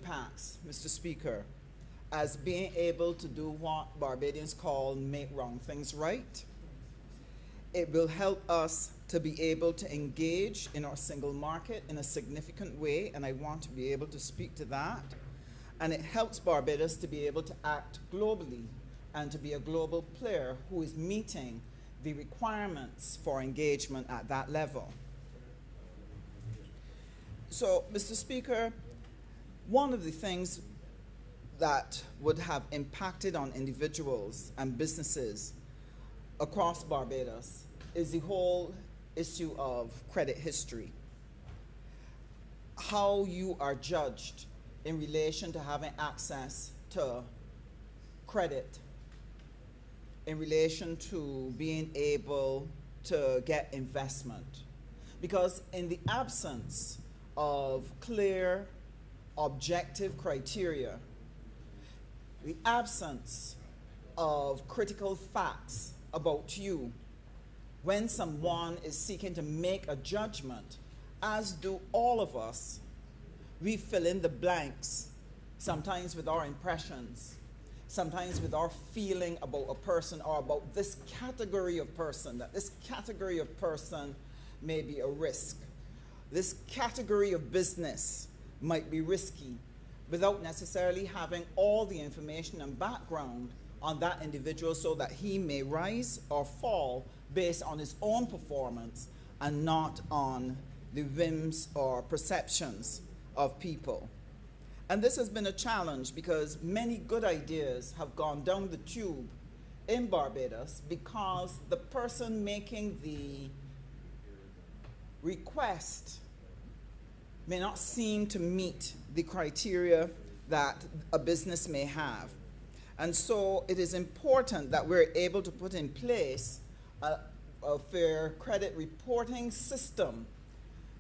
impacts, Mr. Speaker, as being able to do what Barbadians call make wrong things right. It will help us to be able to engage in our single market in a significant way, and I want to be able to speak to that. And it helps Barbados to be able to act globally and to be a global player who is meeting the requirements for engagement at that level. So, Mr. Speaker, one of the things that would have impacted on individuals and businesses across Barbados is the whole issue of credit history. How you are judged in relation to having access to credit, in relation to being able to get investment. Because in the absence of clear, objective criteria, the absence of critical facts about you, when someone is seeking to make a judgment, as do all of us, we fill in the blanks, sometimes with our impressions, sometimes with our feeling about a person or about this category of person, that this category of person may be a risk. This category of business might be risky without necessarily having all the information and background on that individual so that he may rise or fall based on his own performance and not on the whims or perceptions of people. And this has been a challenge because many good ideas have gone down the tube in Barbados because the person making the request may not seem to meet the criteria that a business may have. And so it is important that we're able to put in place a fair credit reporting system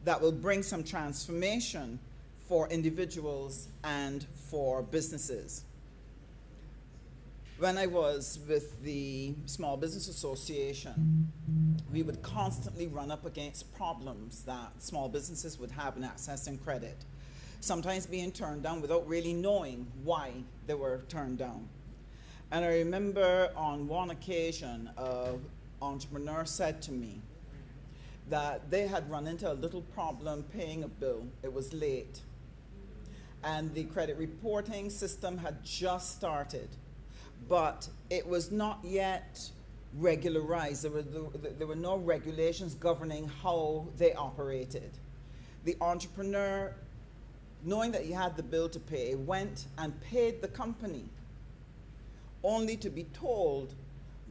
that will bring some transformation for individuals and for businesses. When I was with the Small Business Association, we would constantly run up against problems that small businesses would have in accessing credit, sometimes being turned down without really knowing why they were turned down. And I remember on one occasion, an entrepreneur said to me that they had run into a little problem paying a bill. It was late. And the credit reporting system had just started, but it was not yet regularized. There were no regulations governing how they operated. The entrepreneur, knowing that he had the bill to pay, went and paid the company, only to be told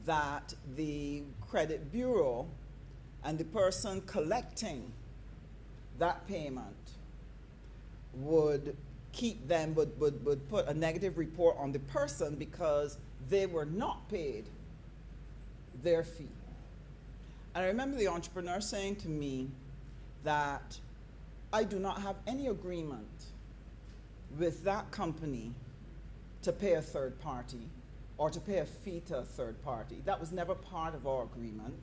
that the credit bureau and the person collecting that payment would keep them, would put a negative report on the person because they were not paid their fee. And I remember the entrepreneur saying to me that I do not have any agreement with that company to pay a third party or to pay a fee to a third party. That was never part of our agreement.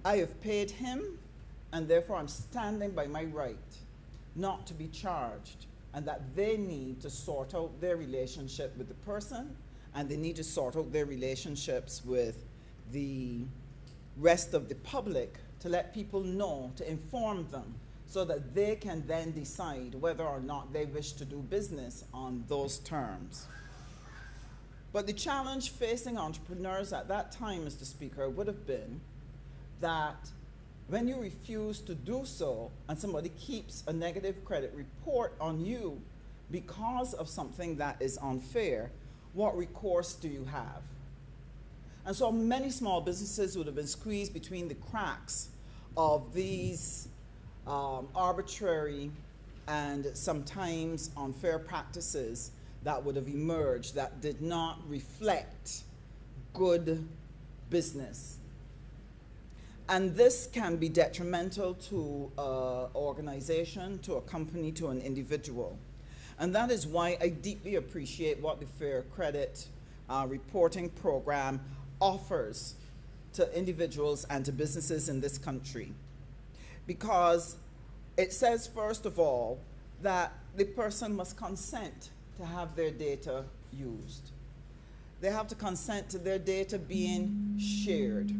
I have paid him, and therefore I'm standing by my right not to be charged, and that they need to sort out their relationship with the person, and they need to sort out their relationships with the rest of the public to let people know, to inform them, so that they can then decide whether or not they wish to do business on those terms. But the challenge facing entrepreneurs at that time, Mr. Speaker, would have been that when you refuse to do so and somebody keeps a negative credit report on you because of something that is unfair, what recourse do you have? And so many small businesses would have been squeezed between the cracks of these arbitrary and sometimes unfair practices that would have emerged that did not reflect good business. And this can be detrimental to an organization, to a company, to an individual. And that is why I deeply appreciate what the Fair Credit Reporting Program offers to individuals and to businesses in this country. Because it says, first of all, that the person must consent to have their data used. They have to consent to their data being shared.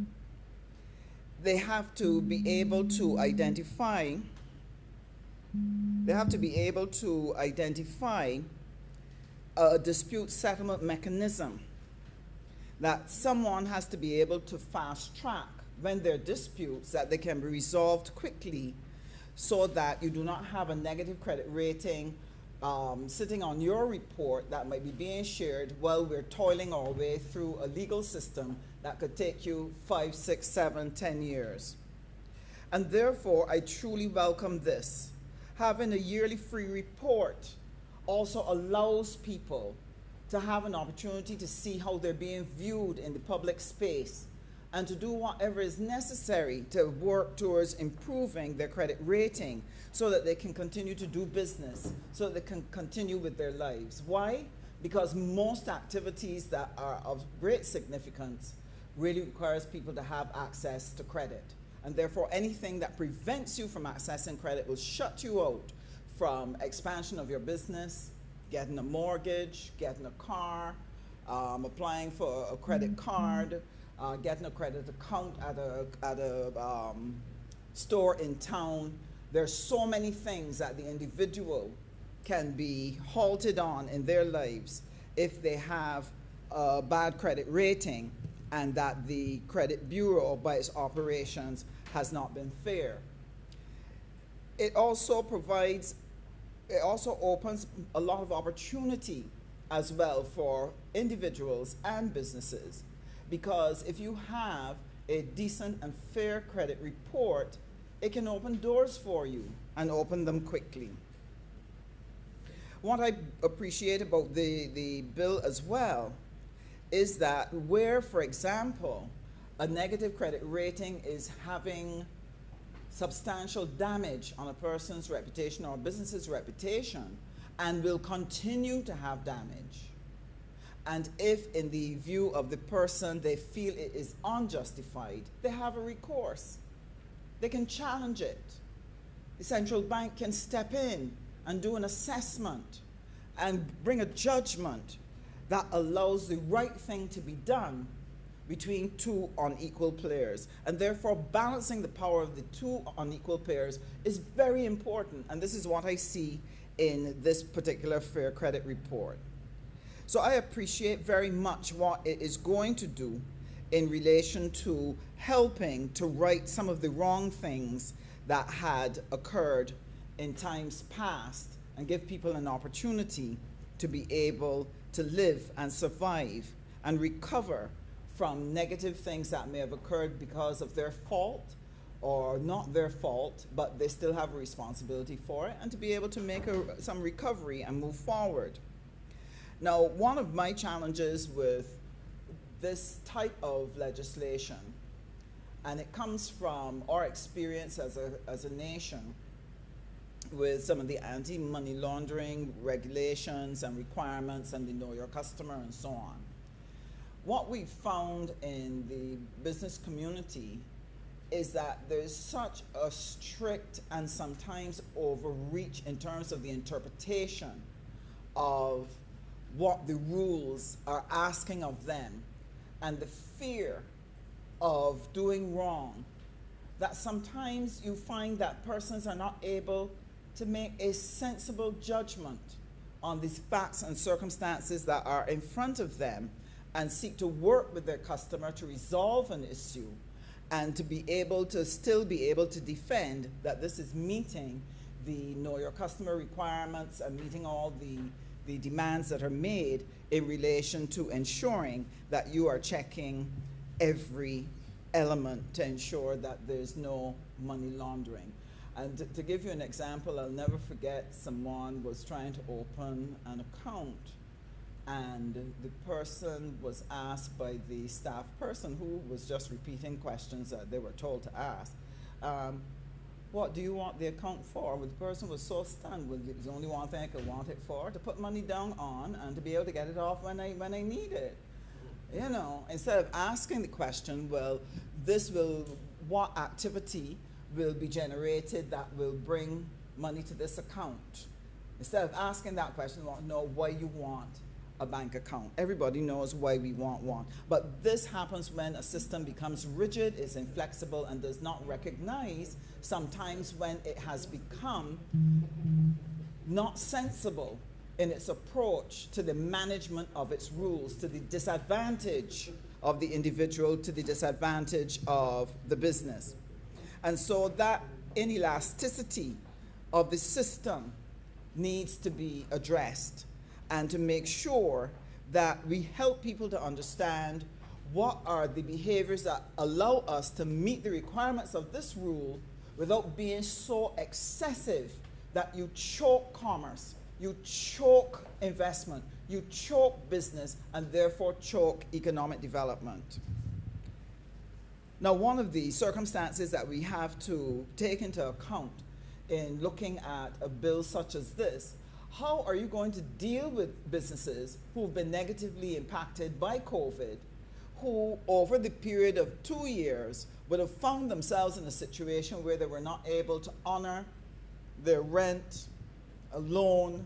They have to be able to identify a dispute settlement mechanism, that someone has to be able to fast track when there are disputes, that they can be resolved quickly so that you do not have a negative credit rating sitting on your report that might be being shared while we're toiling our way through a legal system that could take you 5, 6, 7, 10 years. And therefore, I truly welcome this. Having a yearly free report also allows people to have an opportunity to see how they're being viewed in the public space and to do whatever is necessary to work towards improving their credit rating so that they can continue to do business, so that they can continue with their lives. Why? Because most activities that are of great significance really requires people to have access to credit. And therefore, anything that prevents you from accessing credit will shut you out from expansion of your business, getting a mortgage, getting a car, applying for a credit card, getting a credit account at a store in town. There's so many things that the individual can be halted on in their lives if they have a bad credit rating and that the credit bureau by its operations has not been fair. It also opens a lot of opportunity as well for individuals and businesses, because if you have a decent and fair credit report, it can open doors for you and open them quickly. What I appreciate about the bill as well is that where, for example, a negative credit rating is having substantial damage on a person's reputation or a business's reputation and will continue to have damage, and if in the view of the person they feel it is unjustified, they have a recourse. They can challenge it. The central bank can step in and do an assessment and bring a judgment that allows the right thing to be done between two unequal players. And therefore, balancing the power of the two unequal players is very important. And this is what I see in this particular Fair Credit Report. So I appreciate very much what it is going to do in relation to helping to right some of the wrong things that had occurred in times past and give people an opportunity to be able to live and survive and recover from negative things that may have occurred because of their fault or not their fault, but they still have a responsibility for it, and to be able to make some recovery and move forward. Now, one of my challenges with this type of legislation, and it comes from our experience as a nation with some of the anti-money laundering regulations and requirements and the Know Your Customer and so on. What we found in the business community is that there's such a strict and sometimes overreach in terms of the interpretation of what the rules are asking of them and the fear of doing wrong, that sometimes you find that persons are not able to make a sensible judgment on these facts and circumstances that are in front of them and seek to work with their customer to resolve an issue and to be able to still be able to defend that this is meeting the Know Your Customer requirements and meeting all the demands that are made in relation to ensuring that you are checking every element to ensure that there's no money laundering. And to give you an example, I'll never forget someone was trying to open an account, and the person was asked by the staff person, who was just repeating questions that they were told to ask, what do you want the account for? Well, the person was so stunned. Well, there's only one thing I could want it for, to put money down on and to be able to get it off when I need it. You know, instead of asking the question, well, what activity will be generated that will bring money to this account? Instead of asking that question, we want to know why you want a bank account. Everybody knows why we want one. But this happens when a system becomes rigid, is inflexible, and does not recognize sometimes when it has become not sensible in its approach to the management of its rules, to the disadvantage of the individual, to the disadvantage of the business. And so that inelasticity of the system needs to be addressed, and to make sure that we help people to understand what are the behaviors that allow us to meet the requirements of this rule without being so excessive that you choke commerce, you choke investment, you choke business, and therefore choke economic development. Now, one of the circumstances that we have to take into account in looking at a bill such as this, how are you going to deal with businesses who've been negatively impacted by COVID, who over the period of 2 years would have found themselves in a situation where they were not able to honor their rent, a loan,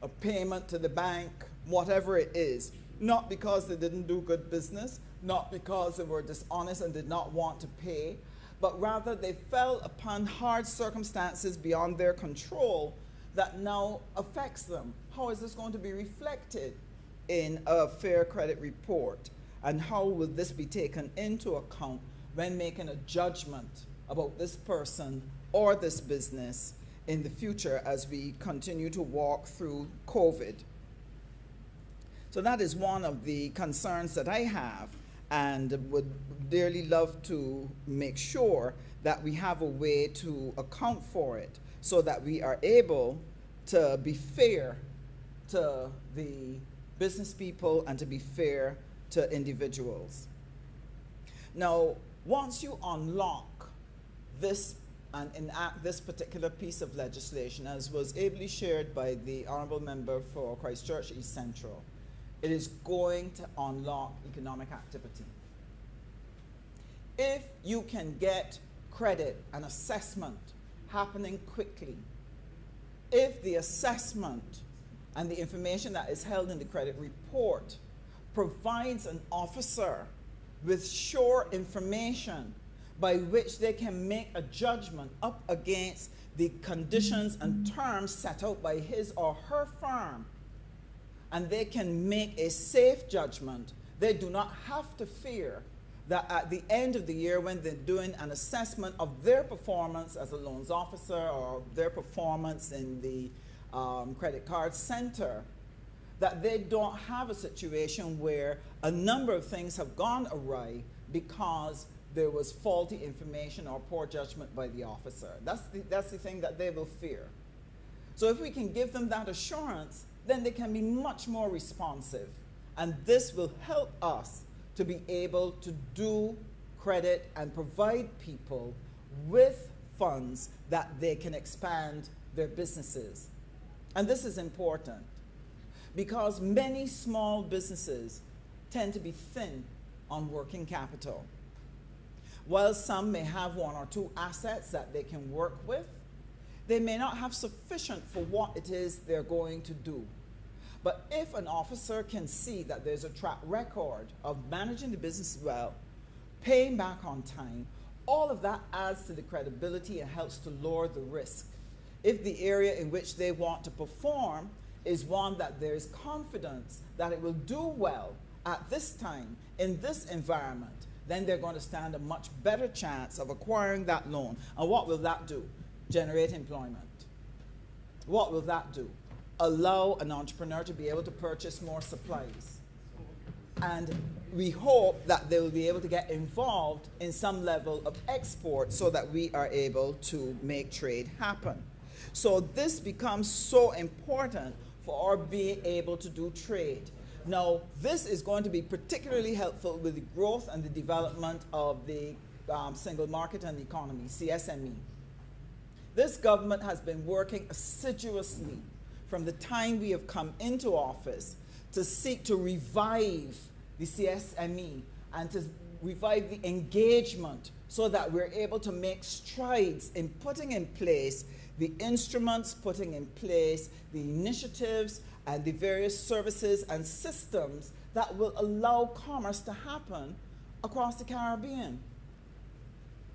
a payment to the bank, whatever it is, not because they didn't do good business, not because they were dishonest and did not want to pay, but rather they fell upon hard circumstances beyond their control that now affects them. How is this going to be reflected in a fair credit report? And how will this be taken into account when making a judgment about this person or this business in the future as we continue to walk through COVID? So that is one of the concerns that I have, and would dearly love to make sure that we have a way to account for it so that we are able to be fair to the business people and to be fair to individuals. Now, once you unlock this and enact this particular piece of legislation, as was ably shared by the Honourable Member for Christchurch East Central, it is going to unlock economic activity. If you can get credit and assessment happening quickly, if the assessment and the information that is held in the credit report provides an officer with sure information by which they can make a judgment up against the conditions and terms set out by his or her firm, and they can make a safe judgment, they do not have to fear that at the end of the year, when they're doing an assessment of their performance as a loans officer or their performance in the credit card center, that they don't have a situation where a number of things have gone awry because there was faulty information or poor judgment by the officer. That's the thing that they will fear. So if we can give them that assurance, then they can be much more responsive. And this will help us to be able to do credit and provide people with funds that they can expand their businesses. And this is important because many small businesses tend to be thin on working capital. While some may have one or two assets that they can work with, they may not have sufficient for what it is they're going to do. But if an officer can see that there's a track record of managing the business well, paying back on time, all of that adds to the credibility and helps to lower the risk. If the area in which they want to perform is one that there's confidence that it will do well at this time, in this environment, then they're going to stand a much better chance of acquiring that loan. And what will that do? Generate employment. What will that do? Allow an entrepreneur to be able to purchase more supplies. And we hope that they will be able to get involved in some level of export so that we are able to make trade happen. So this becomes so important for our being able to do trade. Now, this is going to be particularly helpful with the growth and the development of the single market and economy, CSME. This government has been working assiduously from the time we have come into office to seek to revive the CSME and to revive the engagement so that we're able to make strides in putting in place the instruments, putting in place the initiatives and the various services and systems that will allow commerce to happen across the Caribbean.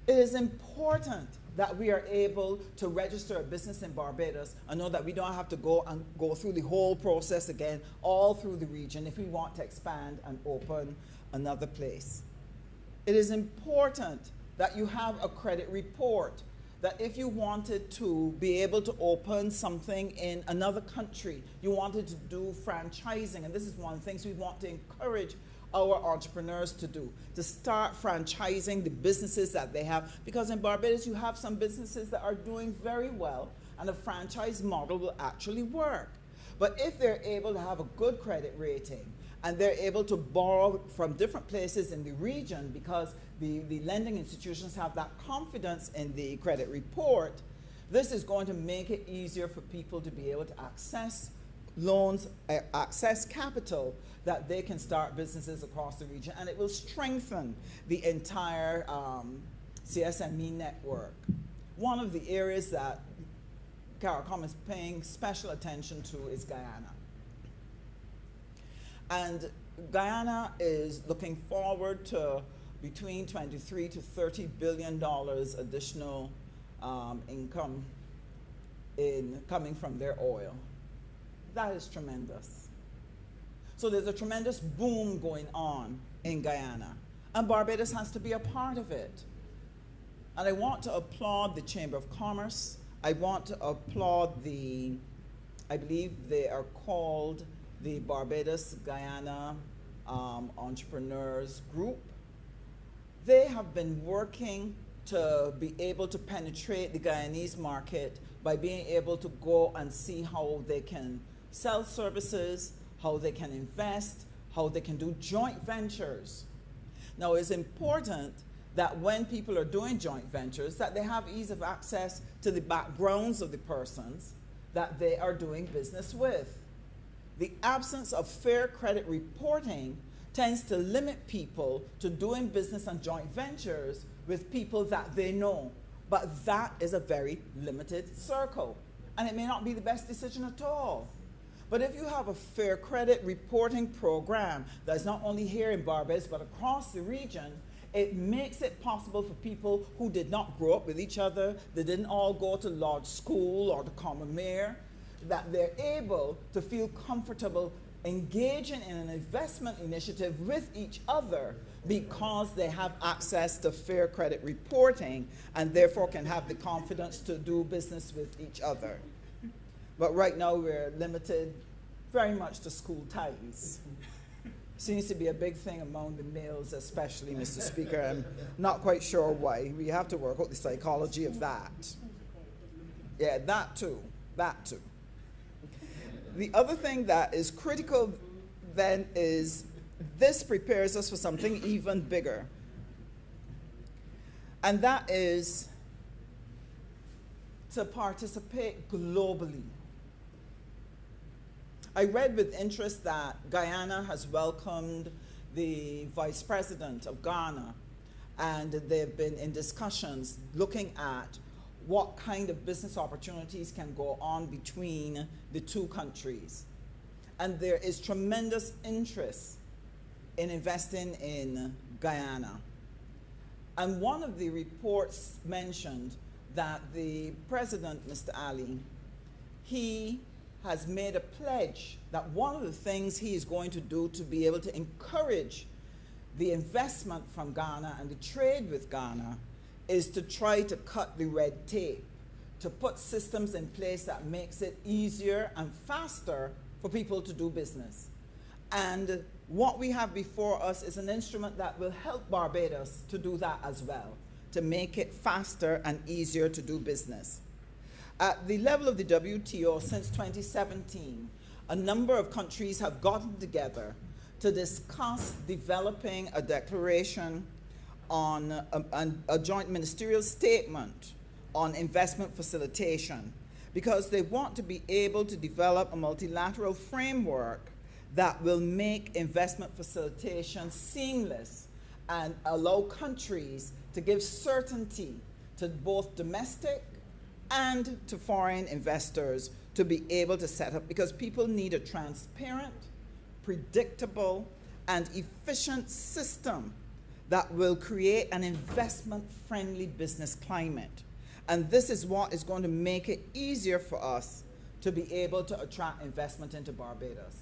It is important that we are able to register a business in Barbados and know that we don't have to go through the whole process again, all through the region, if we want to expand and open another place. It is important that you have a credit report, that if you wanted to be able to open something in another country, you wanted to do franchising, and this is one of the things we want to encourage our entrepreneurs to do, to start franchising the businesses that they have, because in Barbados you have some businesses that are doing very well and a franchise model will actually work. But if they're able to have a good credit rating and they're able to borrow from different places in the region because the lending institutions have that confidence in the credit report, this is going to make it easier for people to be able to access loans, access capital, that they can start businesses across the region, and it will strengthen the entire CSME network. One of the areas that CARICOM is paying special attention to is Guyana. And Guyana is looking forward to between $23 to $30 billion additional income coming from their oil. That is tremendous. So there's a tremendous boom going on in Guyana, and Barbados has to be a part of it. And I want to applaud the Chamber of Commerce. I want to applaud I believe they are called the Barbados Guyana Entrepreneurs Group. They have been working to be able to penetrate the Guyanese market by being able to go and see how they can sell services, how they can invest, how they can do joint ventures. Now, it's important that when people are doing joint ventures, that they have ease of access to the backgrounds of the persons that they are doing business with. The absence of fair credit reporting tends to limit people to doing business and joint ventures with people that they know. But that is a very limited circle, and it may not be the best decision at all. But if you have a fair credit reporting program that's not only here in Barbados but across the region, it makes it possible for people who did not grow up with each other, they didn't all go to Lodge School or to Commonwealth, that they're able to feel comfortable engaging in an investment initiative with each other because they have access to fair credit reporting and therefore can have the confidence to do business with each other. But right now we're limited very much to school ties. Seems to be a big thing among the males especially, Mr. Speaker. I'm not quite sure why. We have to work out the psychology of that. Yeah, that too. The other thing that is critical then is this prepares us for something even bigger. And that is to participate globally. I read with interest that Guyana has welcomed the Vice President of Ghana, and they've been in discussions looking at what kind of business opportunities can go on between the two countries. And there is tremendous interest in investing in Guyana. And one of the reports mentioned that the president, Mr. Ali, he has made a pledge that one of the things he is going to do to be able to encourage the investment from Ghana and the trade with Ghana is to try to cut the red tape, to put systems in place that makes it easier and faster for people to do business. And what we have before us is an instrument that will help Barbados to do that as well, to make it faster and easier to do business. At the level of the WTO since 2017, a number of countries have gotten together to discuss developing a declaration on a joint ministerial statement on investment facilitation, because they want to be able to develop a multilateral framework that will make investment facilitation seamless and allow countries to give certainty to both domestic and to foreign investors to be able to set up, because people need a transparent, predictable, and efficient system that will create an investment-friendly business climate. And this is what is going to make it easier for us to be able to attract investment into Barbados.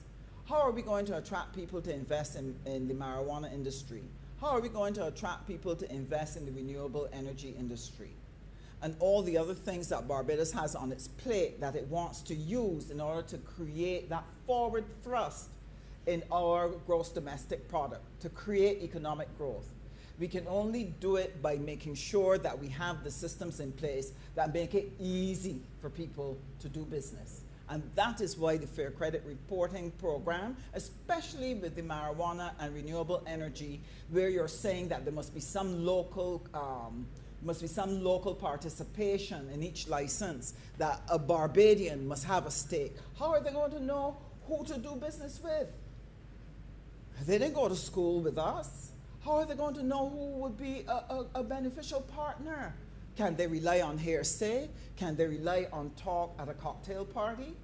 How are we going to attract people to invest in the marijuana industry? How are we going to attract people to invest in the renewable energy industry? And all the other things that Barbados has on its plate that it wants to use in order to create that forward thrust in our gross domestic product, to create economic growth. We can only do it by making sure that we have the systems in place that make it easy for people to do business. And that is why the Fair Credit Reporting Program, especially with the marijuana and renewable energy, where you're saying that there must be some local participation in each license, that a Barbadian must have a stake. How are they going to know who to do business with? They didn't go to school with us. How are they going to know who would be a beneficial partner? Can they rely on hearsay? Can they rely on talk at a cocktail party?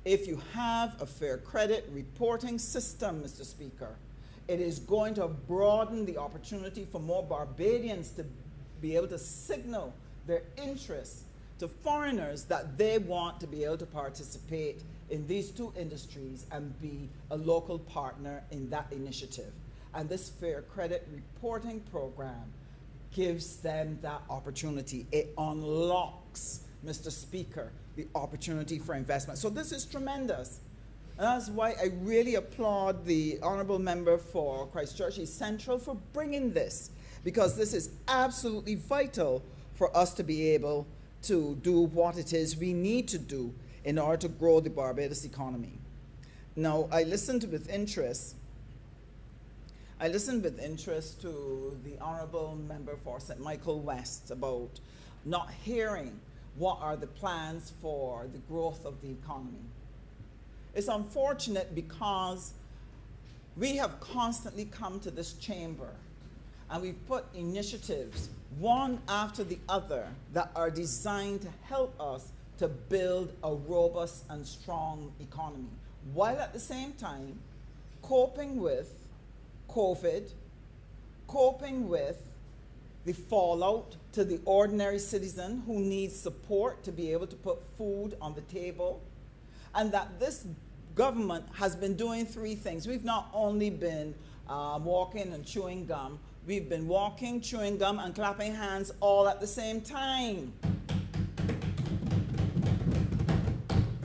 If you have a fair credit reporting system, Mr. Speaker, it is going to broaden the opportunity for more Barbadians to be able to signal their interest to foreigners that they want to be able to participate in these two industries and be a local partner in that initiative. And this Fair Credit Reporting Program gives them that opportunity. It unlocks, Mr. Speaker, the opportunity for investment. So this is tremendous. And that's why I really applaud the Honourable Member for Christchurch East Central for bringing this, because this is absolutely vital for us to be able to do what it is we need to do in order to grow the Barbados economy. Now, I listened with interest to the Honourable Member for St. Michael West about not hearing what are the plans for the growth of the economy. It's unfortunate because we have constantly come to this chamber and we've put initiatives, one after the other, that are designed to help us to build a robust and strong economy, while at the same time coping with COVID, coping with the fallout to the ordinary citizen who needs support to be able to put food on the table. And that this government has been doing three things. We've not only been walking and chewing gum, we've been walking, chewing gum, and clapping hands all at the same time.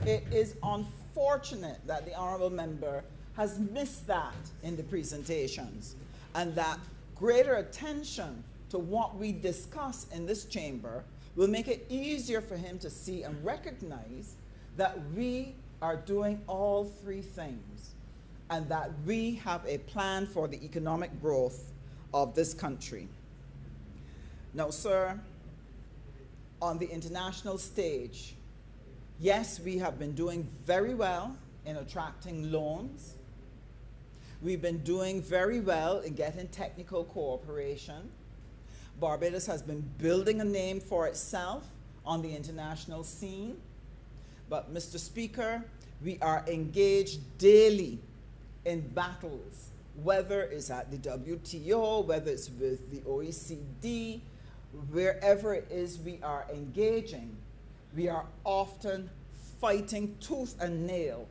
It is unfortunate that the Honourable Member has missed that in the presentations, and that greater attention to what we discuss in this chamber will make it easier for him to see and recognize that we are doing all three things and that we have a plan for the economic growth of this country. Now, sir, on the international stage, yes, we have been doing very well in attracting loans. We've been doing very well in getting technical cooperation. Barbados has been building a name for itself on the international scene. But, Mr. Speaker, we are engaged daily in battles, whether it's at the WTO, whether it's with the OECD, wherever it is we are engaging, we are often fighting tooth and nail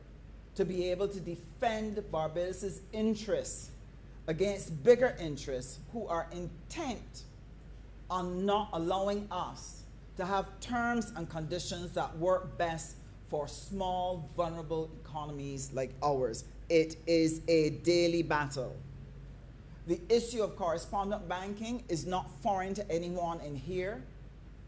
to be able to defend Barbados' interests against bigger interests who are intent on not allowing us to have terms and conditions that work best for small, vulnerable economies like ours. It is a daily battle. The issue of correspondent banking is not foreign to anyone in here.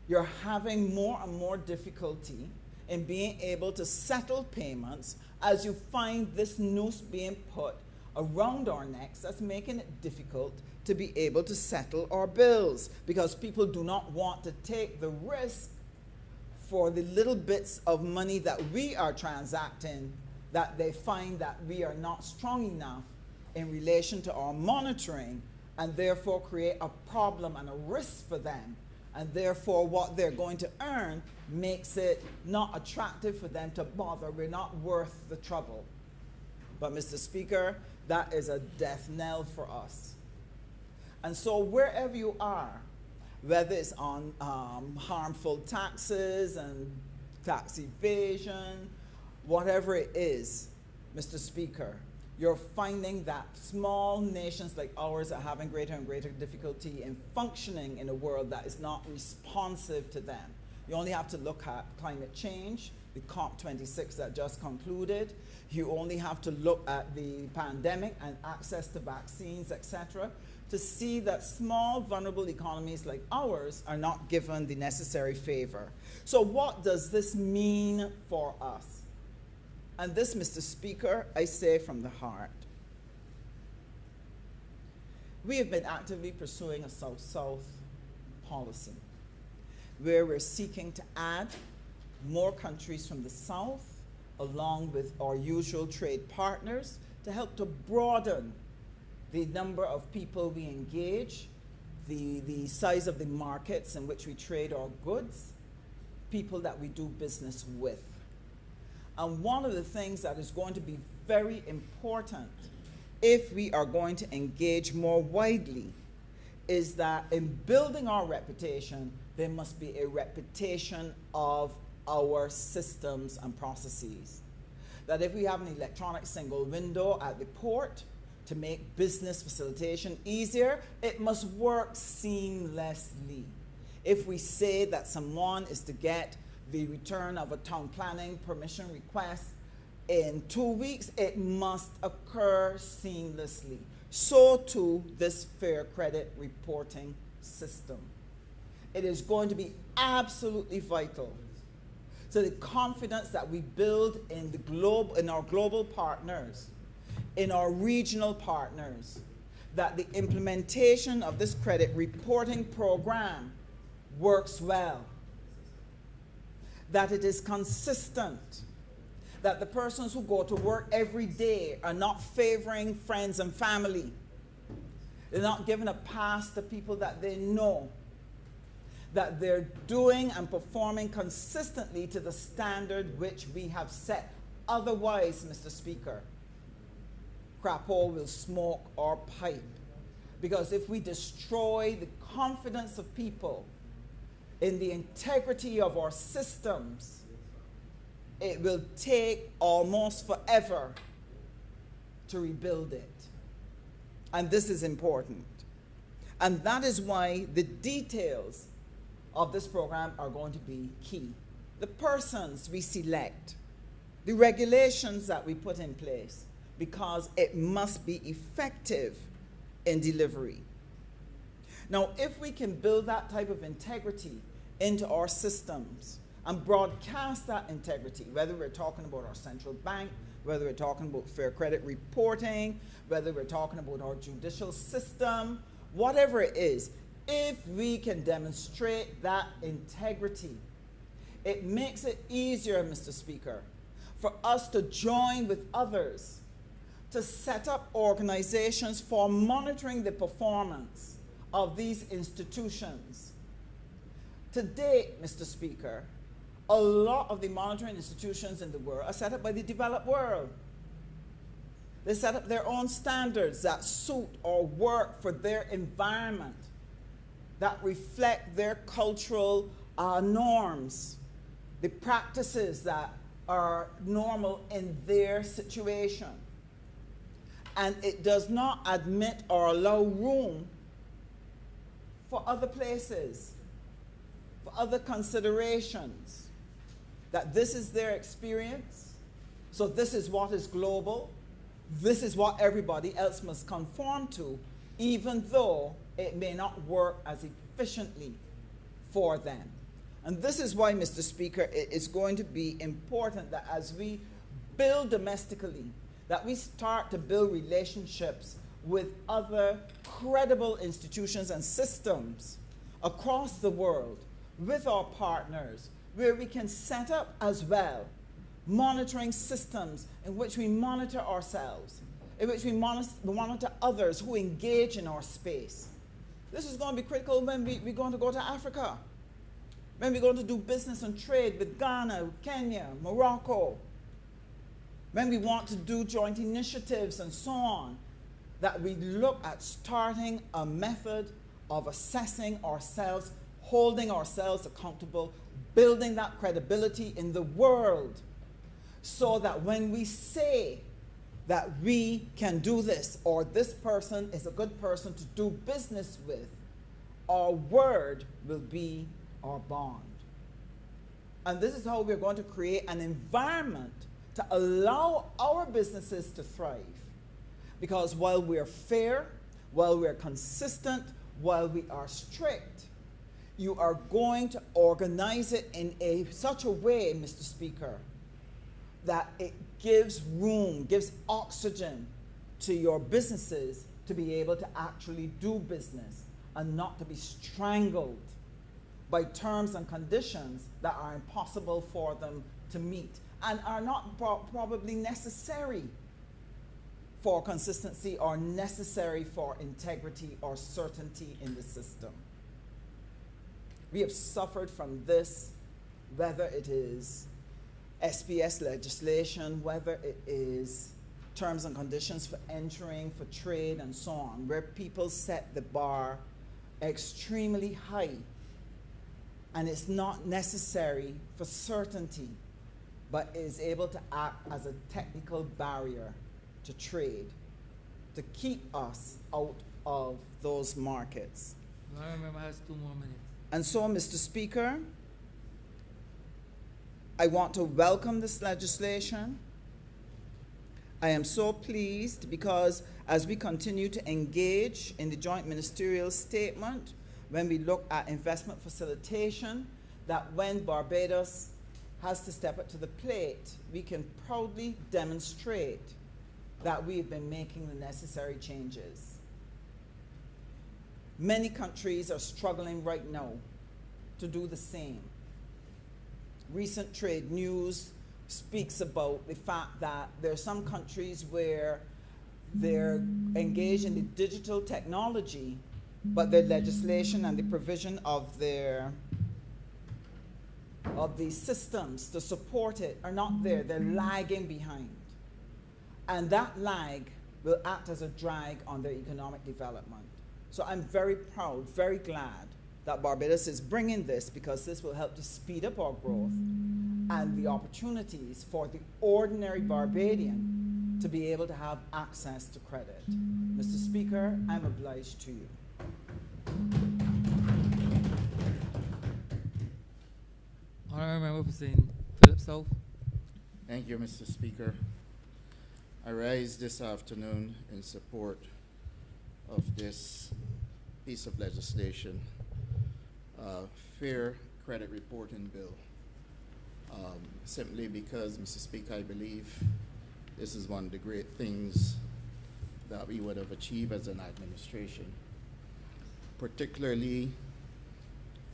You're having more and more difficulty in being able to settle payments as you find this noose being put around our necks that's making it difficult to be able to settle our bills, because people do not want to take the risk for the little bits of money that we are transacting, that they find that we are not strong enough in relation to our monitoring, and therefore create a problem and a risk for them. And therefore, what they're going to earn makes it not attractive for them to bother. We're not worth the trouble. But, Mr. Speaker, that is a death knell for us. And so wherever you are, whether it's on harmful taxes and tax evasion, whatever it is, Mr. Speaker, you're finding that small nations like ours are having greater and greater difficulty in functioning in a world that is not responsive to them. You only have to look at climate change, the COP26 that just concluded. You only have to look at the pandemic and access to vaccines, etc., to see that small, vulnerable economies like ours are not given the necessary favor. So what does this mean for us? And this, Mr. Speaker, I say from the heart. We have been actively pursuing a South-South policy where we're seeking to add more countries from the South along with our usual trade partners to help to broaden the number of people we engage, the size of the markets in which we trade our goods, people that we do business with. And one of the things that is going to be very important if we are going to engage more widely is that in building our reputation, there must be a reputation of our systems and processes. That if we have an electronic single window at the port to make business facilitation easier, it must work seamlessly. If we say that someone is to get the return of a town planning permission request in 2 weeks, it must occur seamlessly. So too this fair credit reporting system. It is going to be absolutely vital to the confidence that we build in the globe, in our global partners, in our regional partners, that the implementation of this credit reporting program works well, that it is consistent, that the persons who go to work every day are not favoring friends and family. They're not giving a pass to people that they know, that they're doing and performing consistently to the standard which we have set. Otherwise, Mr. Speaker, Crapo will smoke our pipe. Because if we destroy the confidence of people in the integrity of our systems, it will take almost forever to rebuild it. And this is important. And that is why the details of this program are going to be key. The persons we select, the regulations that we put in place, because it must be effective in delivery. Now, if we can build that type of integrity into our systems and broadcast that integrity, whether we're talking about our central bank, whether we're talking about fair credit reporting, whether we're talking about our judicial system, whatever it is, if we can demonstrate that integrity, it makes it easier, Mr. Speaker, for us to join with others to set up organizations for monitoring the performance of these institutions. To date, Mr. Speaker, a lot of the monitoring institutions in the world are set up by the developed world. They set up their own standards that suit or work for their environment, that reflect their cultural norms, the practices that are normal in their situation. And it does not admit or allow room for other places, for other considerations, that this is their experience, so this is what is global, this is what everybody else must conform to, even though it may not work as efficiently for them. And this is why, Mr. Speaker, it is going to be important that as we build domestically, that we start to build relationships with other credible institutions and systems across the world, with our partners, where we can set up as well monitoring systems in which we monitor ourselves, in which we monitor others who engage in our space. This is going to be critical when we're going to go to Africa. when we're going to do business and trade with Ghana, Kenya, Morocco, when we want to do joint initiatives and so on, that we look at starting a method of assessing ourselves, holding ourselves accountable, building that credibility in the world, so that when we say that we can do this, or this person is a good person to do business with, our word will be our bond. And this is how we're going to create an environment to allow our businesses to thrive. Because while we're fair, while we're consistent, while we are strict, you are going to organize it in such a way, Mr. Speaker, that it gives room, gives oxygen to your businesses to be able to actually do business and not to be strangled by terms and conditions that are impossible for them to meet and are not probably necessary for consistency or necessary for integrity or certainty in the system. We have suffered from this, whether it is SPS legislation, whether it is terms and conditions for entering, for trade, and so on, where people set the bar extremely high, and it's not necessary for certainty, but is able to act as a technical barrier to trade, to keep us out of those markets. The honourable member has 2 more minutes. And so, Mr. Speaker, I want to welcome this legislation. I am so pleased because as we continue to engage in the joint ministerial statement, when we look at investment facilitation, that when Barbados has to step up to the plate, we can proudly demonstrate that we've been making the necessary changes. Many countries are struggling right now to do the same. Recent trade news speaks about the fact that there are some countries where they're engaged in the digital technology, but their legislation and the provision of these systems to support it are not there. They're lagging behind. And that lag will act as a drag on their economic development. So I'm very proud, very glad that Barbados is bringing this, because this will help to speed up our growth and the opportunities for the ordinary Barbadian to be able to have access to credit. Mr. Speaker, I'm obliged to you. Honourable member for St. Philip South. Thank you, Mr. Speaker. I rise this afternoon in support of this piece of legislation, Fair Credit Reporting Bill, simply because, Mr. Speaker, I believe this is one of the great things that we would have achieved as an administration, particularly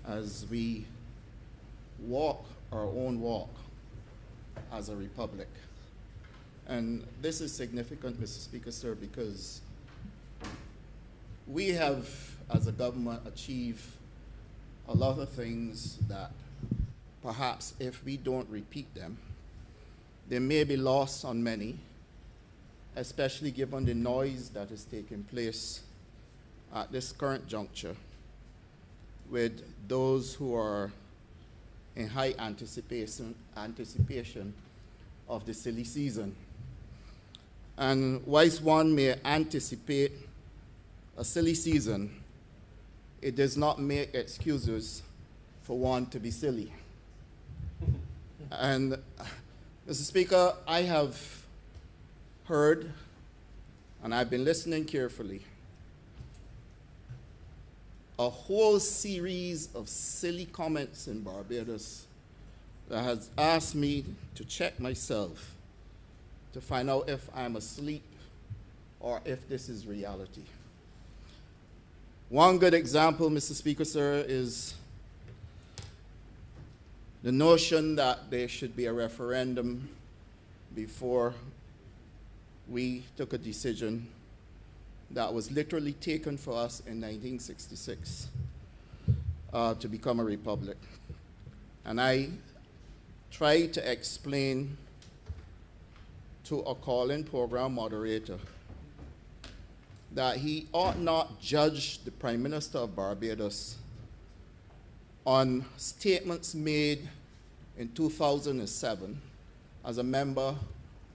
as we walk our own walk as a republic. And this is significant, Mr. Speaker, sir, because we have, as a government, achieved a lot of things that perhaps if we don't repeat them, they may be lost on many, especially given the noise that is taking place at this current juncture with those who are in high anticipation of the silly season. And whilst one may anticipate a silly season, it does not make excuses for one to be silly. And, Mr. Speaker, I have heard, and I've been listening carefully, a whole series of silly comments in Barbados that has asked me to check myself to find out if I'm asleep or if this is reality. One good example, Mr. Speaker, sir, is the notion that there should be a referendum before we took a decision that was literally taken for us in 1966 to become a republic. And I tried to explain to a call-in program moderator that he ought not judge the Prime Minister of Barbados on statements made in 2007 as a member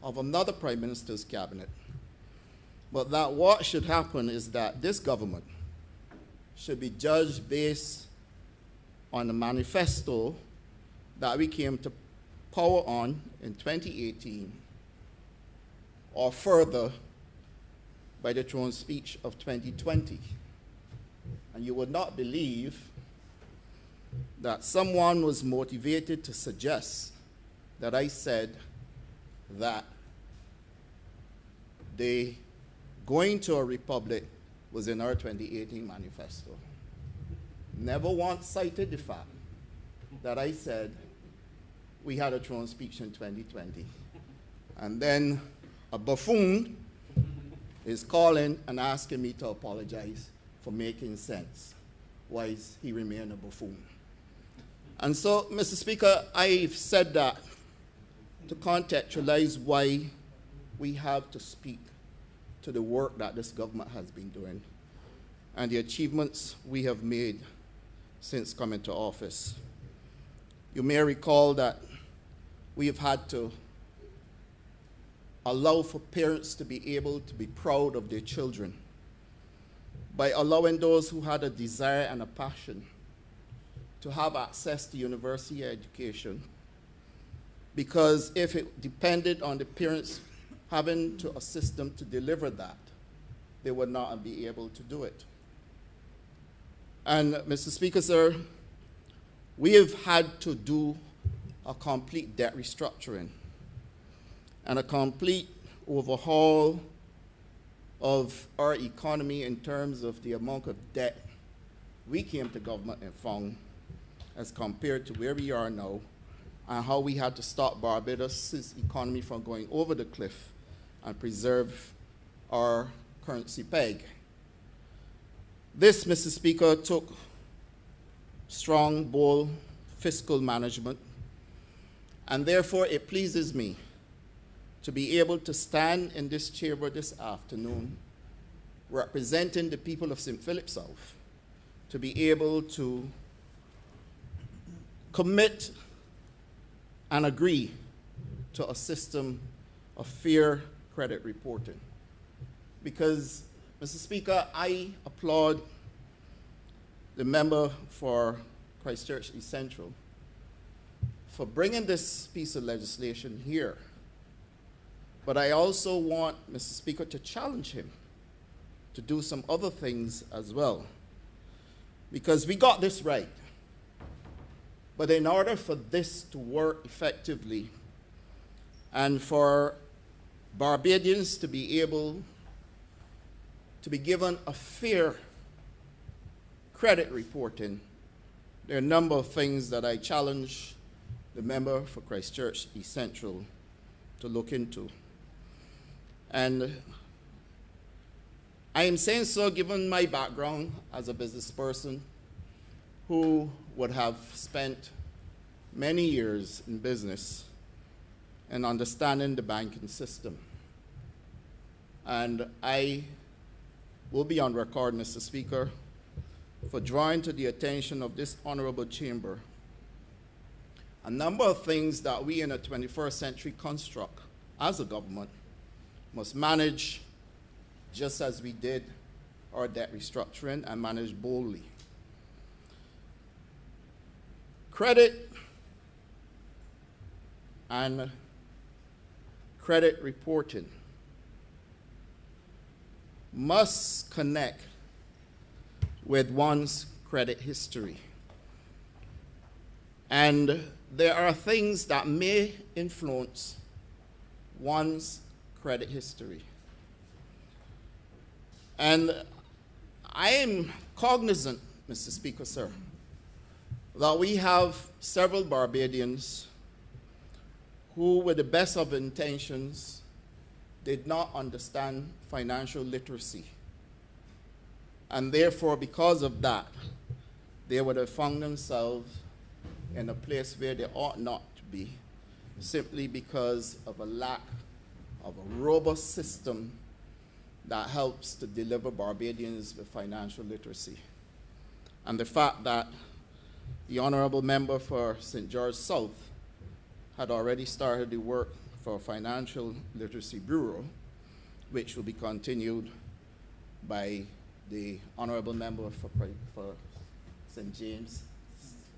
of another Prime Minister's cabinet. But that what should happen is that this government should be judged based on the manifesto that we came to power on in 2018, or further by the throne speech of 2020. And you would not believe that someone was motivated to suggest that I said that the going to a republic was in our 2018 manifesto. Never once cited the fact that I said we had a throne speech in 2020. And then a buffoon is calling and asking me to apologize for making sense. Why is he remain a buffoon? And so, Mr. Speaker, I've said that to contextualize why we have to speak to the work that this government has been doing and the achievements we have made since coming to office. You may recall that we have had to allow for parents to be able to be proud of their children by allowing those who had a desire and a passion to have access to university education, because if it depended on the parents having to assist them to deliver that, they would not be able to do it. And Mr. Speaker, sir, we have had to do a complete debt restructuring and a complete overhaul of our economy in terms of the amount of debt we came to government and found as compared to where we are now, and how we had to stop Barbados' economy from going over the cliff and preserve our currency peg. This, Mr. Speaker, took strong, bold fiscal management, and therefore it pleases me to be able to stand in this chamber this afternoon representing the people of St. Philip South, to be able to commit and agree to a system of fair credit reporting. Because, Mr. Speaker, I applaud the member for Christchurch East Central for bringing this piece of legislation here. But I also want, Mr. Speaker, to challenge him to do some other things as well. Because we got this right. But in order for this to work effectively and for Barbadians to be able to be given a fair credit reporting, there are a number of things that I challenge the member for Christchurch East Central to look into. And I am saying so given my background as a business person who would have spent many years in business and understanding the banking system. And I will be on record, Mr. Speaker, for drawing to the attention of this honorable chamber a number of things that we in a 21st century construct as a government must manage just as we did our debt restructuring and manage boldly. Credit and credit reporting must connect with one's credit history. And there are things that may influence one's credit history. And I am cognizant, Mr. Speaker, sir, that we have several Barbadians who, with the best of intentions, did not understand financial literacy. And therefore, because of that, they would have found themselves in a place where they ought not to be, simply because of a lack of a robust system that helps to deliver Barbadians with financial literacy. And the fact that the Honourable Member for St. George South had already started the work for a Financial Literacy Bureau, which will be continued by the Honourable Member for St. James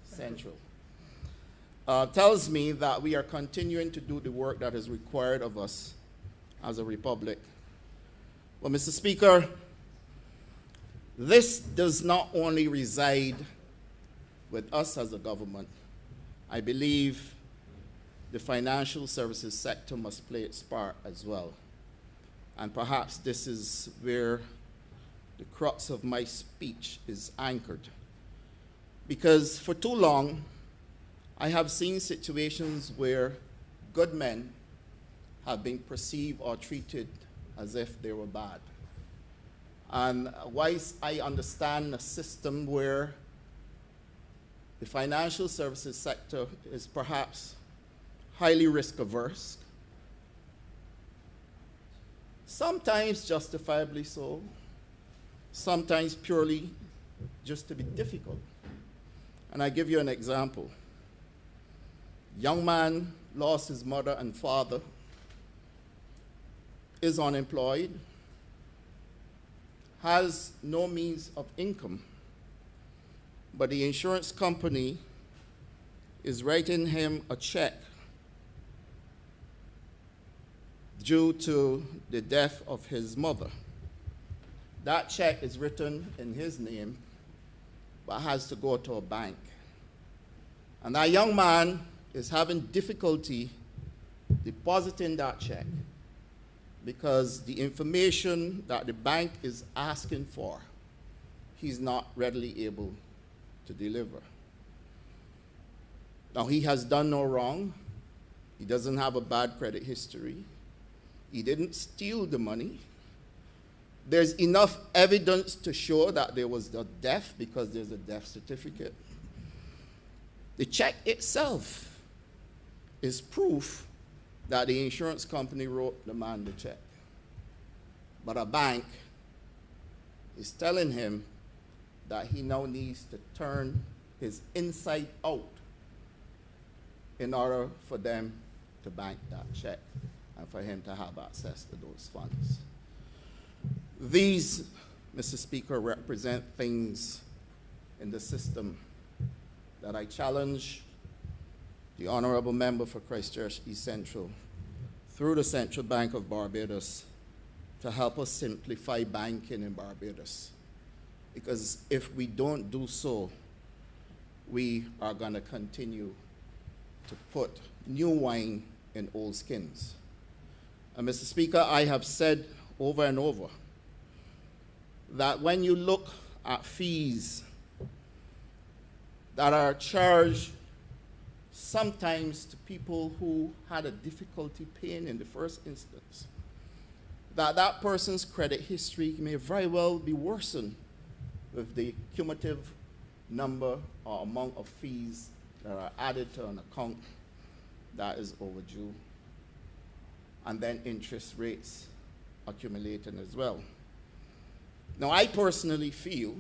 Central, tells me that we are continuing to do the work that is required of us as a republic. Well, Mr. Speaker, this does not only reside with us as a government. I believe the financial services sector must play its part as well. And perhaps this is where the crux of my speech is anchored. Because for too long, I have seen situations where good men have been perceived or treated as if they were bad. And whilst I understand a system where the financial services sector is perhaps highly risk averse, sometimes justifiably so, sometimes purely just to be difficult. And I give you an example. Young man lost his mother and father, is unemployed, has no means of income, but the insurance company is writing him a check due to the death of his mother. That check is written in his name, but has to go to a bank. And that young man is having difficulty depositing that check because the information that the bank is asking for, he's not readily able to deliver. Now, he has done no wrong. He doesn't have a bad credit history. He didn't steal the money. There's enough evidence to show that there was a death because there's a death certificate. The check itself is proof that the insurance company wrote the man the check. But a bank is telling him that he now needs to turn his inside out in order for them to bank that check and for him to have access to those funds. These, Mr. Speaker, represent things in the system that I challenge the Honourable Member for Christchurch East Central through the Central Bank of Barbados to help us simplify banking in Barbados. Because if we don't do so, we are going to continue to put new wine in old skins. And Mr. Speaker, I have said over and over that when you look at fees that are charged sometimes to people who had a difficulty paying in the first instance, that person's credit history may very well be worsened with the cumulative number or amount of fees that are added to an account that is overdue, and then interest rates accumulating as well. Now, I personally feel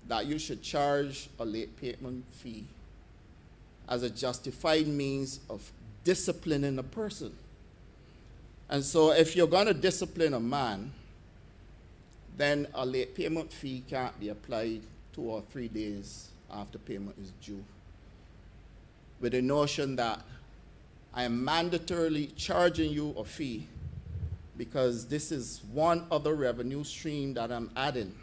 that you should charge a late payment fee as a justified means of disciplining a person. And so if you're going to discipline a man, then a late payment fee can't be applied 2 or 3 days after payment is due, with the notion that I am mandatorily charging you a fee because this is one other revenue stream that I'm adding,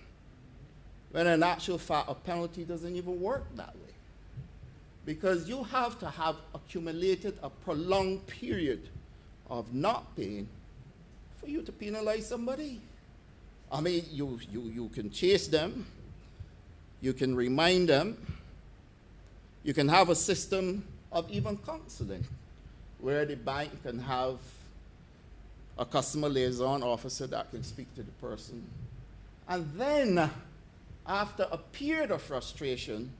when in actual fact a penalty doesn't even work that way. Because you have to have accumulated a prolonged period of not paying for you to penalize somebody. I mean, you can chase them, you can remind them, you can have a system of even counseling where the bank can have a customer liaison officer that can speak to the person. And then, after a period of frustration,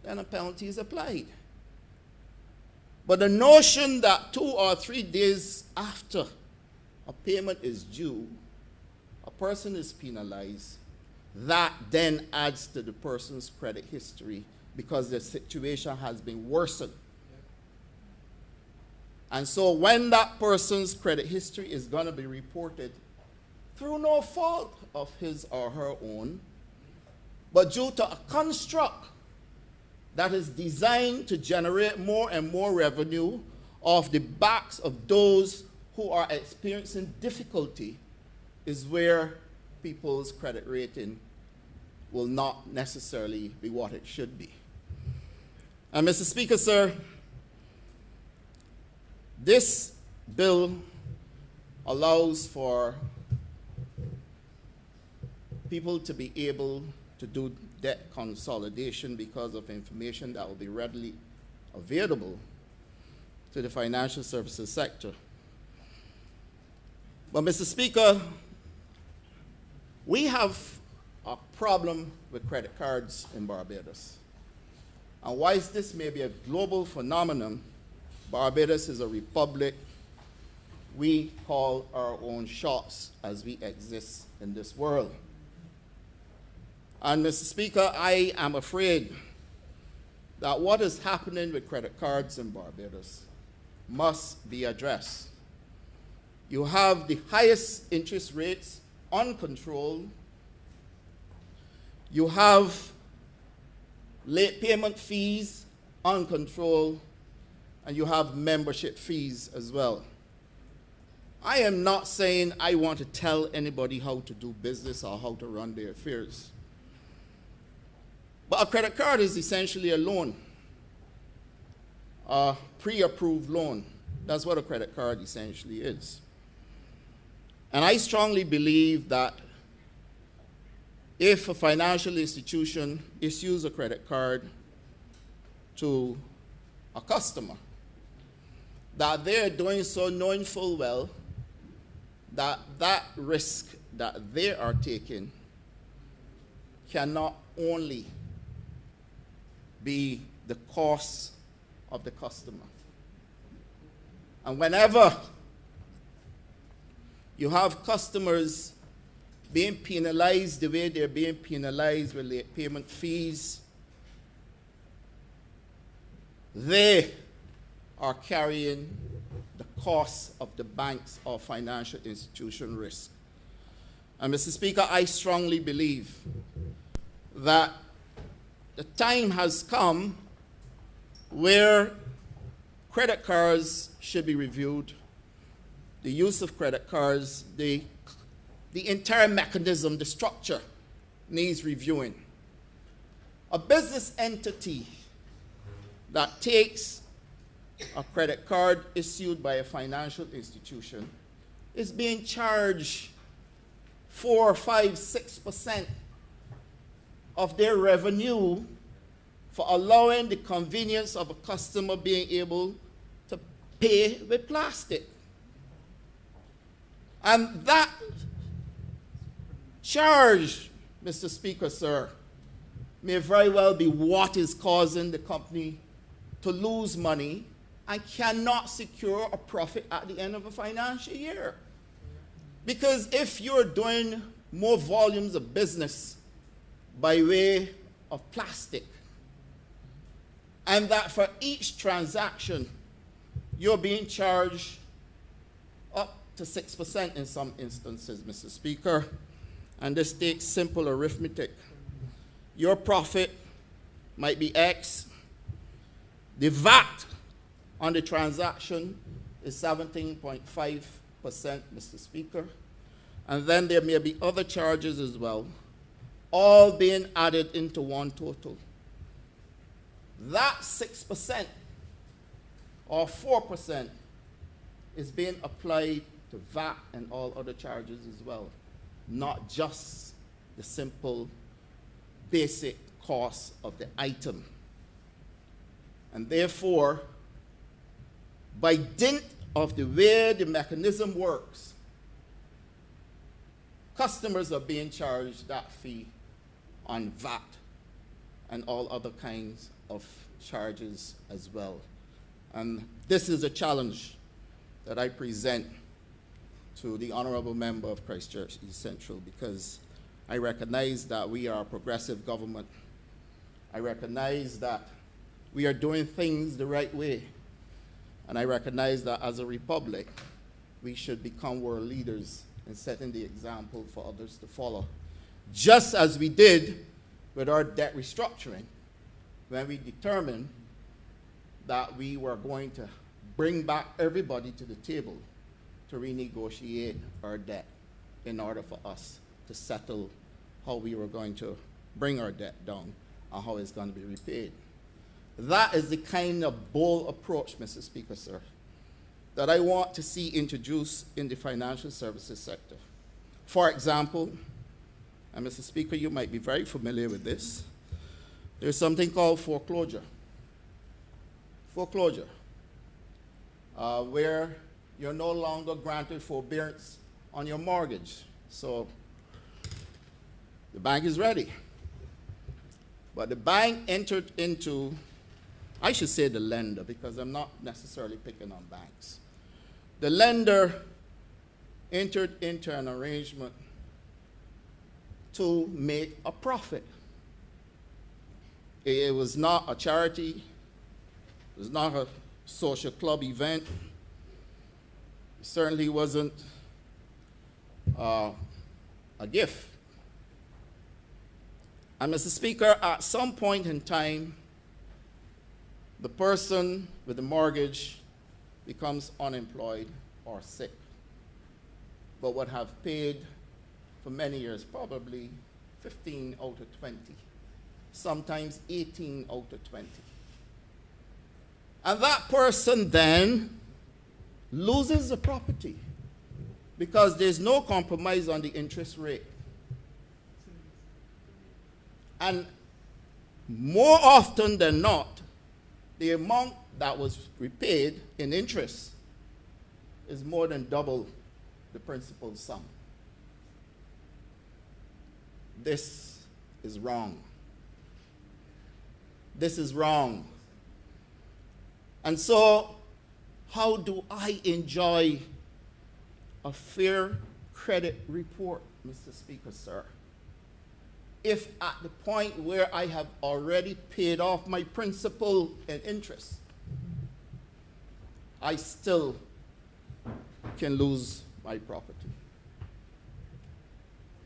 then a penalty is applied. But the notion that 2 or 3 days after a payment is due, a person is penalized, that then adds to the person's credit history because the situation has been worsened. And so when that person's credit history is going to be reported through no fault of his or her own, but due to a construct that is designed to generate more and more revenue off the backs of those who are experiencing difficulty, is where people's credit rating will not necessarily be what it should be. And Mr. Speaker, sir, this bill allows for people to be able to do debt consolidation because of information that will be readily available to the financial services sector. But Mr. Speaker, we have a problem with credit cards in Barbados. And whilst this may be a global phenomenon, Barbados is a republic. We call our own shots as we exist in this world. And Mr. Speaker, I am afraid that what is happening with credit cards in Barbados must be addressed. You have the highest interest rates uncontrolled. You have late payment fees uncontrolled, and you have membership fees as well. I am not saying I want to tell anybody how to do business or how to run their affairs. But a credit card is essentially a loan, a pre-approved loan. That's what a credit card essentially is. And I strongly believe that if a financial institution issues a credit card to a customer, that they're doing so knowing full well that that risk that they are taking cannot only be the cost of the customer. And whenever you have customers being penalized the way they're being penalized with late payment fees, they are carrying the cost of the bank's or financial institution risk. And Mr. Speaker, I strongly believe that the time has come where credit cards should be reviewed, the use of credit cards, the entire mechanism, the structure needs reviewing. A business entity that takes a credit card issued by a financial institution is being charged 4, 5, 6% of their revenue for allowing the convenience of a customer being able to pay with plastic. And that charge, Mr. Speaker, sir, may very well be what is causing the company to lose money and cannot secure a profit at the end of a financial year. Because if you're doing more volumes of business by way of plastic, and that for each transaction you're being charged up to 6% in some instances, Mr. Speaker, and this takes simple arithmetic. Your profit might be X. The VAT on the transaction is 17.5%, Mr. Speaker. And then there may be other charges as well, all being added into one total. That 6% or 4% is being applied to VAT and all other charges as well, not just the simple basic cost of the item. And therefore, by dint of the way the mechanism works, customers are being charged that fee on VAT and all other kinds of charges as well. And this is a challenge that I present to the Honourable Member of Christchurch East Central, because I recognize that we are a progressive government. I recognize that we are doing things the right way. And I recognize that as a republic, we should become world leaders in setting the example for others to follow. Just as we did with our debt restructuring, when we determined that we were going to bring back everybody to the table to renegotiate our debt in order for us to settle how we were going to bring our debt down and how it's going to be repaid. That is the kind of bold approach, Mr. Speaker, sir, that I want to see introduced in the financial services sector. For example, and Mr. Speaker, you might be very familiar with this, there's something called foreclosure. Foreclosure, where you're no longer granted forbearance on your mortgage. So the bank is ready. But the bank entered into, I should say the lender, because I'm not necessarily picking on banks. The lender entered into an arrangement to make a profit. It was not a charity. It was not a social club event. It certainly wasn't a gift. And Mr. Speaker, at some point in time, the person with the mortgage becomes unemployed or sick, but would have paid for many years, probably 15 out of 20, sometimes 18 out of 20. And that person then loses the property because there's no compromise on the interest rate. And more often than not, the amount that was repaid in interest is more than double the principal sum. This is wrong. This is wrong. And so, how do I enjoy a fair credit report, Mr. Speaker, sir, if at the point where I have already paid off my principal and interest, I still can lose my property?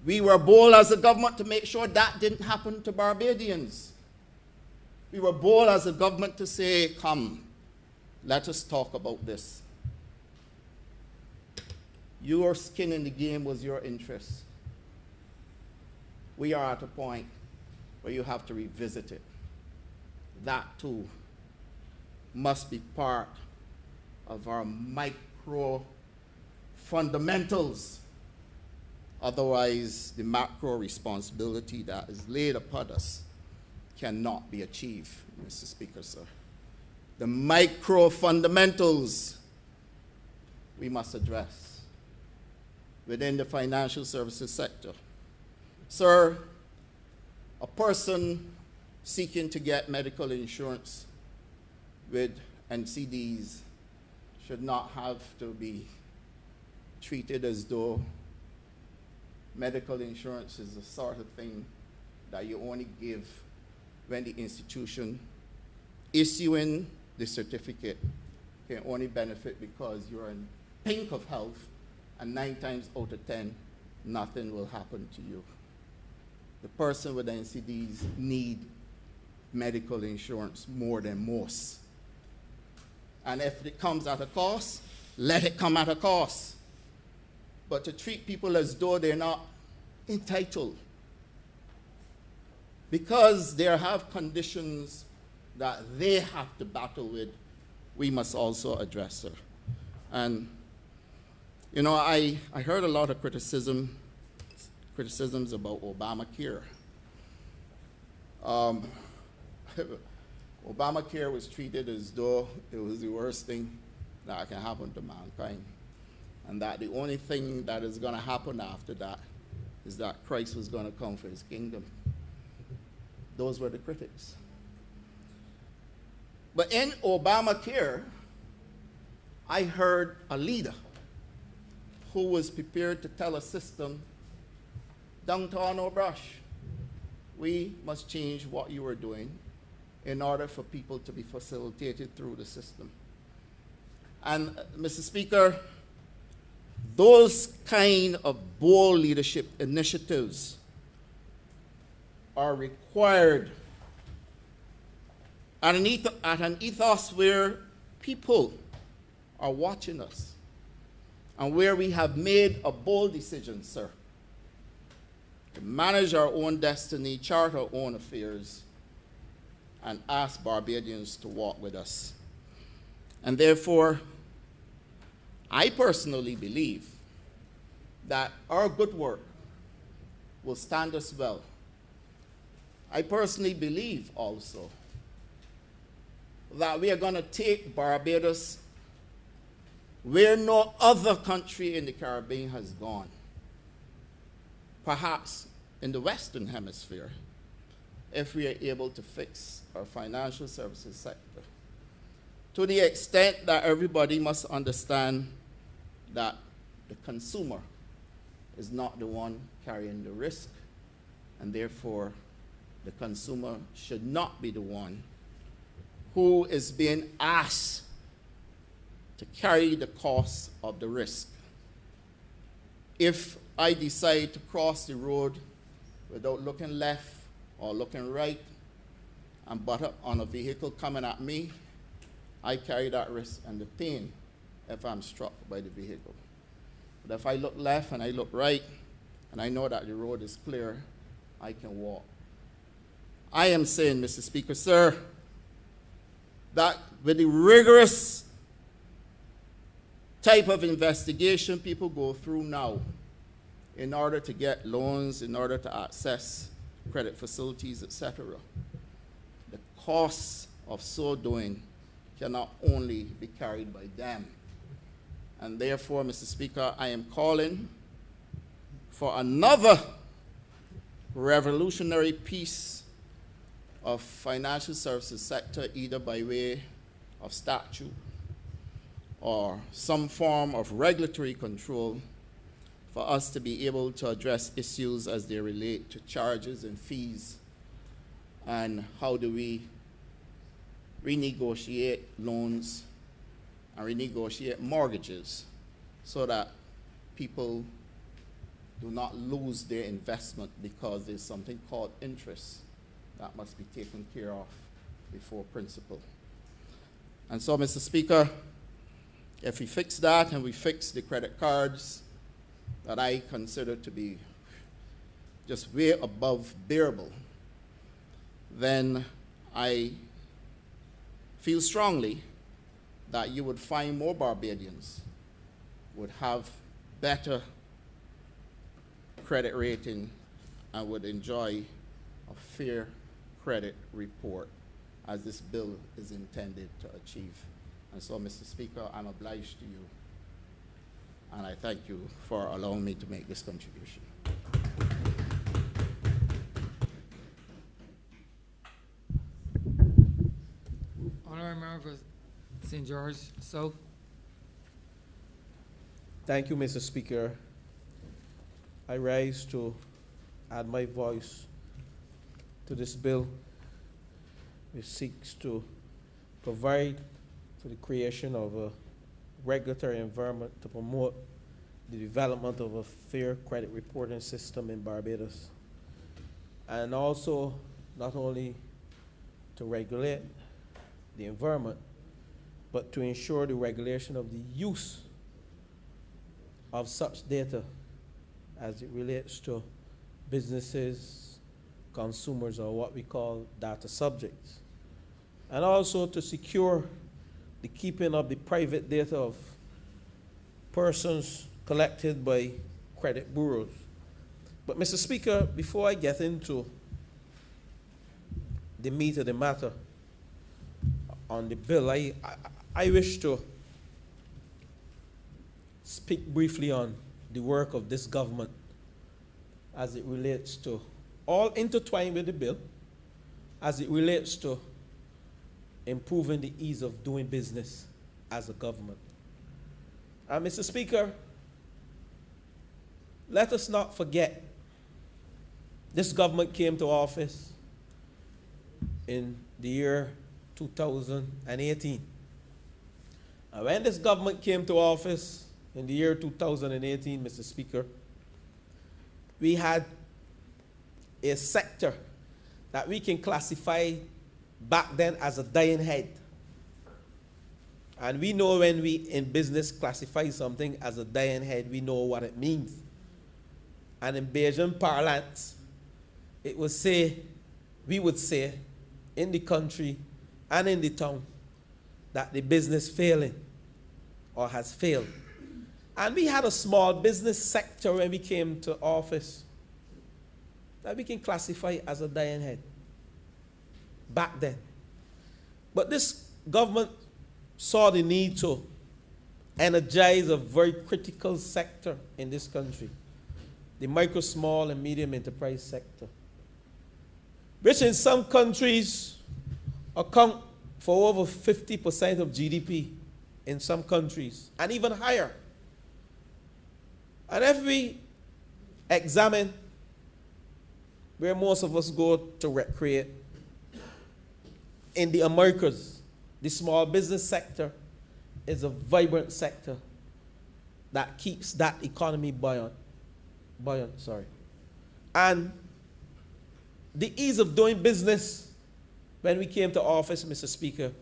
We were bold as a government to make sure that didn't happen to Barbadians. We were bold as a government to say, come, let us talk about this. Your skin in the game was your interest. We are at a point where you have to revisit it. That too must be part of our micro fundamentals. Otherwise, the macro responsibility that is laid upon us cannot be achieved, Mr. Speaker, sir. The micro fundamentals we must address within the financial services sector. Sir, a person seeking to get medical insurance with NCDs should not have to be treated as though medical insurance is the sort of thing that you only give when the institution issuing the certificate can only benefit because you're in pink of health, and 9 times out of 10, nothing will happen to you. The person with NCDs need medical insurance more than most. And if it comes at a cost, let it come at a cost. But to treat people as though they're not entitled because they have conditions that they have to battle with, we must also address her. And, you know, I heard a lot of criticisms about Obamacare. Obamacare was treated as though it was the worst thing that can happen to mankind, and that the only thing that is going to happen after that is that Christ was going to come for his kingdom. Those were the critics. But in Obamacare, I heard a leader who was prepared to tell a system, downtown or brush, we must change what you are doing in order for people to be facilitated through the system. And, Mr. Speaker, those kind of bold leadership initiatives are required at an ethos where people are watching us and where we have made a bold decision, sir, to manage our own destiny, chart our own affairs, and ask Barbadians to walk with us. And therefore, I personally believe that our good work will stand us well. I personally believe also that we are going to take Barbados where no other country in the Caribbean has gone, perhaps in the Western Hemisphere, if we are able to fix our financial services sector, to the extent that everybody must understand that the consumer is not the one carrying the risk, and therefore the consumer should not be the one who is being asked to carry the cost of the risk. If I decide to cross the road without looking left or looking right and butt up on a vehicle coming at me, I carry that risk and the pain if I'm struck by the vehicle. But if I look left and I look right and I know that the road is clear, I can walk. I am saying, Mr. Speaker, sir, that with the rigorous type of investigation people go through now in order to get loans, in order to access credit facilities, etc., the costs of so doing cannot only be carried by them. And therefore, Mr. Speaker, I am calling for another revolutionary piece of financial services sector, either by way of statute or some form of regulatory control, for us to be able to address issues as they relate to charges and fees, and how do we renegotiate loans and renegotiate mortgages so that people do not lose their investment because there's something called interest that must be taken care of before principal. And so, Mr. Speaker, if we fix that and we fix the credit cards that I consider to be just way above bearable, then I feel strongly that you would find more Barbadians would have better credit rating and would enjoy a fair credit report as this bill is intended to achieve. And so, Mr. Speaker, I'm obliged to you, and I thank you for allowing me to make this contribution. Honourable Member for St. George South. Thank you, Mr. Speaker. I rise to add my voice to this bill, which seeks to provide for the creation of a regulatory environment to promote the development of a fair credit reporting system in Barbados, and also not only to regulate the environment, but to ensure the regulation of the use of such data as it relates to businesses, consumers, or what we call data subjects, and also to secure the keeping of the private data of persons collected by credit bureaus. But, Mr. Speaker, before I get into the meat of the matter on the bill, I wish to speak briefly on the work of this government as it relates to, all intertwined with the bill, as it relates to improving the ease of doing business as a government. And Mr. Speaker, let us not forget, this government came to office in the year 2018. And when this government came to office in the year 2018, Mr. Speaker, we had a sector that we can classify back then as a dying head. And we know when we in business classify something as a dying head, we know what it means. And in Bajan parlance, we would say in the country and in the town that the business failing or has failed. And we had a small business sector when we came to office that we can classify as a dying head back then. But this government saw the need to energize a very critical sector in this country, the micro, small, and medium enterprise sector, which in some countries account for over 50% of GDP in some countries, and even higher. And if we examine where most of us go to recreate, in the Americas, the small business sector is a vibrant sector that keeps that economy buoyant. And the ease of doing business when we came to office, Mr. Speaker,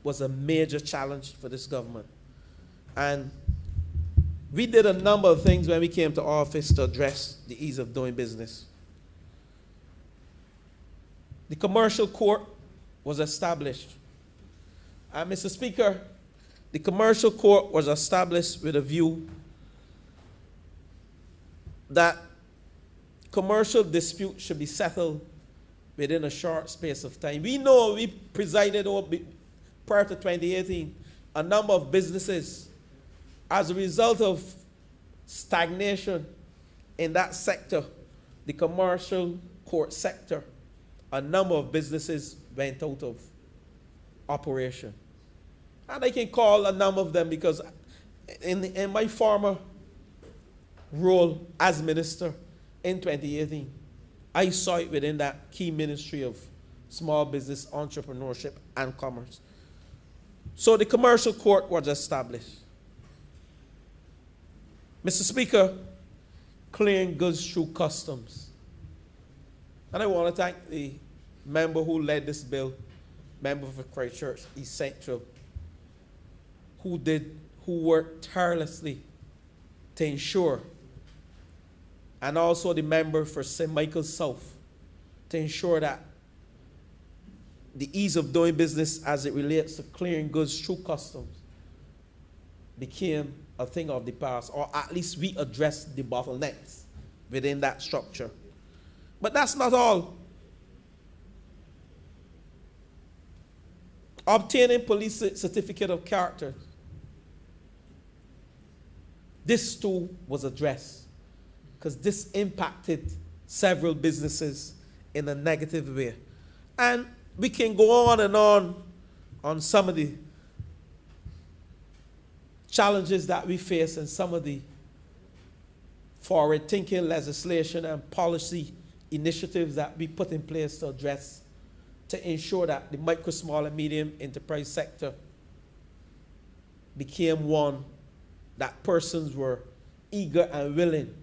was a major challenge for this government. And we did a number of things when we came to office to address the ease of doing business. The commercial court was established. And Mr. Speaker, the commercial court was established with a view that commercial disputes should be settled within a short space of time. We know we presided over, prior to 2018, a number of businesses, as a result of stagnation in that sector, the commercial court sector, a number of businesses went out of operation. And I can call a number of them because in my former role as minister in 2018, I saw it within that key ministry of small business, entrepreneurship, and commerce. So the commercial court was established. Mr. Speaker, clearing goods through customs. And I want to thank the member who led this bill, member for Christchurch East Central, who worked tirelessly to ensure, and also the member for St. Michael's South, to ensure that the ease of doing business as it relates to clearing goods through customs became a thing of the past, or at least we addressed the bottlenecks within that structure. But that's not all. Obtaining police certificate of character, this too was addressed, because this impacted several businesses in a negative way. And we can go on and on some of the challenges that we face and some of the forward-thinking legislation and policy initiatives that we put in place to address, to ensure that the micro, small, and medium enterprise sector became one that persons were eager and willing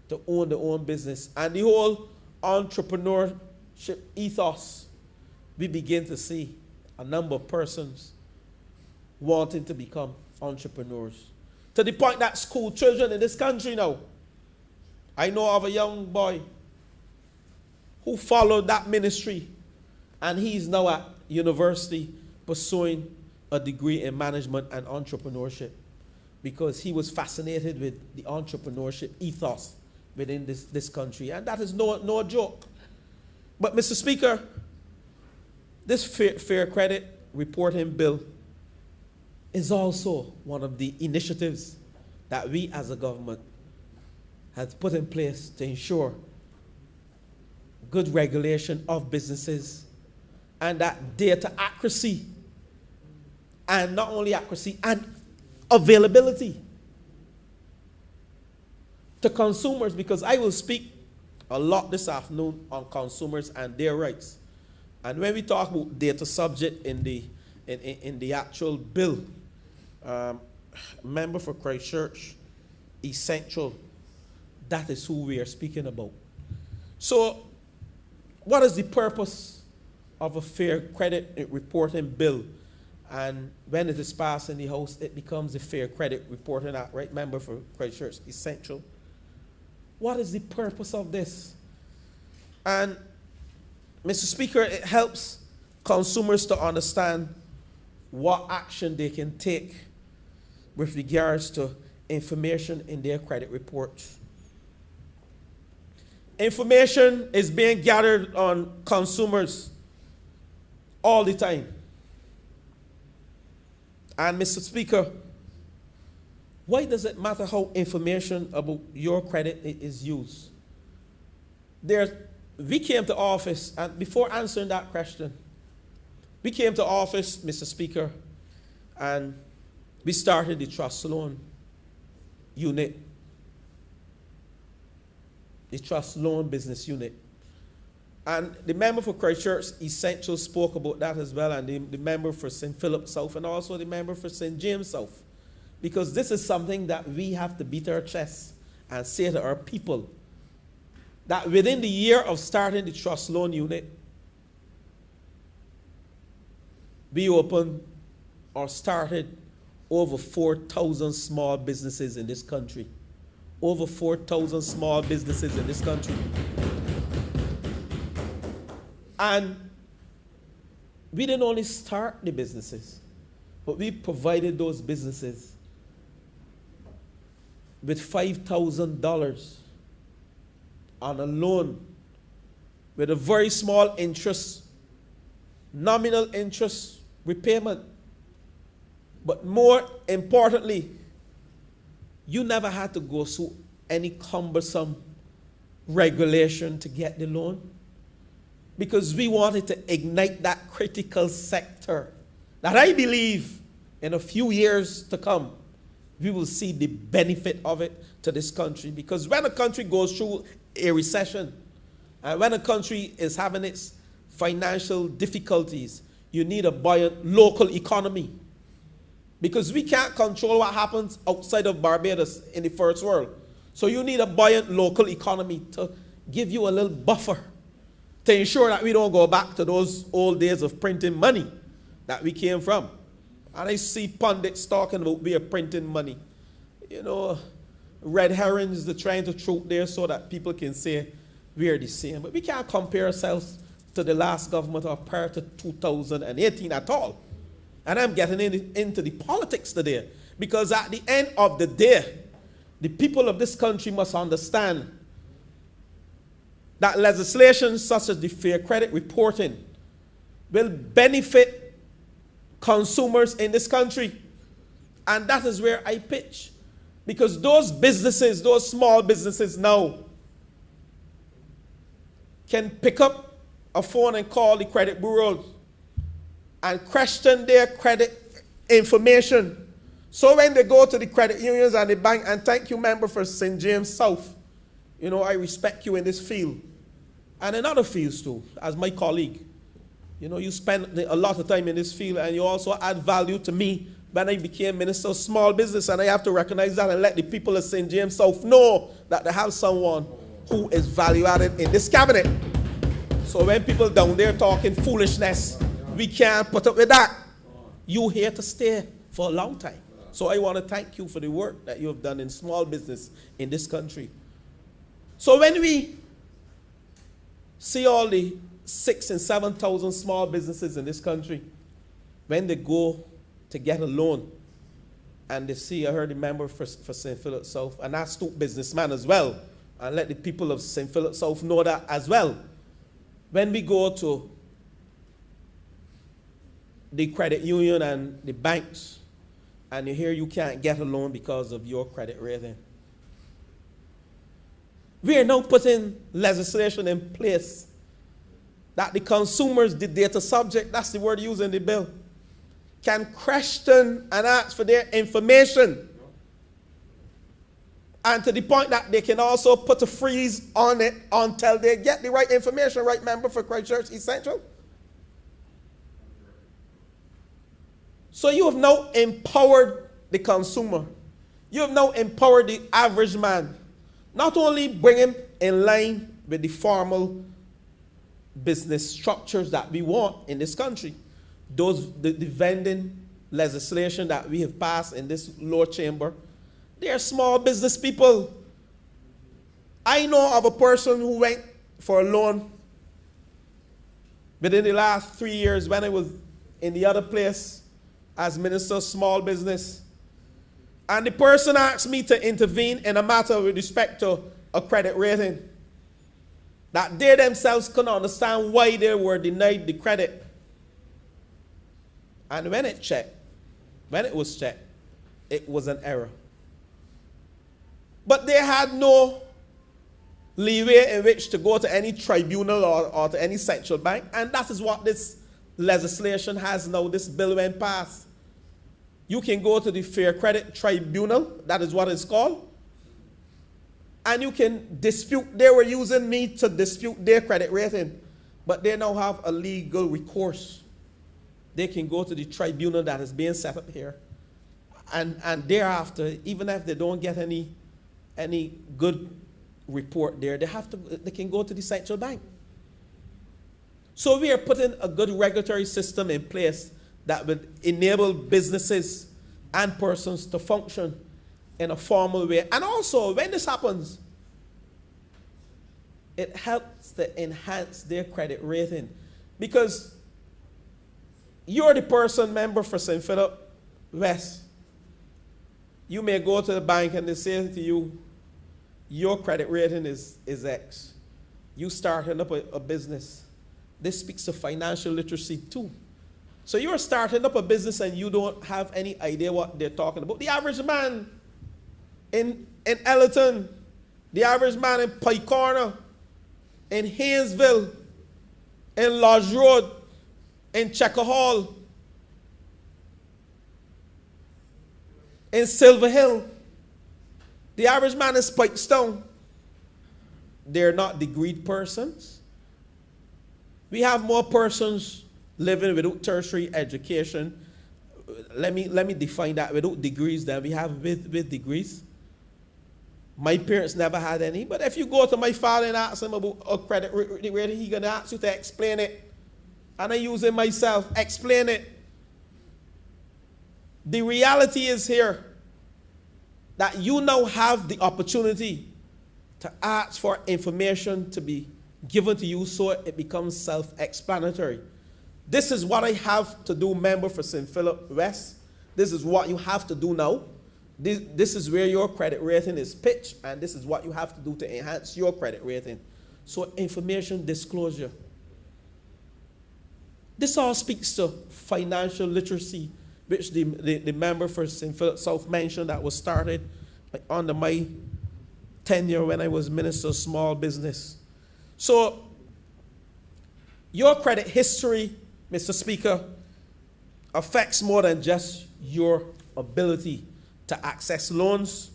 to own their own business. And the whole entrepreneurship ethos, we begin to see a number of persons wanting to become entrepreneurs. To the point that school children in this country now, I know of a young boy who followed that ministry, and he's now at university pursuing a degree in management and entrepreneurship because he was fascinated with the entrepreneurship ethos within this country. And that is no joke. But Mr. Speaker, this fair credit reporting bill is also one of the initiatives that we as a government have put in place to ensure good regulation of businesses and that data accuracy and not only accuracy, and availability to consumers, because I will speak a lot this afternoon on consumers and their rights. And when we talk about data subject in the actual bill, member for Christchurch, essential, that is who we are speaking about. So, what is the purpose of a fair credit reporting bill? And when it is passed in the House, it becomes the Fair Credit Reporting Act, right? Member for Christchurch, essential. What is the purpose of this? And, Mr. Speaker, it helps consumers to understand what action they can take with regards to information in their credit reports. Information is being gathered on consumers all the time. And, Mr. Speaker, why does it matter how information about your credit is used? We came to office, and before answering that question, we came to office, Mr. Speaker, and we started the trust loan unit, the trust loan business unit. And the member for Christchurch Essential spoke about that as well, and the member for St. Philip South, and also the member for St. James South. Because this is something that we have to beat our chests and say to our people, that within the year of starting the trust loan unit, we opened or started over 4,000 small businesses in this country. Over 4,000 small businesses in this country. And we didn't only start the businesses, but we provided those businesses with $5,000 on a loan with a very small interest, nominal interest repayment. But more importantly, you never had to go through any cumbersome regulation to get the loan, because we wanted to ignite that critical sector that I believe in a few years to come, we will see the benefit of it to this country. Because when a country goes through a recession, and when a country is having its financial difficulties, you need a buoyant local economy. Because we can't control what happens outside of Barbados in the first world. So you need a buoyant local economy to give you a little buffer to ensure that we don't go back to those old days of printing money that we came from. And I see pundits talking about we are printing money. You know, red herrings, they're trying to throw there so that people can say we are the same. But we can't compare ourselves to the last government or prior to 2018 at all. And I'm getting into the politics today. Because at the end of the day, the people of this country must understand that legislation such as the Fair Credit Reporting will benefit consumers in this country. And that is where I pitch. Because those businesses, those small businesses now can pick up a phone and call the credit bureaus and question their credit information. So when they go to the credit unions and the bank, and thank you, member for St. James South, you know, I respect you in this field. And in other fields too, as my colleague. You know, you spend a lot of time in this field, and you also add value to me when I became Minister of Small Business, and I have to recognize that and let the people of St. James South know that they have someone who is value added in this cabinet. So when people down there talking foolishness, we can't put up with that. You here to stay for a long time. So I want to thank you for the work that you have done in small business in this country. So when we see all the 6,000 and 7,000 small businesses in this country, when they go to get a loan, and they see, I heard the member for St. Philip South, an astute businessman as well, and let the people of St. Philip South know that as well. When we go to the credit union and the banks, and you hear you can't get a loan because of your credit rating, we are now putting legislation in place that the consumers, the data subject, that's the word used in the bill, can question and ask for their information. And to the point that they can also put a freeze on it until they get the right information, right, member for Christchurch East Central? So you have now empowered the consumer. You have now empowered the average man. Not only bring him in line with the formal business structures that we want in this country, the vending legislation that we have passed in this lower chamber, they are small business people. I know of a person who went for a loan within the last 3 years when I was in the other place as Minister of Small Business. And the person asked me to intervene in a matter with respect to a credit rating, that they themselves couldn't understand why they were denied the credit. And when it was checked, it was an error. But they had no leeway in which to go to any tribunal or to any central bank. And that is what this legislation has now, this bill when passed. You can go to the Fair Credit Tribunal, that is what it's called, and you can dispute. They were using me to dispute their credit rating, but they now have a legal recourse. They can go to the tribunal that is being set up here, and thereafter, even if they don't get any good report there, they can go to the central bank. So we are putting a good regulatory system in place that would enable businesses and persons to function in a formal way. And also, when this happens, it helps to enhance their credit rating. Because you're the person, member for St. Philip West. You may go to the bank and they say to you, your credit rating is X. You starting up a business. This speaks to financial literacy too. So you're starting up a business and you don't have any idea what they're talking about. The average man in Ellerton, the average man in Pike Corner, in Haynesville, in Lodge Road, in Checker Hall, in Silver Hill, the average man in Spikestone, they're not degreed persons. We have more persons living without tertiary education. Let me define that. Without degrees than we have with degrees. My parents never had any, but if you go to my father and ask him about a credit rating, he's going to ask you to explain it. And I use it myself. Explain it. The reality is here that you now have the opportunity to ask for information to be given to you so it becomes self-explanatory. This is what I have to do, member for St. Philip West. This is what you have to do now. This is where your credit rating is pitched, and this is what you have to do to enhance your credit rating. So information disclosure. This all speaks to financial literacy, which the member for St. Philip South mentioned, that was started under my tenure when I was Minister of Small Business. So your credit history, Mr. Speaker, affects more than just your ability to access loans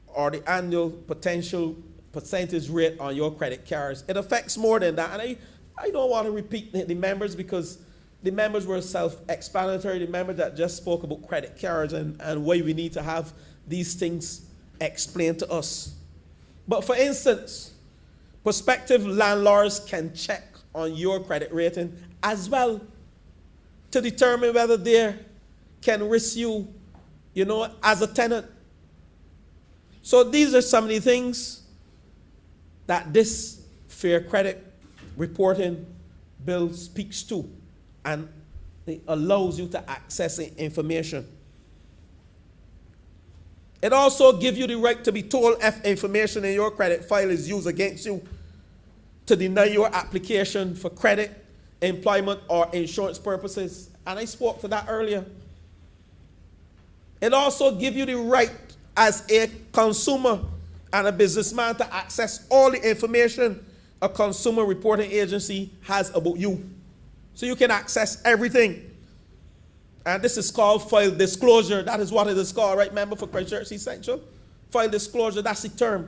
or the annual potential percentage rate on your credit cards. It affects more than that. And I don't want to repeat the members because the members were self-explanatory. The members that just spoke about credit cards and why we need to have these things explained to us. But for instance, prospective landlords can check on your credit rating as well to determine whether they can risk you, as a tenant. So these are some of the things that this Fair Credit Reporting Bill speaks to, and it allows you to access information. It also gives you the right to be told if information in your credit file is used against you to deny your application for credit, employment, or insurance purposes. And I spoke to that earlier. It also gives you the right as a consumer and a businessman to access all the information a consumer reporting agency has about you. So you can access everything. And this is called file disclosure. That is what it is called, right, member for Christchurch Essential? File disclosure, that's the term.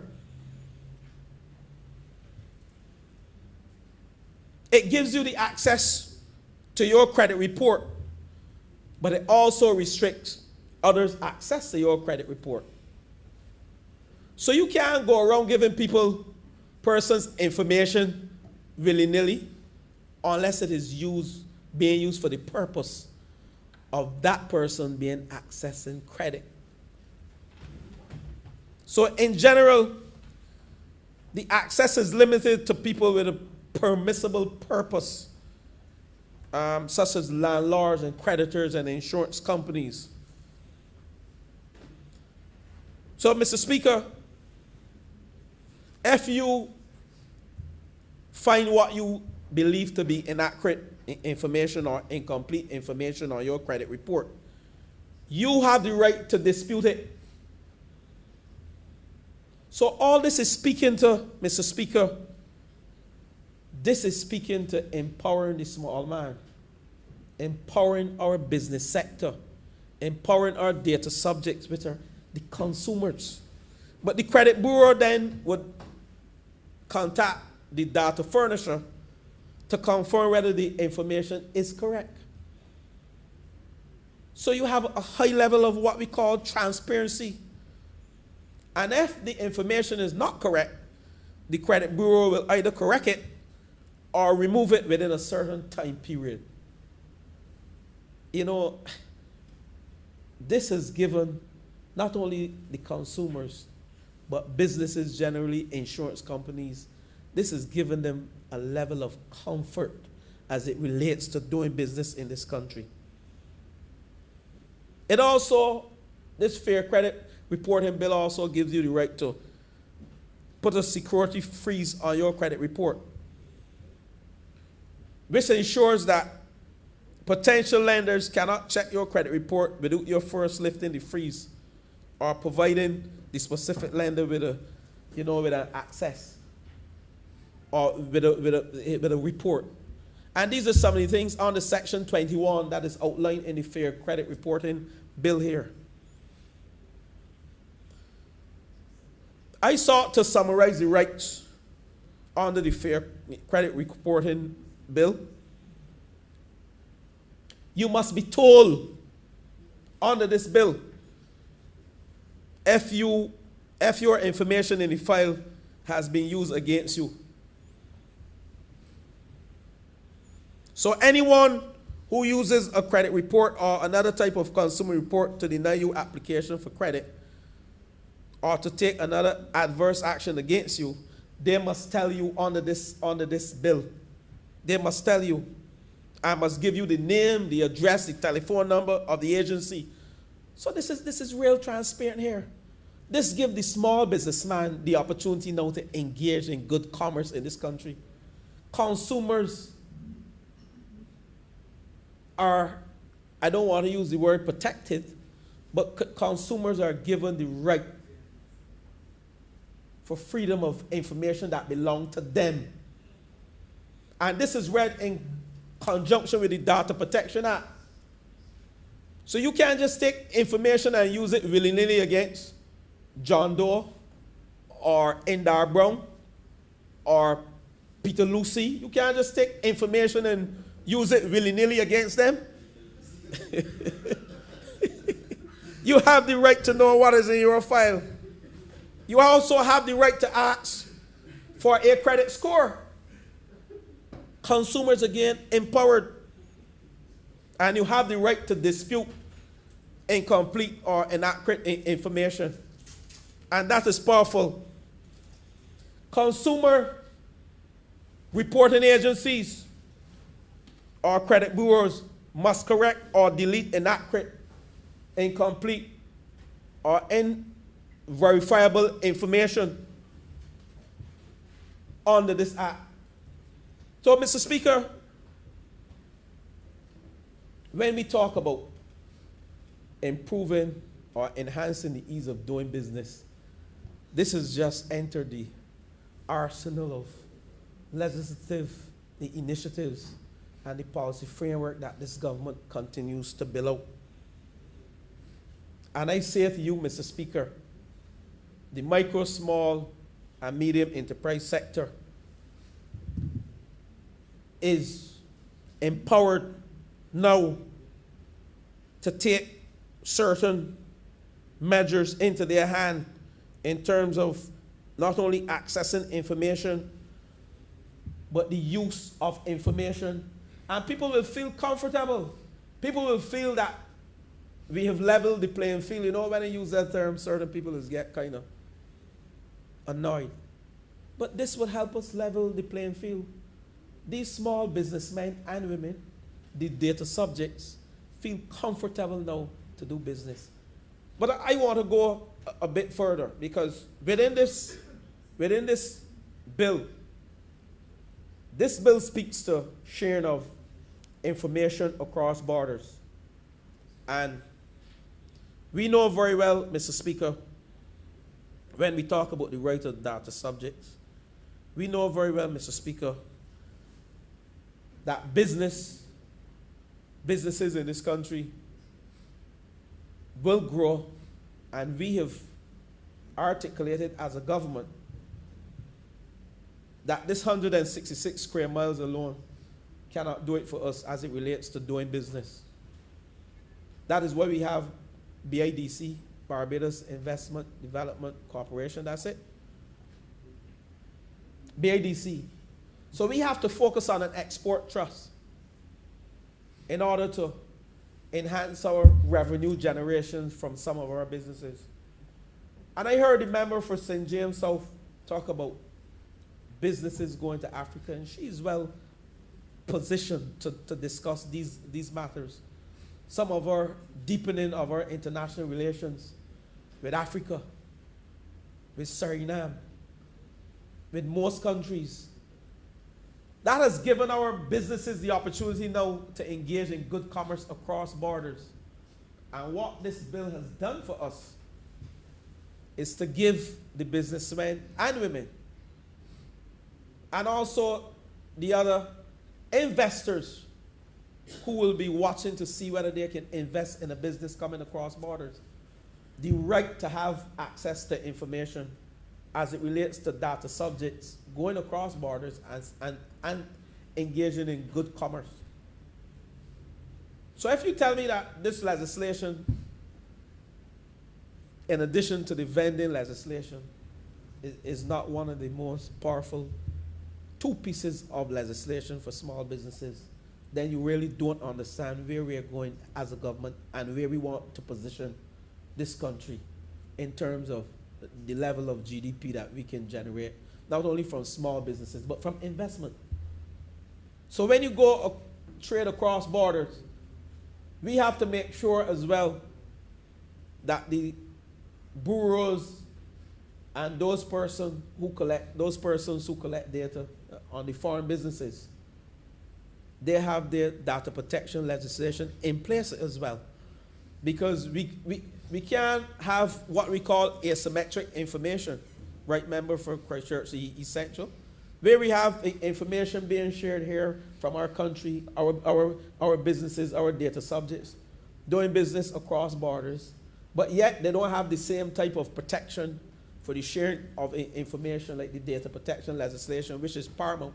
It gives you the access to your credit report, but it also restricts others' access to your credit report. So you can't go around giving persons information willy-nilly unless it is being used for the purpose of that person being accessing credit. So in general, the access is limited to people with a permissible purpose, such as landlords and creditors and insurance companies. So, Mr. Speaker, if you find what you believe to be inaccurate information or incomplete information on your credit report, you have the right to dispute it. So all this is speaking to, Mr. Speaker, this is speaking to empowering the small man, empowering our business sector, empowering our data subjects, which are the consumers. But the credit bureau then would contact the data furnisher to confirm whether the information is correct. So you have a high level of what we call transparency. And if the information is not correct, the credit bureau will either correct it or remove it within a certain time period. You know, this has given not only the consumers, but businesses generally, insurance companies, this has given them a level of comfort as it relates to doing business in this country. It also, this Fair Credit Reporting Bill also gives you the right to put a security freeze on your credit report, which ensures that potential lenders cannot check your credit report without your first lifting the freeze or providing the specific lender with an access or with a report. And these are some of the things under Section 21 that is outlined in the Fair Credit Reporting Bill here. I sought to summarize the rights under the Fair Credit Reporting Bill. You must be told under this bill if your information in the file has been used against you. So anyone who uses a credit report or another type of consumer report to deny you application for credit or to take another adverse action against you, they must tell you under this bill. They must tell you. I must give you the name, the address, the telephone number of the agency. So this is real transparent here. This gives the small businessman the opportunity now to engage in good commerce in this country. Consumers are, I don't want to use the word protected, but consumers are given the right for freedom of information that belongs to them. And this is read in conjunction with the Data Protection Act. So you can't just take information and use it willy-nilly against John Doe or Indar Brown or Peter Lucy. You can't just take information and use it willy-nilly against them. You have the right to know what is in your file. You also have the right to ask for a credit score. Consumers, again, empowered. And you have the right to dispute incomplete or inaccurate information. And that is powerful. Consumer reporting agencies or credit bureaus must correct or delete inaccurate, incomplete, or unverifiable information under this act. So, Mr. Speaker, when we talk about improving or enhancing the ease of doing business, this has just entered the arsenal of legislative initiatives and the policy framework that this government continues to build out. And I say to you, Mr. Speaker, the micro, small, and medium enterprise sector is empowered now to take certain measures into their hand in terms of not only accessing information, but the use of information. And people will feel comfortable. People will feel that we have leveled the playing field. You know, when I use that term, certain people get kind of annoyed. But this will help us level the playing field. These small businessmen and women, the data subjects, feel comfortable now to do business. But I want to go a bit further, because within this bill, this bill speaks to sharing of information across borders. And we know very well, Mr. Speaker, when we talk about the right of data subjects, we know very well, Mr. Speaker, that businesses in this country will grow, and we have articulated as a government that this 166 square miles alone cannot do it for us as it relates to doing business. That is why we have BIDC, Barbados Investment Development Corporation, that's it. BIDC. So we have to focus on an export trust in order to enhance our revenue generation from some of our businesses. And I heard the member for St. James South talk about businesses going to Africa, and she's well positioned to discuss these matters. Some of our deepening of our international relations with Africa, with Suriname, with most countries. That has given our businesses the opportunity now to engage in good commerce across borders. And what this bill has done for us is to give the businessmen and women, and also the other investors who will be watching to see whether they can invest in a business coming across borders, the right to have access to information as it relates to data subjects going across borders and engaging in good commerce. So if you tell me that this legislation, in addition to the vending legislation, is not one of the most powerful two pieces of legislation for small businesses, then you really don't understand where we are going as a government and where we want to position this country in terms of the level of GDP that we can generate, not only from small businesses, but from investment. So when you go trade across borders, we have to make sure as well that the bureaus and those persons who collect data on the foreign businesses, they have their data protection legislation in place as well. Because we can't have what we call asymmetric information, right, member for Christchurch East Central, where we have information being shared here from our country, our businesses, our data subjects, doing business across borders, but yet they don't have the same type of protection for the sharing of information like the data protection legislation, which is paramount.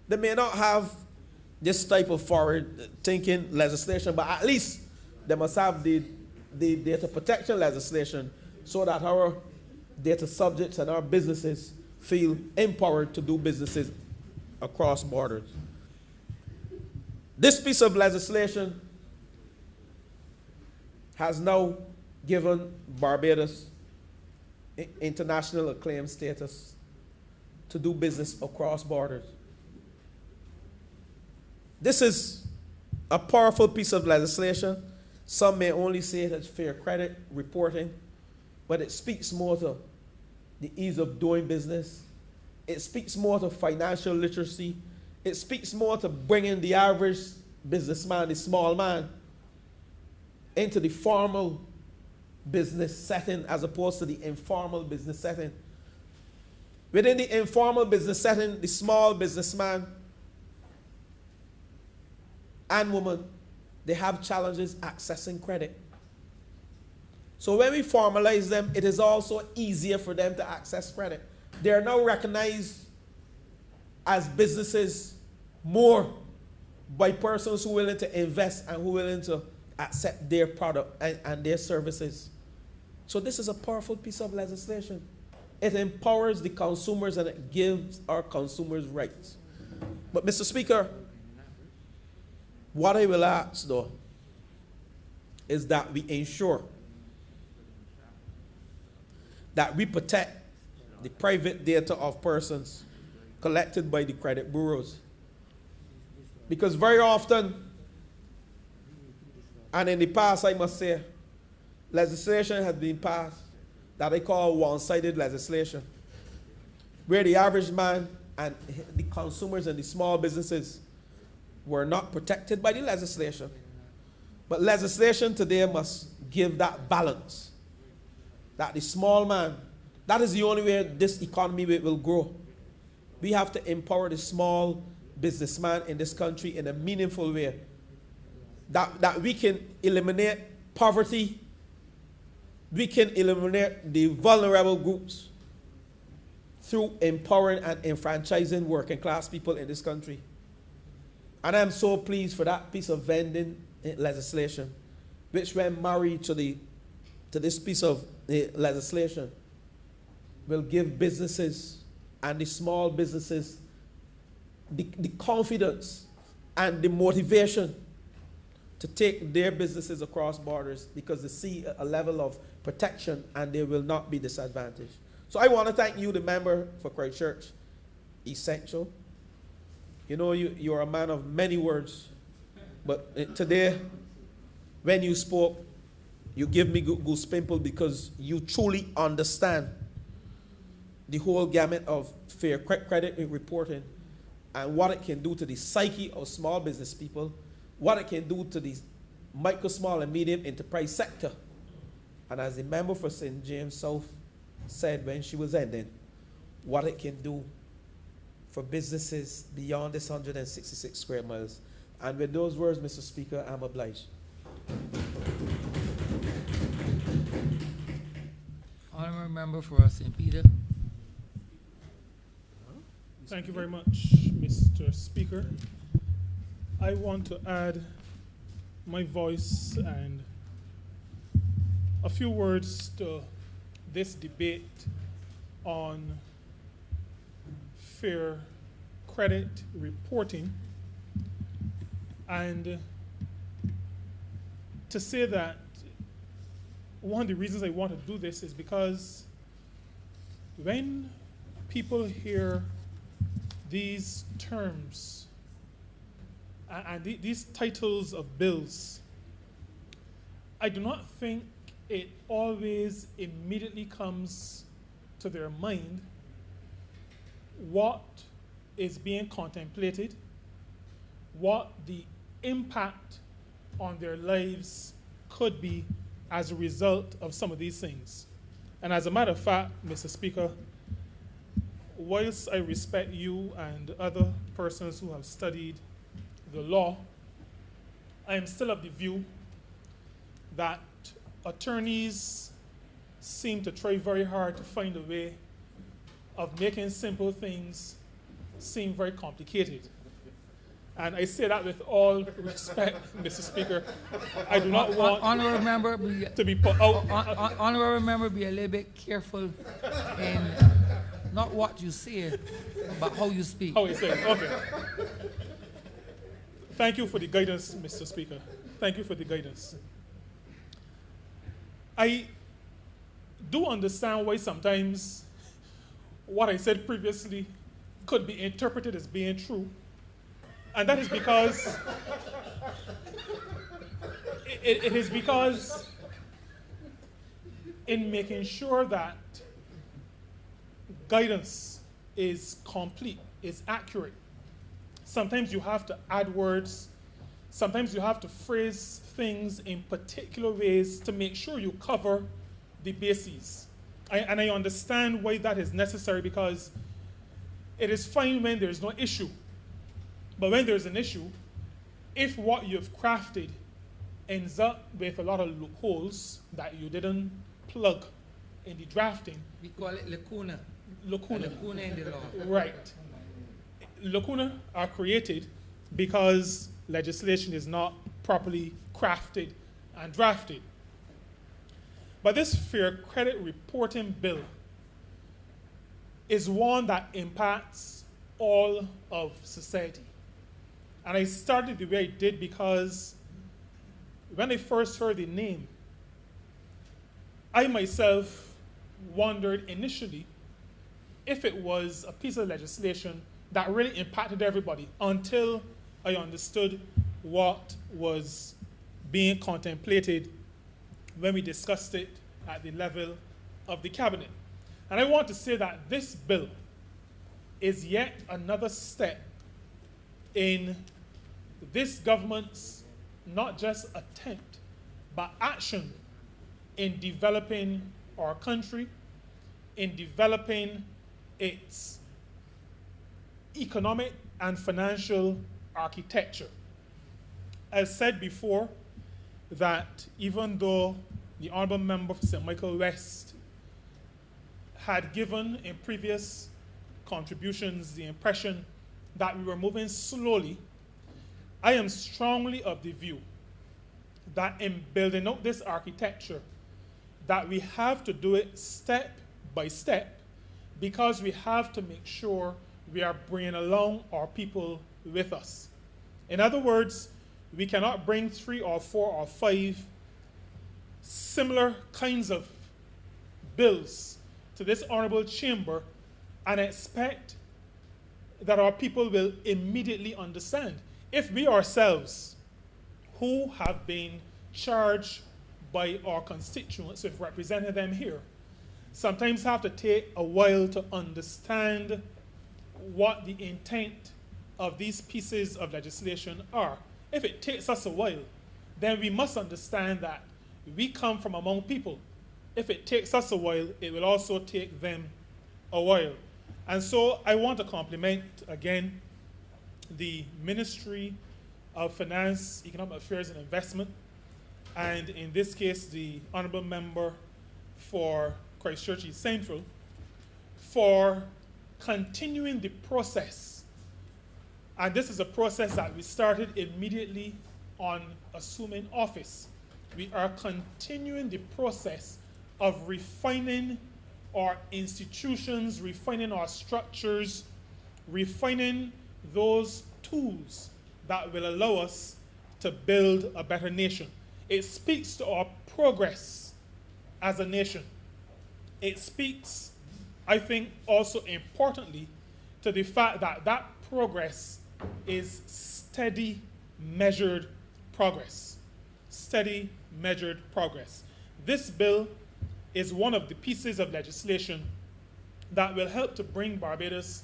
They may not have this type of forward-thinking legislation, but at least they must have the data protection legislation so that our data subjects and our businesses feel empowered to do businesses across borders. This piece of legislation has now given Barbados international acclaim status to do business across borders. This is a powerful piece of legislation. Some may only say it as fair credit reporting, but it speaks more to the ease of doing business. It speaks more to financial literacy. It speaks more to bringing the average businessman, the small man, into the formal business setting as opposed to the informal business setting. Within the informal business setting, the small businessman and women, they have challenges accessing credit. So when we formalize them, it is also easier for them to access credit. They are now recognized as businesses more by persons who are willing to invest and who are willing to accept their product and their services. So this is a powerful piece of legislation. It empowers the consumers and it gives our consumers rights. But Mr. Speaker, what I will ask though is that we ensure that we protect the private data of persons collected by the credit bureaus. Because very often, and in the past I must say, legislation has been passed that I call one-sided legislation, where the average man and the consumers and the small businesses were not protected by the legislation. But legislation today must give that balance, that the small man, that is the only way this economy will grow. We have to empower the small businessman in this country in a meaningful way, that we can eliminate poverty, we can eliminate the vulnerable groups through empowering and enfranchising working class people in this country. And I'm so pleased for that piece of vending legislation, which when married to this piece of legislation will give businesses and the small businesses the confidence and the motivation to take their businesses across borders because they see a level of protection and they will not be disadvantaged. So I want to thank you, the member for Christchurch Essential. You know, you're a man of many words, but today, when you spoke, you give me goose pimple because you truly understand the whole gamut of fair credit reporting and what it can do to the psyche of small business people, what it can do to the micro, small, and medium enterprise sector. And as the member for St. James South said when she was ending, what it can do for businesses beyond this 166 square miles. And with those words, Mr. Speaker, I'm obliged. Honourable member for St. Peter. Thank you very much, Mr. Speaker. I want to add my voice and a few words to this debate on fair credit reporting, and to say that one of the reasons I want to do this is because when people hear these terms and these titles of bills, I do not think it always immediately comes to their mind what is being contemplated, what the impact on their lives could be as a result of some of these things. And as a matter of fact, Mr. Speaker, whilst I respect you and other persons who have studied the law, I am still of the view that attorneys seem to try very hard to find a way of making simple things seem very complicated. And I say that with all respect, Mr. Speaker. I do not want Honourable member, to be put out. Honourable member, be a little bit careful in not what you say, but how you speak. How you say it, okay. Thank you for the guidance, Mr. Speaker. Thank you for the guidance. I do understand why sometimes what I said previously could be interpreted as being true. And that is because it is because in making sure that guidance is complete, is accurate, sometimes you have to add words, sometimes you have to phrase things in particular ways to make sure you cover the bases. And I understand why that is necessary, because it is fine when there's no issue. But when there's an issue, if what you've crafted ends up with a lot of loopholes that you didn't plug in the drafting, We call it lacuna. lacuna, Lacuna in the law. right? Lacuna are created because legislation is not properly crafted and drafted. But this Fair Credit Reporting Bill is one that impacts all of society. And I started the way I did because when I first heard the name, I myself wondered initially if it was a piece of legislation that really impacted everybody until I understood what was being contemplated when we discussed it at the level of the cabinet. And I want to say that this bill is yet another step in this government's not just attempt, but action in developing our country, in developing its economic and financial architecture. I've said before that even though the Honourable Member for St. Michael West had given in previous contributions the impression that we were moving slowly, I am strongly of the view that in building up this architecture, that we have to do it step by step because we have to make sure we are bringing along our people with us. In other words, we cannot bring 3 or 4 or 5 similar kinds of bills to this honorable chamber and expect that our people will immediately understand. If we ourselves, who have been charged by our constituents with representing them here, sometimes have to take a while to understand what the intent of these pieces of legislation are. If it takes us a while, then we must understand that we come from among people. If it takes us a while, it will also take them a while. And so I want to compliment again the Ministry of Finance, Economic Affairs and Investment, and in this case, the Honourable Member for Christchurch East Central, for continuing the process. And this is a process that we started immediately on assuming office. We are continuing the process of refining our institutions, refining our structures, refining those tools that will allow us to build a better nation. It speaks to our progress as a nation. It speaks, I think, also importantly, to the fact that that progress is steady, measured progress. Steady, measured progress. This bill is one of the pieces of legislation that will help to bring Barbados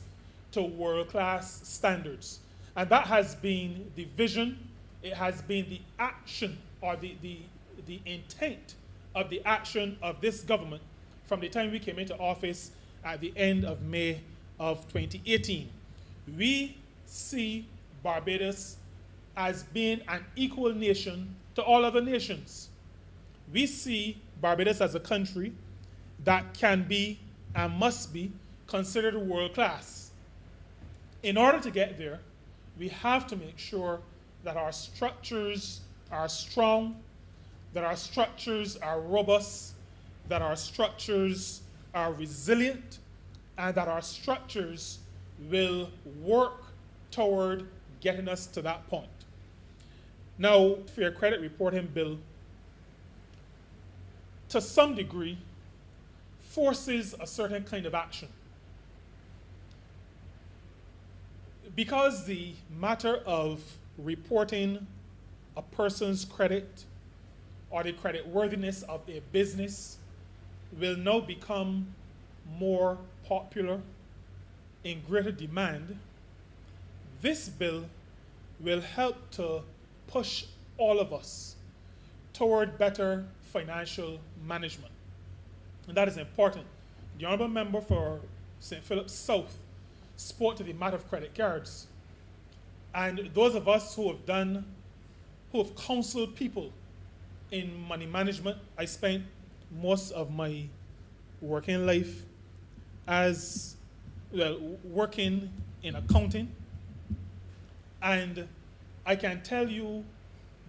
to world-class standards. And that has been the vision, it has been the action, or the intent of the action of this government from the time we came into office at the end of May of 2018. We see Barbados as being an equal nation to all other nations. We see Barbados as a country that can be and must be considered world-class. In order to get there, we have to make sure that our structures are strong, that our structures are robust, that our structures are resilient, and that our structures will work toward getting us to that point. Now, Fair Credit Reporting Bill, to some degree, forces a certain kind of action. Because the matter of reporting a person's credit or the creditworthiness of a business will now become more popular, in greater demand, this bill will help to push all of us toward better financial management. And that is important. The Honourable Member for St. Philip's South spoke to the matter of credit cards. And those of us who have counseled people in money management, I spent most of my working life working in accounting. And I can tell you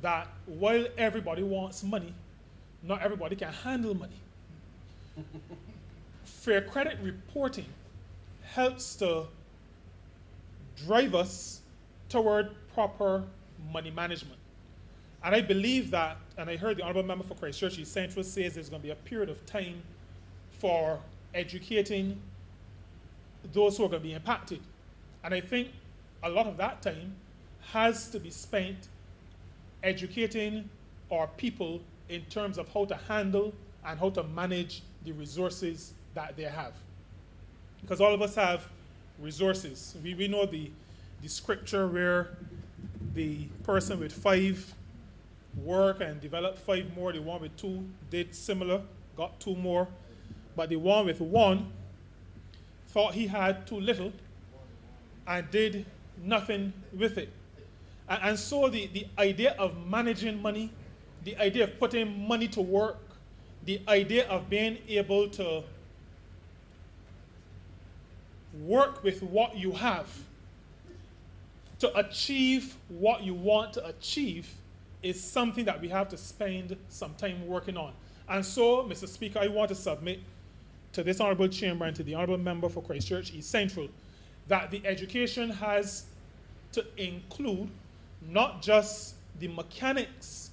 that while everybody wants money, not everybody can handle money. Fair credit reporting helps to drive us toward proper money management. And I believe that, and I heard the Honourable Member for Christchurch East Central says there's going to be a period of time for educating those who are going to be impacted. And I think a lot of that time has to be spent educating our people in terms of how to handle and how to manage the resources that they have. Because all of us have resources. We know the scripture where the person with 5 work and developed 5 more, the one with 2 did similar, got 2 more, but the one with 1 thought he had too little and did nothing with it. And so the idea of managing money, the idea of putting money to work, the idea of being able to work with what you have to achieve what you want to achieve is something that we have to spend some time working on. And so, Mr. Speaker, I want to submit to this Honourable Chamber and to the Honourable Member for Christchurch East Central that the education has to include not just the mechanics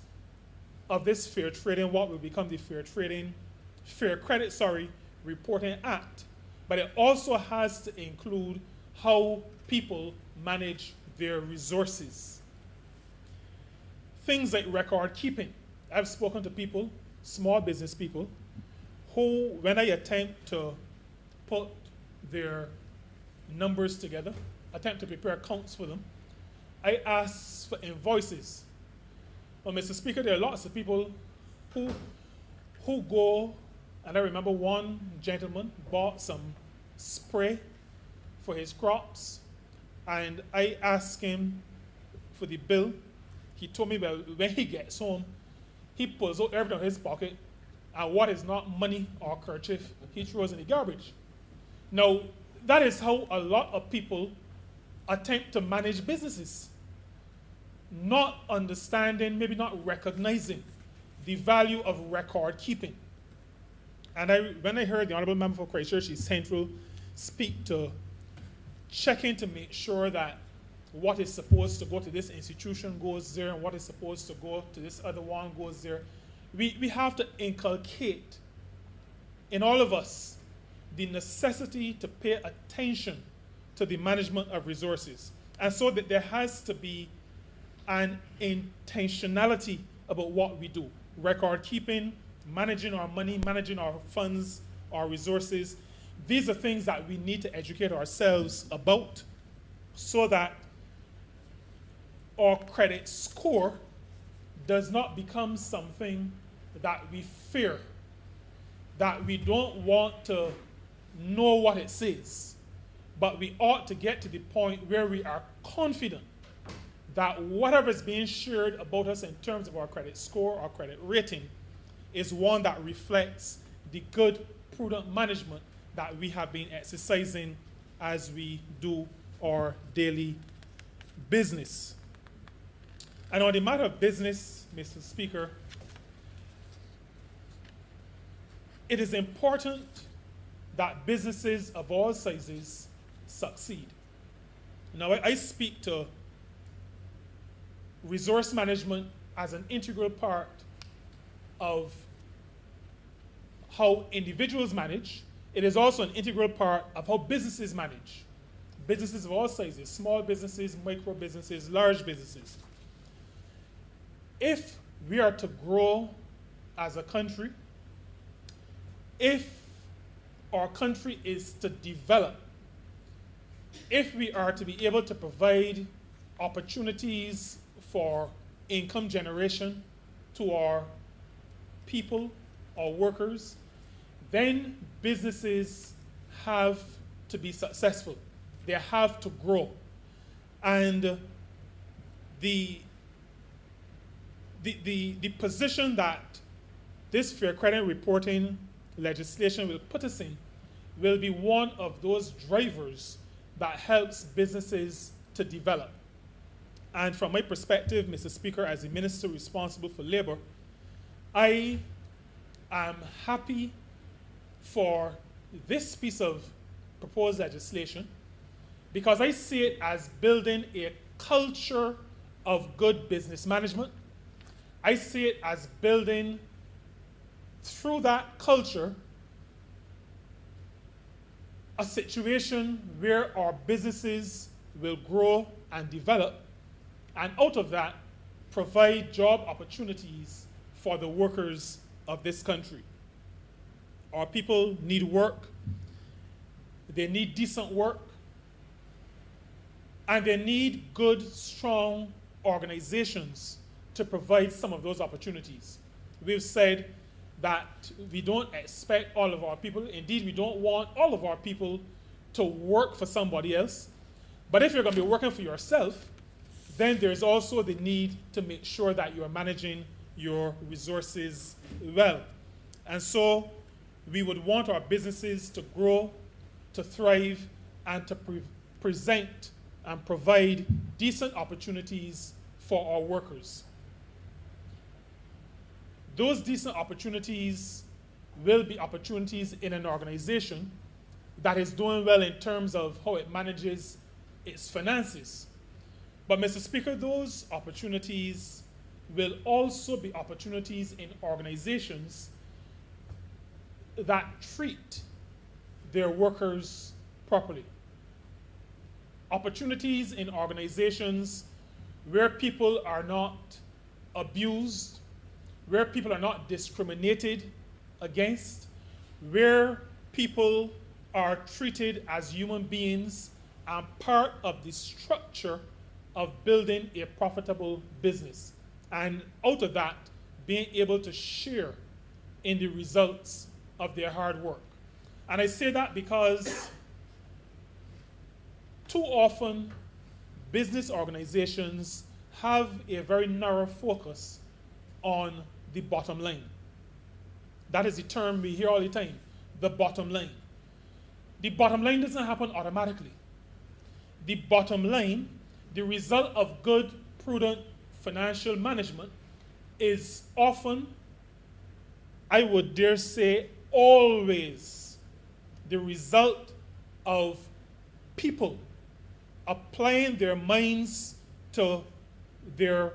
of this fair trading, what will become the Fair Credit Reporting Act, but it also has to include how people manage their resources. Things like record keeping. I've spoken to people, small business people, who, when I attempt to put their numbers together, attempt to prepare accounts for them, I ask for invoices. Well, Mr. Speaker, there are lots of people who go, and I remember one gentleman bought some spray for his crops, and I asked him for the bill. He told me, well, when he gets home, he pulls out everything in his pocket, and what is not money or kerchief, he throws in the garbage. Now, that is how a lot of people attempt to manage businesses, not understanding, maybe not recognizing the value of record keeping. And when I heard the Honourable Member for Christchurch East Central speak to checking to make sure that what is supposed to go to this institution goes there and what is supposed to go to this other one goes there, we have to inculcate in all of us the necessity to pay attention to the management of resources. And so that there has to be an intentionality about what we do. Record keeping, managing our money, managing our funds, our resources. These are things that we need to educate ourselves about so that our credit score does not become something that we fear, that we don't want to know what it says, but we ought to get to the point where we are confident that whatever is being shared about us in terms of our credit score, our credit rating, is one that reflects the good, prudent management that we have been exercising as we do our daily business. And on the matter of business, Mr. Speaker, it is important that businesses of all sizes succeed. Now, I speak to resource management as an integral part of how individuals manage. It is also an integral part of how businesses manage. Businesses of all sizes, small businesses, micro businesses, large businesses. If we are to grow as a country, if our country is to develop, if we are to be able to provide opportunities for income generation to our people, our workers, then businesses have to be successful. They have to grow. And the position that this fair credit reporting legislation will put us in will be one of those drivers that helps businesses to develop. And from my perspective, Mr. Speaker, as the Minister responsible for Labor, I am happy for this piece of proposed legislation because I see it as building a culture of good business management. I see it as building, through that culture, a situation where our businesses will grow and develop, and out of that, provide job opportunities for the workers of this country. Our people need work, they need decent work, and they need good, strong organizations to provide some of those opportunities. We've said that we don't expect all of our people, indeed we don't want all of our people to work for somebody else, but if you're going to be working for yourself, then there's also the need to make sure that you're managing your resources well. And so we would want our businesses to grow, to thrive, and to present and provide decent opportunities for our workers. Those decent opportunities will be opportunities in an organization that is doing well in terms of how it manages its finances. But, Mr. Speaker, those opportunities will also be opportunities in organizations that treat their workers properly. Opportunities in organizations where people are not abused, where people are not discriminated against, where people are treated as human beings and part of the structure of building a profitable business. And out of that, being able to share in the results of their hard work. And I say that because too often business organizations have a very narrow focus on the bottom line. That is the term we hear all the time, the bottom line. The bottom line doesn't happen automatically. The bottom line, the result of good, prudent financial management, is often, I would dare say, always the result of people applying their minds to their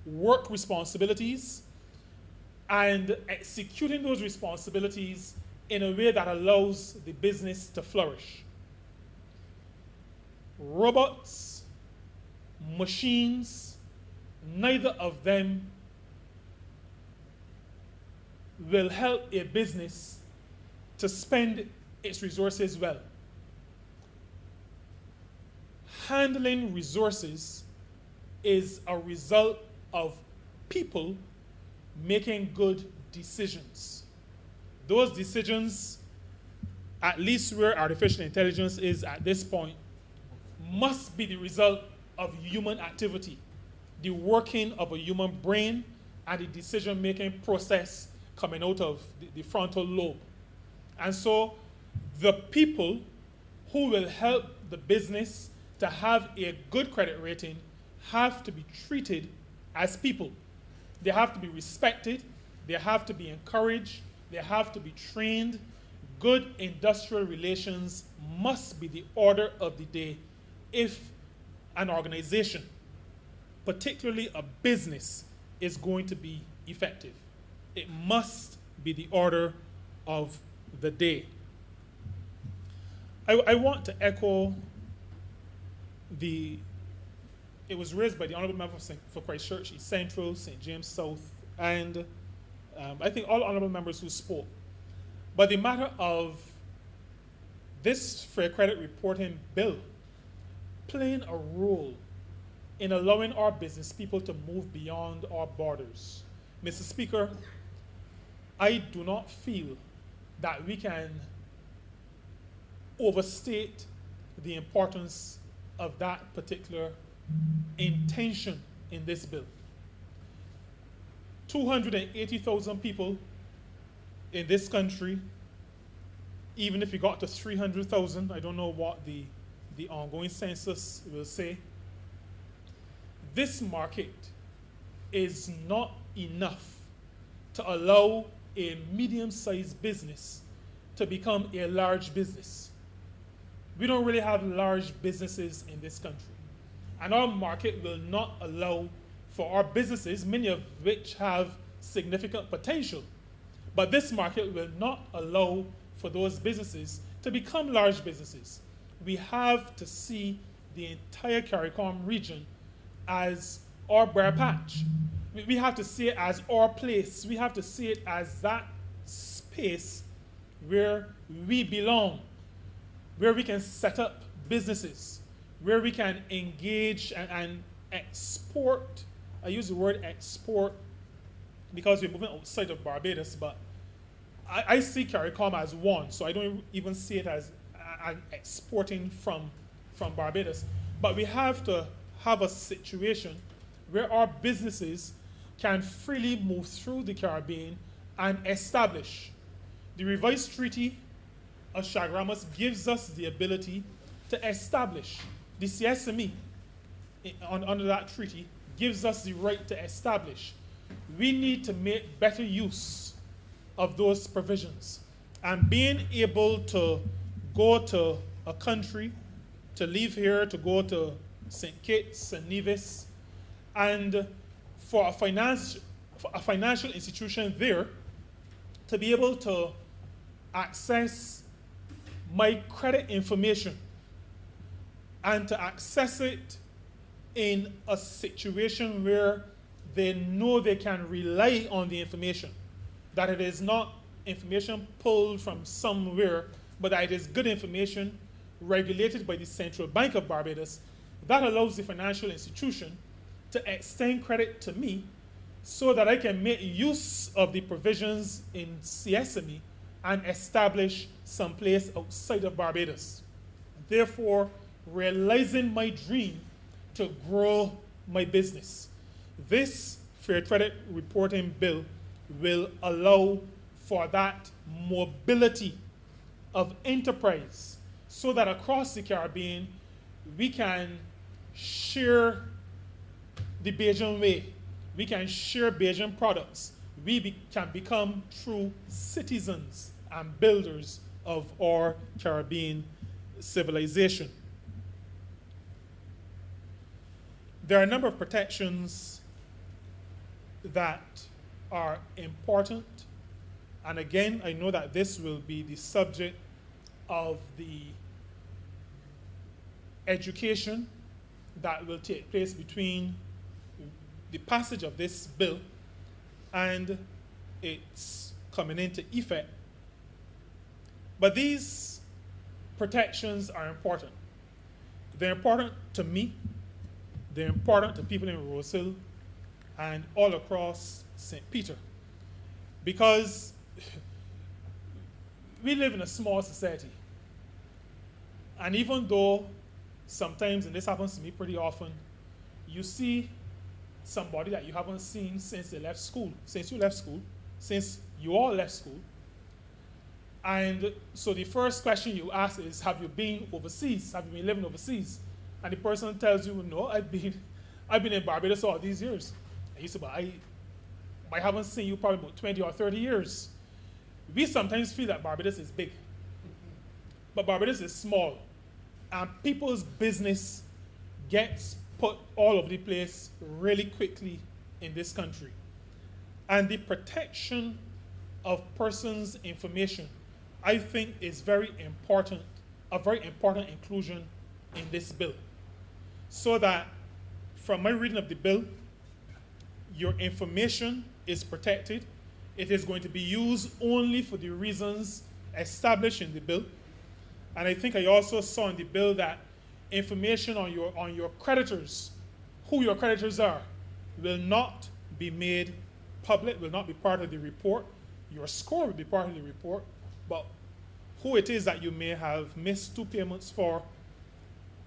work responsibilities and executing those responsibilities in a way that allows the business to flourish. Robots, machines, neither of them will help a business to spend its resources well. Handling resources is a result of people making good decisions. Those decisions, at least where artificial intelligence is at this point, must be the result of human activity, the working of a human brain and the decision-making process coming out of the frontal lobe. And so the people who will help the business to have a good credit rating have to be treated as people. They have to be respected, they have to be encouraged, they have to be trained. Good industrial relations must be the order of the day if an organization, particularly a business, is going to be effective. It must be the order of the day. I want to echo it was raised by the Honourable Member for Christchurch East Central, St. James South, and I think all Honourable Members who spoke. But the matter of this fair credit reporting bill playing a role in allowing our business people to move beyond our borders. Mr. Speaker, I do not feel that we can overstate the importance of that particular intention in this bill. 280,000 people in this country, even if you got to 300,000, I don't know what the ongoing census will say. This market is not enough to allow a medium-sized business to become a large business. We don't really have large businesses in this country. And our market will not allow for our businesses, many of which have significant potential, but this market will not allow for those businesses to become large businesses. We have to see the entire CARICOM region as our bare patch. We have to see it as our place. We have to see it as that space where we belong, where we can set up businesses, where we can engage and export. I use the word export because we're moving outside of Barbados, but I see CARICOM as one, so I don't even see it as exporting from Barbados. But we have to have a situation where our businesses can freely move through the Caribbean and establish. The revised treaty of Chaguaramas gives us the ability to establish. The CSME, under that treaty, gives us the right to establish. We need to make better use of those provisions. And being able to go to a country, to leave here, to go to St. Kitts, St. Nevis, and for a financial institution there to be able to access my credit information and to access it in a situation where they know they can rely on the information, that it is not information pulled from somewhere, but that it is good information regulated by the Central Bank of Barbados. That allows the financial institution to extend credit to me so that I can make use of the provisions in CSME and establish some place outside of Barbados. Therefore, realizing my dream to grow my business. This Fair Credit Reporting Bill will allow for that mobility of enterprise so that across the Caribbean, we can share the Bajan way. We can share Bajan products. We can become true citizens and builders of our Caribbean civilization. There are a number of protections that are important. And again, I know that this will be the subject of the education that will take place between the passage of this bill and its coming into effect. But these protections are important. They're important to me. They're important to people in Rose Hill and all across St. Peter, because we live in a small society. And even though sometimes, and this happens to me pretty often, you see somebody that you haven't seen since they left school, since you all left school. And so the first question you ask is, have you been overseas? Have you been living overseas? And the person tells you, no, I've been in Barbados all these years. And you say, but I haven't seen you probably about 20 or 30 years. We sometimes feel that Barbados is big. But Barbados is small. And people's business gets put all over the place really quickly in this country. And the protection of persons' information, I think, is very important, a very important inclusion in this bill. So that from my reading of the bill, your information is protected. It is going to be used only for the reasons established in the bill. And I think I also saw in the bill that information on your creditors, who your creditors are, will not be made public, will not be part of the report. Your score will be part of the report, but who it is that you may have missed 2 payments for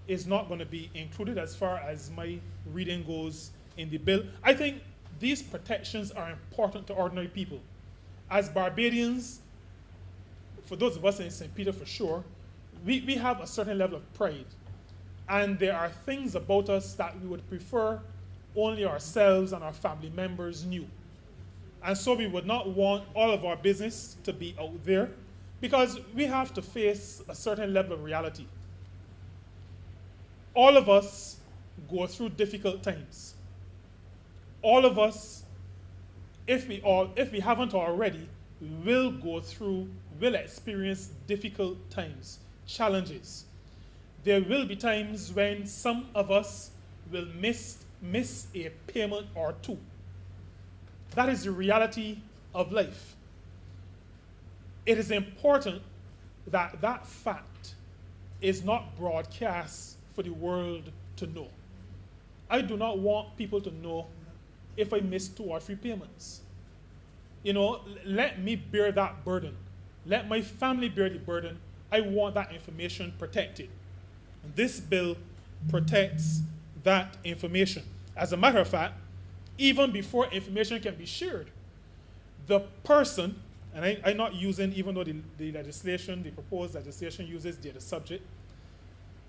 is not going to be included as far as my reading goes in the bill. I think these protections are important to ordinary people. As Barbadians, for those of us in St. Peter for sure, we have a certain level of pride. And there are things about us that we would prefer only ourselves and our family members knew. And so we would not want all of our business to be out there, because we have to face a certain level of reality. All of us go through difficult times. All of us, if we haven't already, will experience difficult times, challenges. There will be times when some of us will miss a payment or two. That is the reality of life. It is important that that fact is not broadcast for the world to know. I do not want people to know if I miss 2 or 3 payments. Let me bear that burden. Let my family bear the burden. I want that information protected. This bill protects that information. As a matter of fact, even before information can be shared, the person, and I'm not using, even though the proposed legislation uses data subject,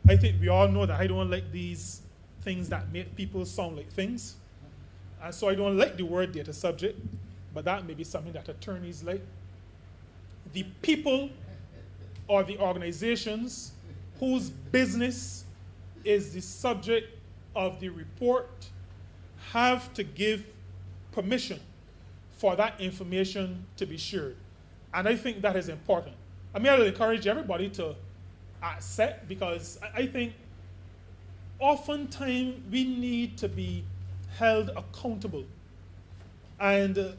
I think we all know that I don't like these things that make people sound like things. And so I don't like the word data subject, but that may be something that attorneys like. The people or the organizations whose business is the subject of the report have to give permission for that information to be shared. And I think that is important. I will encourage everybody to accept, because I think oftentimes we need to be held accountable. And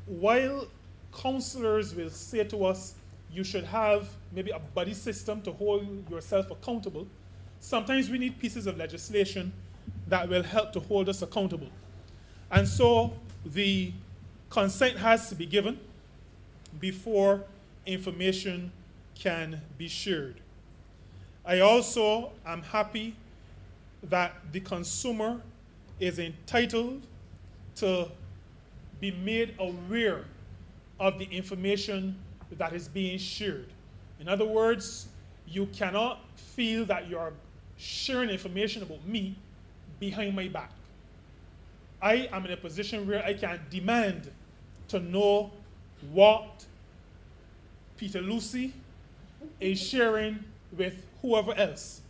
while counselors will say to us, you should have maybe a buddy system to hold yourself accountable, sometimes we need pieces of legislation that will help to hold us accountable. And so the consent has to be given before information can be shared. I also am happy that the consumer is entitled to be made aware of the information that is being shared. In other words, you cannot feel that you're sharing information about me behind my back. I am in a position where I can demand to know what Peter Lucy is sharing with whoever else.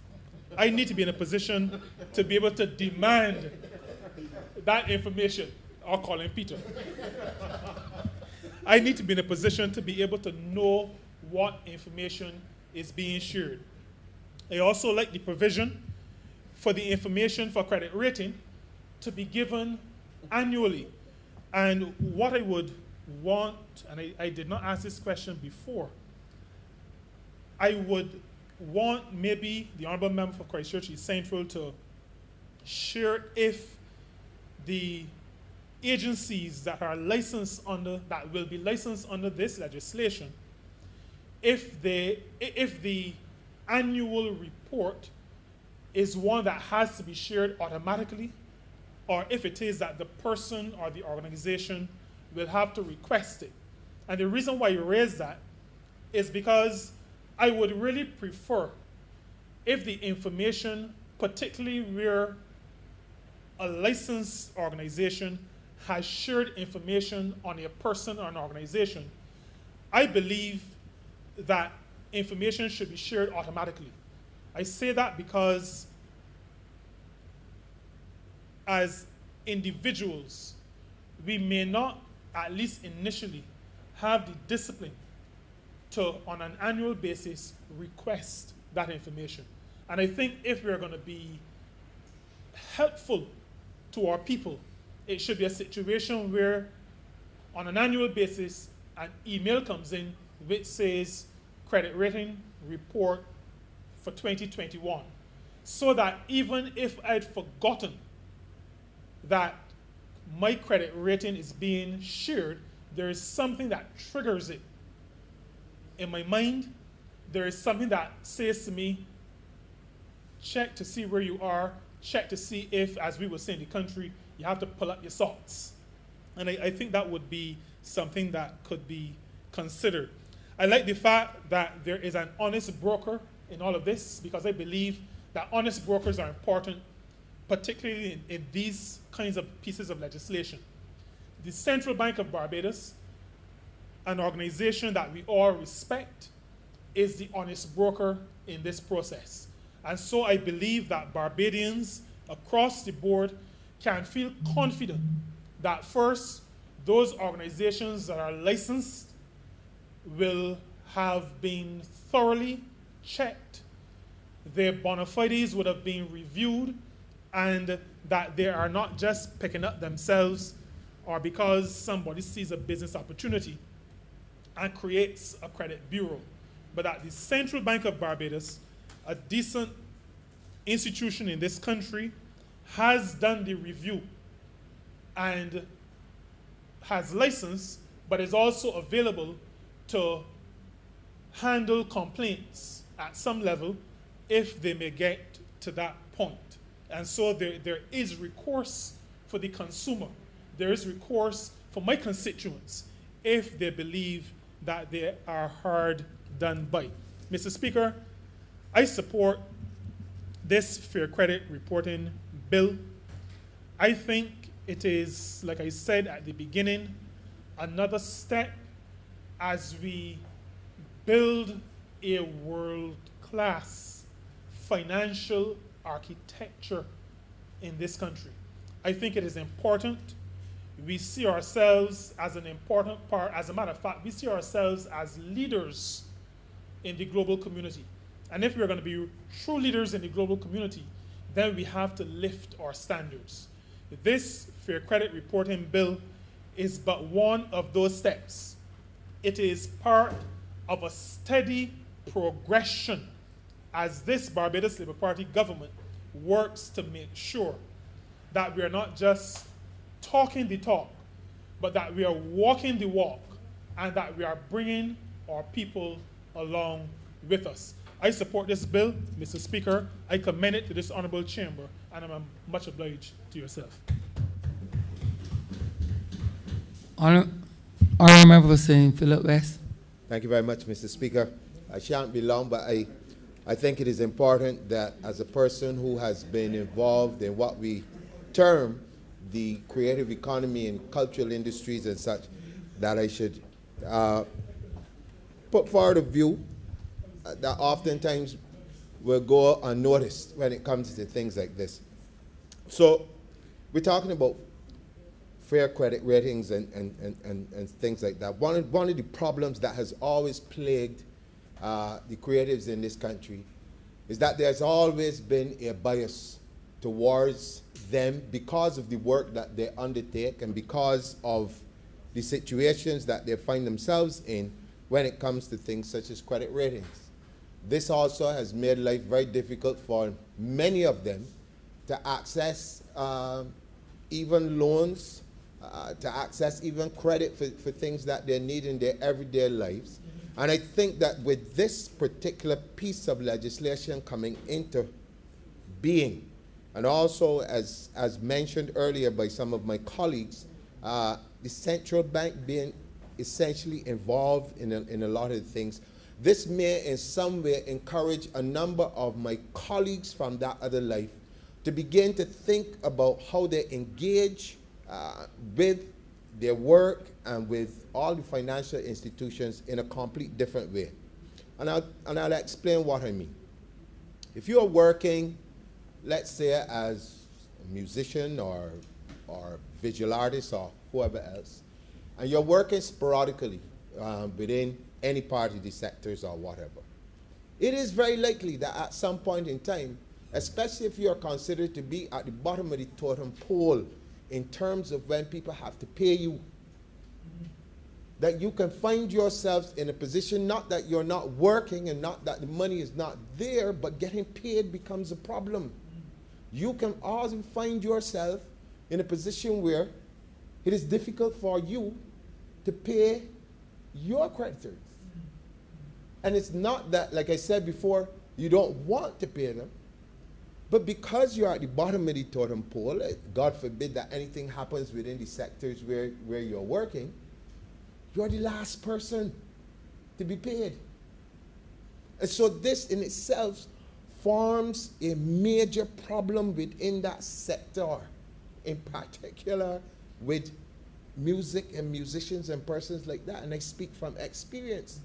I need to be in a position to be able to demand that information. I'll call him Peter. I need to be in a position to be able to know what information is being shared. I also like the provision for the information for credit rating to be given annually. And what I would want, and I did not ask this question before, I would want maybe the Honourable Member for Christchurch East Central to share if the agencies that are licensed under, that will be licensed under this legislation, if the annual report is one that has to be shared automatically, or if it is that the person or the organization will have to request it. And the reason why you raise that is because I would really prefer if the information, particularly where a licensed organization has shared information on a person or an organization, I believe that information should be shared automatically. I say that because as individuals, we may not, at least initially, have the discipline to, on an annual basis, request that information. And I think if we're going to be helpful to our people, it should be a situation where, on an annual basis, an email comes in which says credit rating report for 2021, so that even if I'd forgotten that my credit rating is being shared, there is something that triggers it in my mind. There is something that says to me, check to see where you are check to see if, as we would say in the country, you have to pull up your socks. And I think that would be something that could be considered. I like the fact that there is an honest broker in all of this, because I believe that honest brokers are important, particularly in these kinds of pieces of legislation. The Central Bank of Barbados, an organization that we all respect, is the honest broker in this process. And so I believe that Barbadians across the board can feel confident that first, those organizations that are licensed will have been thoroughly checked, their bona fides would have been reviewed, and that they are not just picking up themselves or because somebody sees a business opportunity and creates a credit bureau, but that the Central Bank of Barbados, a decent institution in this country, has done the review and has license, but is also available to handle complaints at some level if they may get to that point. And so there is recourse for the consumer. There is recourse for my constituents if they believe that they are hard done by. Mr. Speaker, I support this Fair Credit Reporting Bill. I think it is, like I said at the beginning, another step as we build a world-class financial architecture in this country. I think it is important. We see ourselves as an important part. As a matter of fact, we see ourselves as leaders in the global community. And if we're going to be true leaders in the global community, then we have to lift our standards. This Fair Credit Reporting Bill is but one of those steps. It is part of a steady progression as this Barbados Labour Party government works to make sure that we are not just talking the talk, but that we are walking the walk, and that we are bringing our people along with us. I support this bill, Mr. Speaker. I commend it to this honourable chamber, and I'm much obliged to yourself. Honourable Member for St. Philip West. Thank you very much, Mr. Speaker. I shan't be long, but I think it is important that as a person who has been involved in what we term the creative economy and cultural industries and such, that I should put forward a view that oftentimes will go unnoticed when it comes to things like this. So we're talking about fair credit ratings and things like that. One of the problems that has always plagued the creatives in this country is that there's always been a bias towards them because of the work that they undertake and because of the situations that they find themselves in when it comes to things such as credit ratings. This also has made life very difficult for many of them to access even loans, to access even credit for things that they need in their everyday lives. And I think that with this particular piece of legislation coming into being, and also as mentioned earlier by some of my colleagues, the central bank being essentially involved in a lot of things, this may in some way encourage a number of my colleagues from that other life to begin to think about how they engage with their work and with all the financial institutions in a complete different way. And I'll explain what I mean. If you're working, let's say as a musician or visual artist or whoever else, and you're working sporadically within any part of the sectors or whatever, it is very likely that at some point in time, especially if you're considered to be at the bottom of the totem pole in terms of when people have to pay you, that you can find yourselves in a position, not that you're not working and not that the money is not there, but getting paid becomes a problem. You can also find yourself in a position where it is difficult for you to pay your creditors. And it's not that, like I said before, you don't want to pay them, But because you're at the bottom of the totem pole, God forbid that anything happens within the sectors where you're working, you're the last person to be paid. And so this in itself forms a major problem within that sector, in particular with music and musicians and persons like that. And I speak from experience.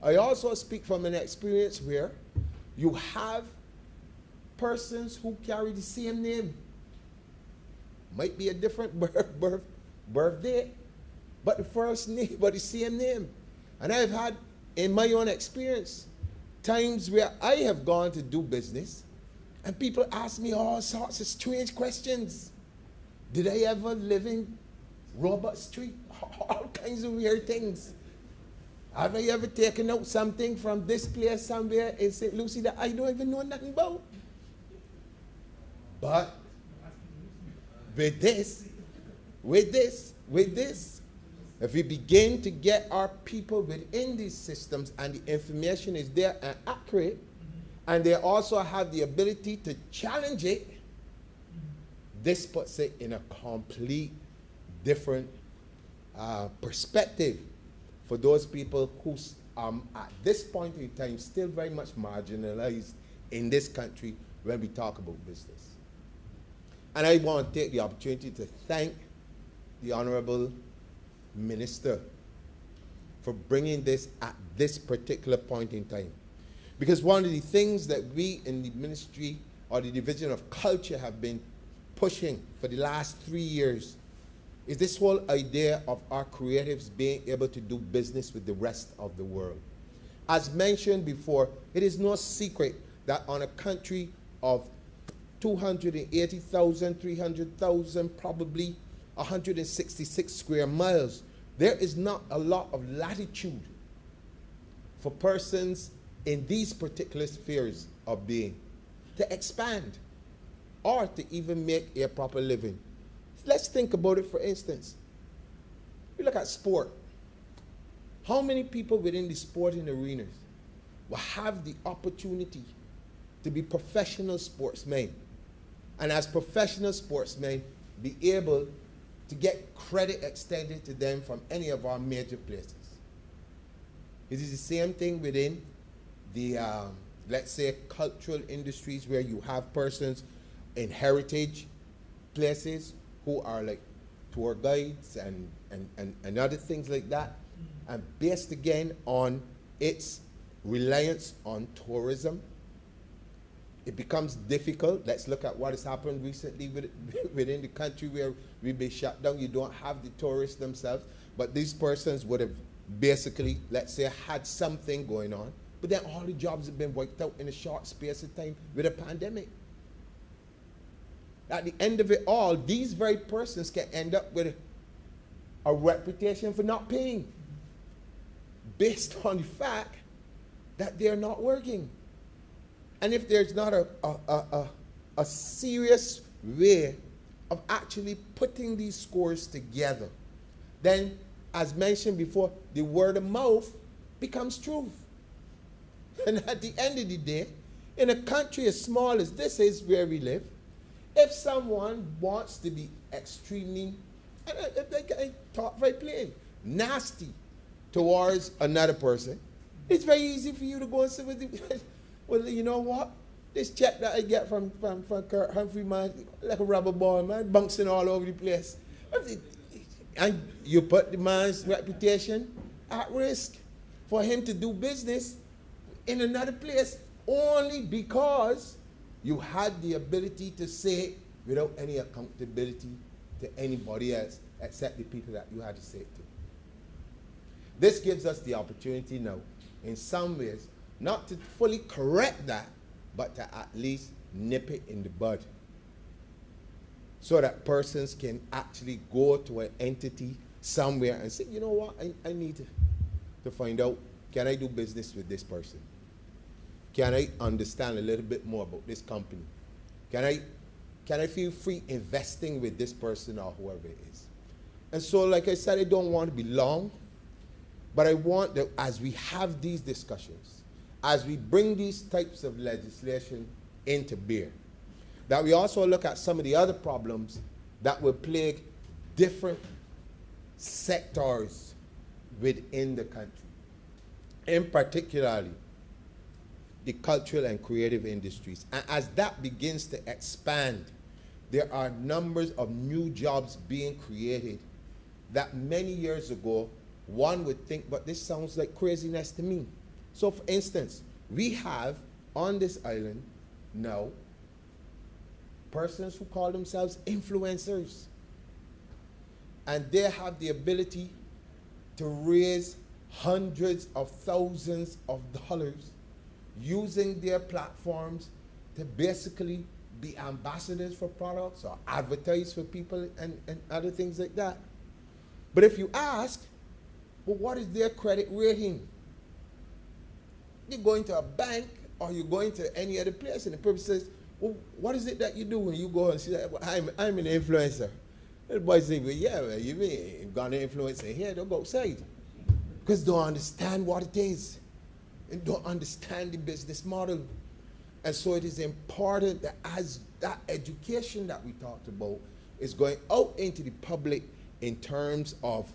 I also speak from an experience where you have persons who carry the same name. Might be a different birthday, but the first name, but the same name. And I've had, in my own experience, times where I have gone to do business and people ask me all sorts of strange questions. Did I ever live in Robert Street? All kinds of weird things. Have I ever taken out something from this place somewhere in St. Lucie that I don't even know nothing about? But with this, if we begin to get our people within these systems and the information is there and accurate, and they also have the ability to challenge it, this puts it in a complete different perspective for those people who at this point in time still very much marginalized in this country when we talk about business. And I want to take the opportunity to thank the Honourable Minister for bringing this at this particular point in time. Because one of the things that we in the Ministry or the Division of Culture have been pushing for the last 3 years is this whole idea of our creatives being able to do business with the rest of the world. As mentioned before, it is no secret that on a country of 280,000, 300,000, probably 166 square miles, there is not a lot of latitude for persons in these particular spheres of being to expand or to even make a proper living. Let's think about it, for instance. We look at sport. How many people within the sporting arenas will have the opportunity to be professional sportsmen, and as professional sportsmen be able to get credit extended to them from any of our major places? It is the same thing within the, let's say, cultural industries, where you have persons in heritage places who are like tour guides and other things like that, and based again on its reliance on tourism. It becomes difficult. Let's look at what has happened recently within the country where we've been shut down. You don't have the tourists themselves, but these persons would have basically, let's say, had something going on, but then all the jobs have been wiped out in a short space of time with a pandemic. At the end of it all, these very persons can end up with a reputation for not paying based on the fact that they're not working. And if there's not a serious way of actually putting these scores together, then, as mentioned before, the word of mouth becomes truth. And at the end of the day, in a country as small as this is where we live, if someone wants to be extremely, I talk very plain, nasty towards another person, it's very easy for you to go and say, well, you know what? This check that I get from Kurt Humphrey, man, like a rubber ball, man, bouncing all over the place. And you put the man's reputation at risk for him to do business in another place only because you had the ability to say it without any accountability to anybody else except the people that you had to say it to. This gives us the opportunity now, in some ways, not to fully correct that, but to at least nip it in the bud, so that persons can actually go to an entity somewhere and say, you know what, I need to find out, can I do business with this person? Can I understand a little bit more about this company? Can I feel free investing with this person or whoever it is? And so, like I said, I don't want to be long, but I want that as we have these discussions, as we bring these types of legislation into bear, that we also look at some of the other problems that will plague different sectors within the country, in particularly the cultural and creative industries. And as that begins to expand, there are numbers of new jobs being created that many years ago one would think, but this sounds like craziness to me. So for instance, we have on this island now persons who call themselves influencers. And they have the ability to raise hundreds of thousands of dollars using their platforms to basically be ambassadors for products or advertise for people and other things like that. But if you ask, well, what is their credit rating? You're going to a bank or you're going to any other place and the person says, well, what is it that you do when you go and say, well, I'm an influencer? And the boy say, well, yeah, well, you mean you've got an influencer here, don't go outside. Because they don't understand what it is. And don't understand the business model. And so it is important that as that education that we talked about is going out into the public in terms of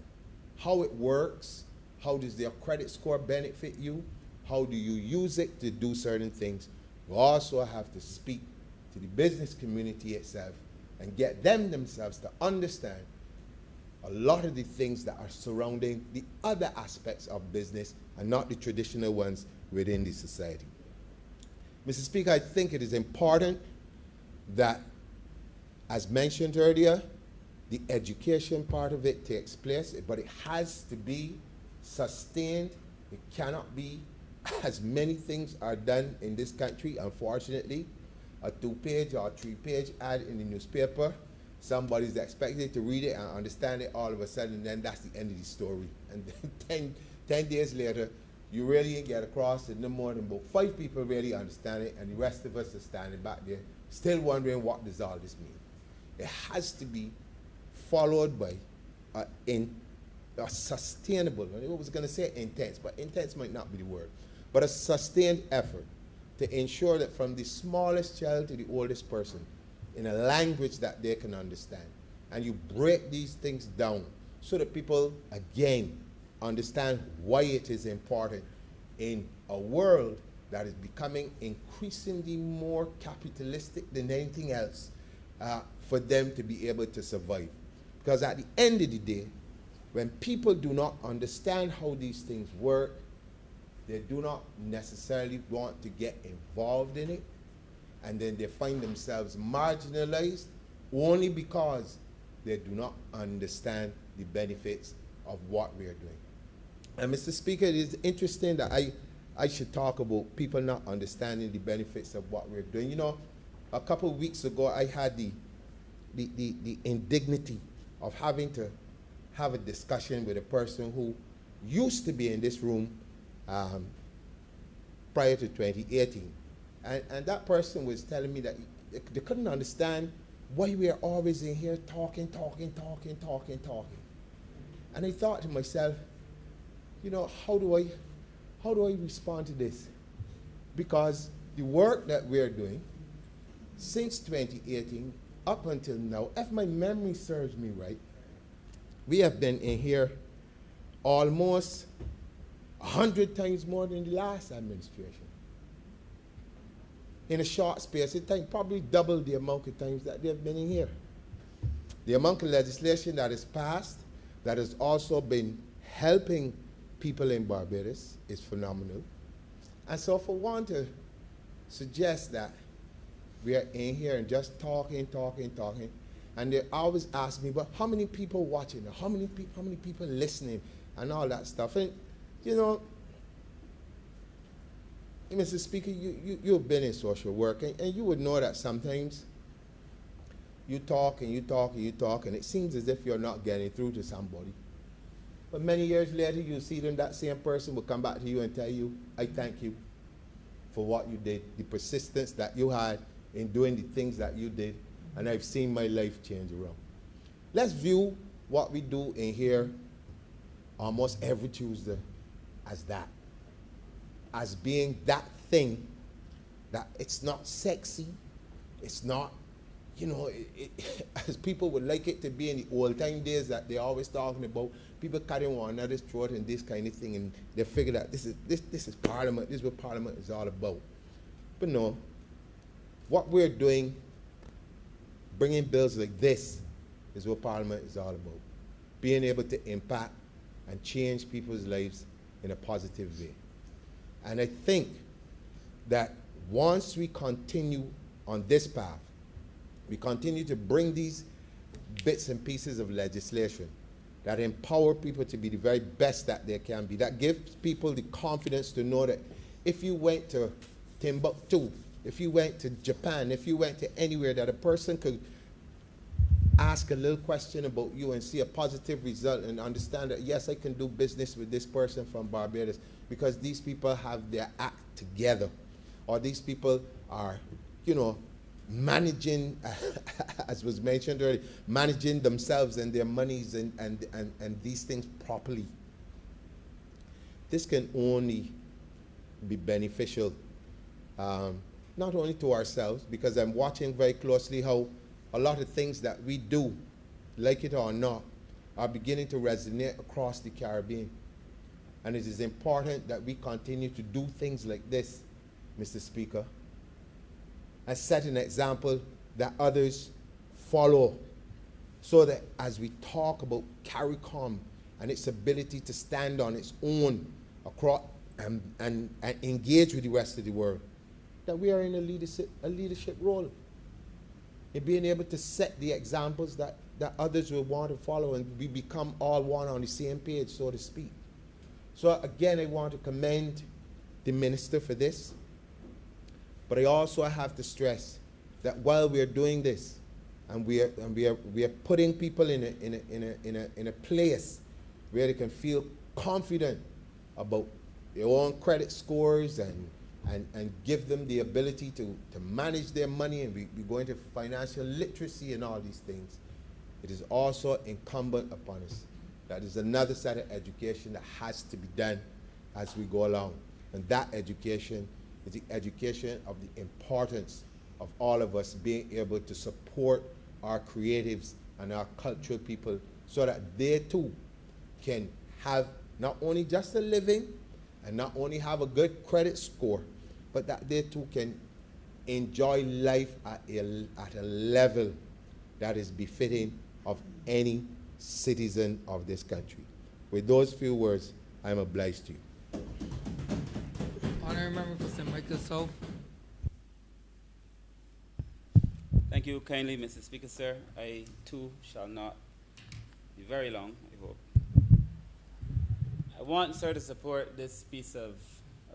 how it works, how does their credit score benefit you, how do you use it to do certain things. We also have to speak to the business community itself and get them themselves to understand a lot of the things that are surrounding the other aspects of business and not the traditional ones within the society. Mr. Speaker, I think it is important that, as mentioned earlier, the education part of it takes place, but it has to be sustained. It cannot be, as many things are done in this country, unfortunately, a 2-page or 3-page ad in the newspaper. Somebody's expected to read it and understand it all of a sudden, and then that's the end of the story. And then 10 days later, you really get across that no more than about 5 people really understand it, and the rest of us are standing back there still wondering what does all this mean. It has to be followed by a sustainable, I was going to say intense, but intense might not be the word, but a sustained effort to ensure that from the smallest child to the oldest person, in a language that they can understand. And you break these things down so that people, again, understand why it is important in a world that is becoming increasingly more capitalistic than anything else for them to be able to survive. Because at the end of the day, when people do not understand how these things work, they do not necessarily want to get involved in it, and then they find themselves marginalized only because they do not understand the benefits of what we are doing. And Mr. Speaker, it is interesting that I should talk about people not understanding the benefits of what we're doing. You know, a couple of weeks ago, I had the indignity of having to have a discussion with a person who used to be in this room prior to 2018. And that person was telling me that they couldn't understand why we are always in here talking. And I thought to myself, you know, how do I respond to this? Because the work that we're doing since 2018 up until now, if my memory serves me right, we have been in here almost 100 times more than the last administration. In a short space of time, probably double the amount of times that they've been in here. The amount of legislation that is passed, that has also been helping people in Barbados, is phenomenal. And so for one to suggest that we are in here and just talking, and they always ask me, but how many people watching, how many people listening, and all that stuff. And you know, Mr. Speaker, you've been in social work, and you would know that sometimes you talk, and it seems as if you're not getting through to somebody. But many years later, you see them, that same person will come back to you and tell you, I thank you for what you did, the persistence that you had in doing the things that you did, and I've seen my life change around. Let's view what we do in here almost every Tuesday as that. As being that thing that it's not sexy, it's not you know, as people would like it to be in the old time days that they're always talking about, people cutting one another's throat and this kind of thing, and they figure that this is Parliament, this is what Parliament is all about. But no, what we're doing, bringing bills like this, is what Parliament is all about. Being able to impact and change people's lives in a positive way. And I think that once we continue on this path, we continue to bring these bits and pieces of legislation that empower people to be the very best that they can be, that gives people the confidence to know that if you went to Timbuktu, if you went to Japan, if you went to anywhere, that a person could ask a little question about you and see a positive result and understand that, yes, I can do business with this person from Barbados because these people have their act together, or these people are, you know, managing, as was mentioned earlier, managing themselves and their monies and these things properly. This can only be beneficial, not only to ourselves, because I'm watching very closely how a lot of things that we do, like it or not, are beginning to resonate across the Caribbean. And it is important that we continue to do things like this, Mr. Speaker, and set an example that others follow, so that as we talk about CARICOM and its ability to stand on its own across and engage with the rest of the world, that we are in a leadership role in being able to set the examples that others will want to follow, and we become all one on the same page, so to speak. So again, I want to commend the minister for this. But I also have to stress that while we are doing this, and we are putting people in a place where they can feel confident about their own credit scores and give them the ability to manage their money, and we go into financial literacy and all these things, it is also incumbent upon us that there's another set of education that has to be done as we go along. And that education is the education of the importance of all of us being able to support our creatives and our cultural people so that they too can have not only just a living and not only have a good credit score, but that they too can enjoy life at a level that is befitting of any citizen of this country. With those few words, I'm obliged to you. Honourable Member for St. Michael South. Thank you kindly, Mr. Speaker, sir. I too shall not be very long, I hope. I want, sir, to support this piece of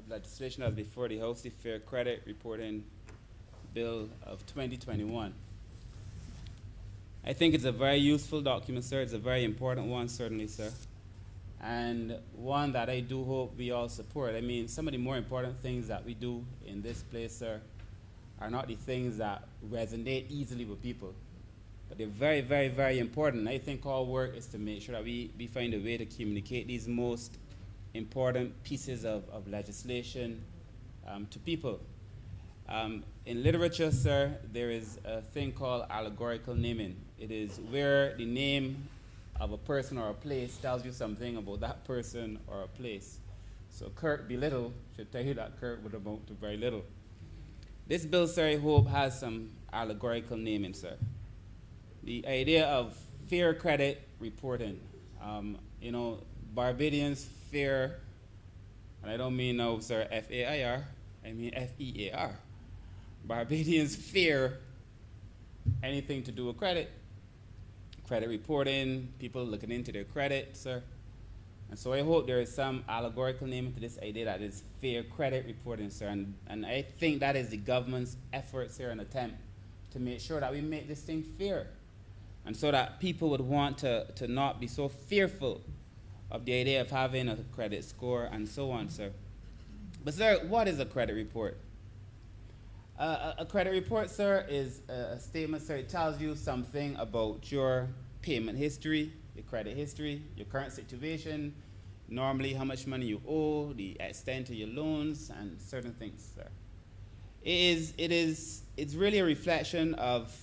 legislation that's before the House, the Fair Credit Reporting Bill of 2021. I think it's a very useful document, sir. It's a very important one, certainly, sir. And one that I do hope we all support. I mean, some of the more important things that we do in this place, sir, are not the things that resonate easily with people. But they're very, very, very important. I think our work is to make sure that we find a way to communicate these most important pieces of legislation to people. In literature, sir, there is a thing called allegorical naming. It is where the name of a person or a place tells you something about that person or a place. So Kurt Belittle should tell you that Kurt would amount to very little. This bill, sir, I hope has some allegorical naming, sir. The idea of fair credit reporting. You know, Barbadians fear, and I don't mean now, sir, F-A-I-R, I mean F-E-A-R. Barbadians fear anything to do with credit reporting, people looking into their credit, sir. And so I hope there is some allegorical naming to this idea that is fair credit reporting, sir. And I think that is the government's effort, sir, an attempt to make sure that we make this thing fair. And so that people would want to not be so fearful of the idea of having a credit score and so on, sir. But, sir, what is a credit report? A credit report, sir, is a statement, sir. It tells you something about your payment history, your credit history, your current situation, normally how much money you owe, the extent of your loans, and certain things, sir. It's really a reflection of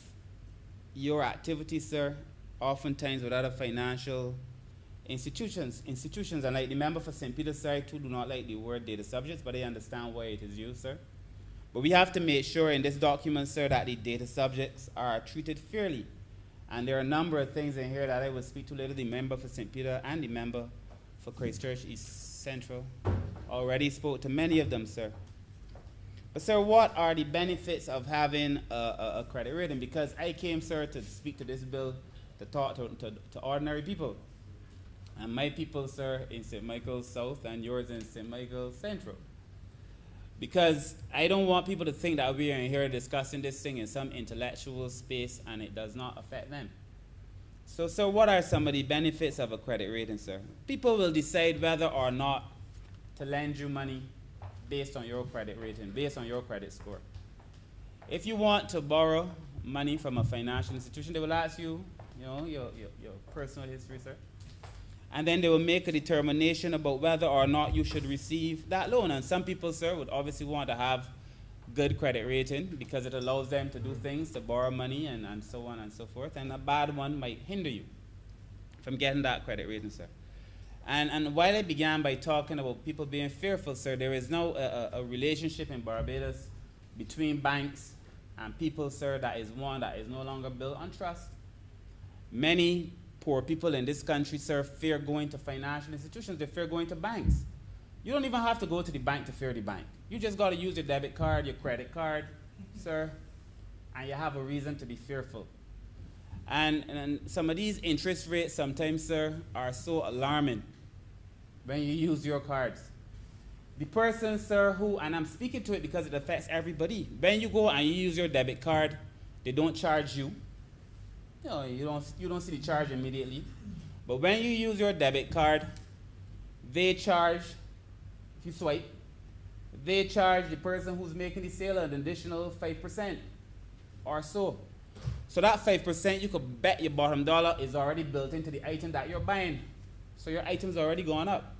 your activities, sir, oftentimes with other financial institutions, and like the member for St. Peter's, sir, I too do not like the word data subjects, but I understand why it is used, sir. But we have to make sure in this document, sir, that the data subjects are treated fairly. And there are a number of things in here that I will speak to later. The member for St. Peter and the member for Christchurch East Central already spoke to many of them, sir. But, sir, what are the benefits of having a credit rating? Because I came, sir, to speak to this bill to talk to ordinary people. And my people, sir, in St. Michael's South and yours in St. Michael's Central. Because I don't want people to think that we are in here discussing this thing in some intellectual space and it does not affect them. So, sir, what are some of the benefits of a credit rating, sir? People will decide whether or not to lend you money based on your credit rating, based on your credit score. If you want to borrow money from a financial institution, they will ask you, your personal history, sir. And then they will make a determination about whether or not you should receive that loan. And some people, sir, would obviously want to have good credit rating because it allows them to do things, to borrow money and so on and so forth. And a bad one might hinder you from getting that credit rating, sir. And while I began by talking about people being fearful, sir, there is now a relationship in Barbados between banks and people, sir, that is one that is no longer built on trust. Many poor people in this country, sir, fear going to financial institutions. They fear going to banks. You don't even have to go to the bank to fear the bank. You just got to use your debit card, your credit card, sir, and you have a reason to be fearful. And some of these interest rates sometimes, sir, are so alarming when you use your cards. The person, sir, who, and I'm speaking to it because it affects everybody, when you go and you use your debit card, they don't charge you. You don't see the charge immediately. But when you use your debit card, they charge, if you swipe, they charge the person who's making the sale an additional 5% or so. So that 5%, you could bet your bottom dollar is already built into the item that you're buying. So your item's already gone up.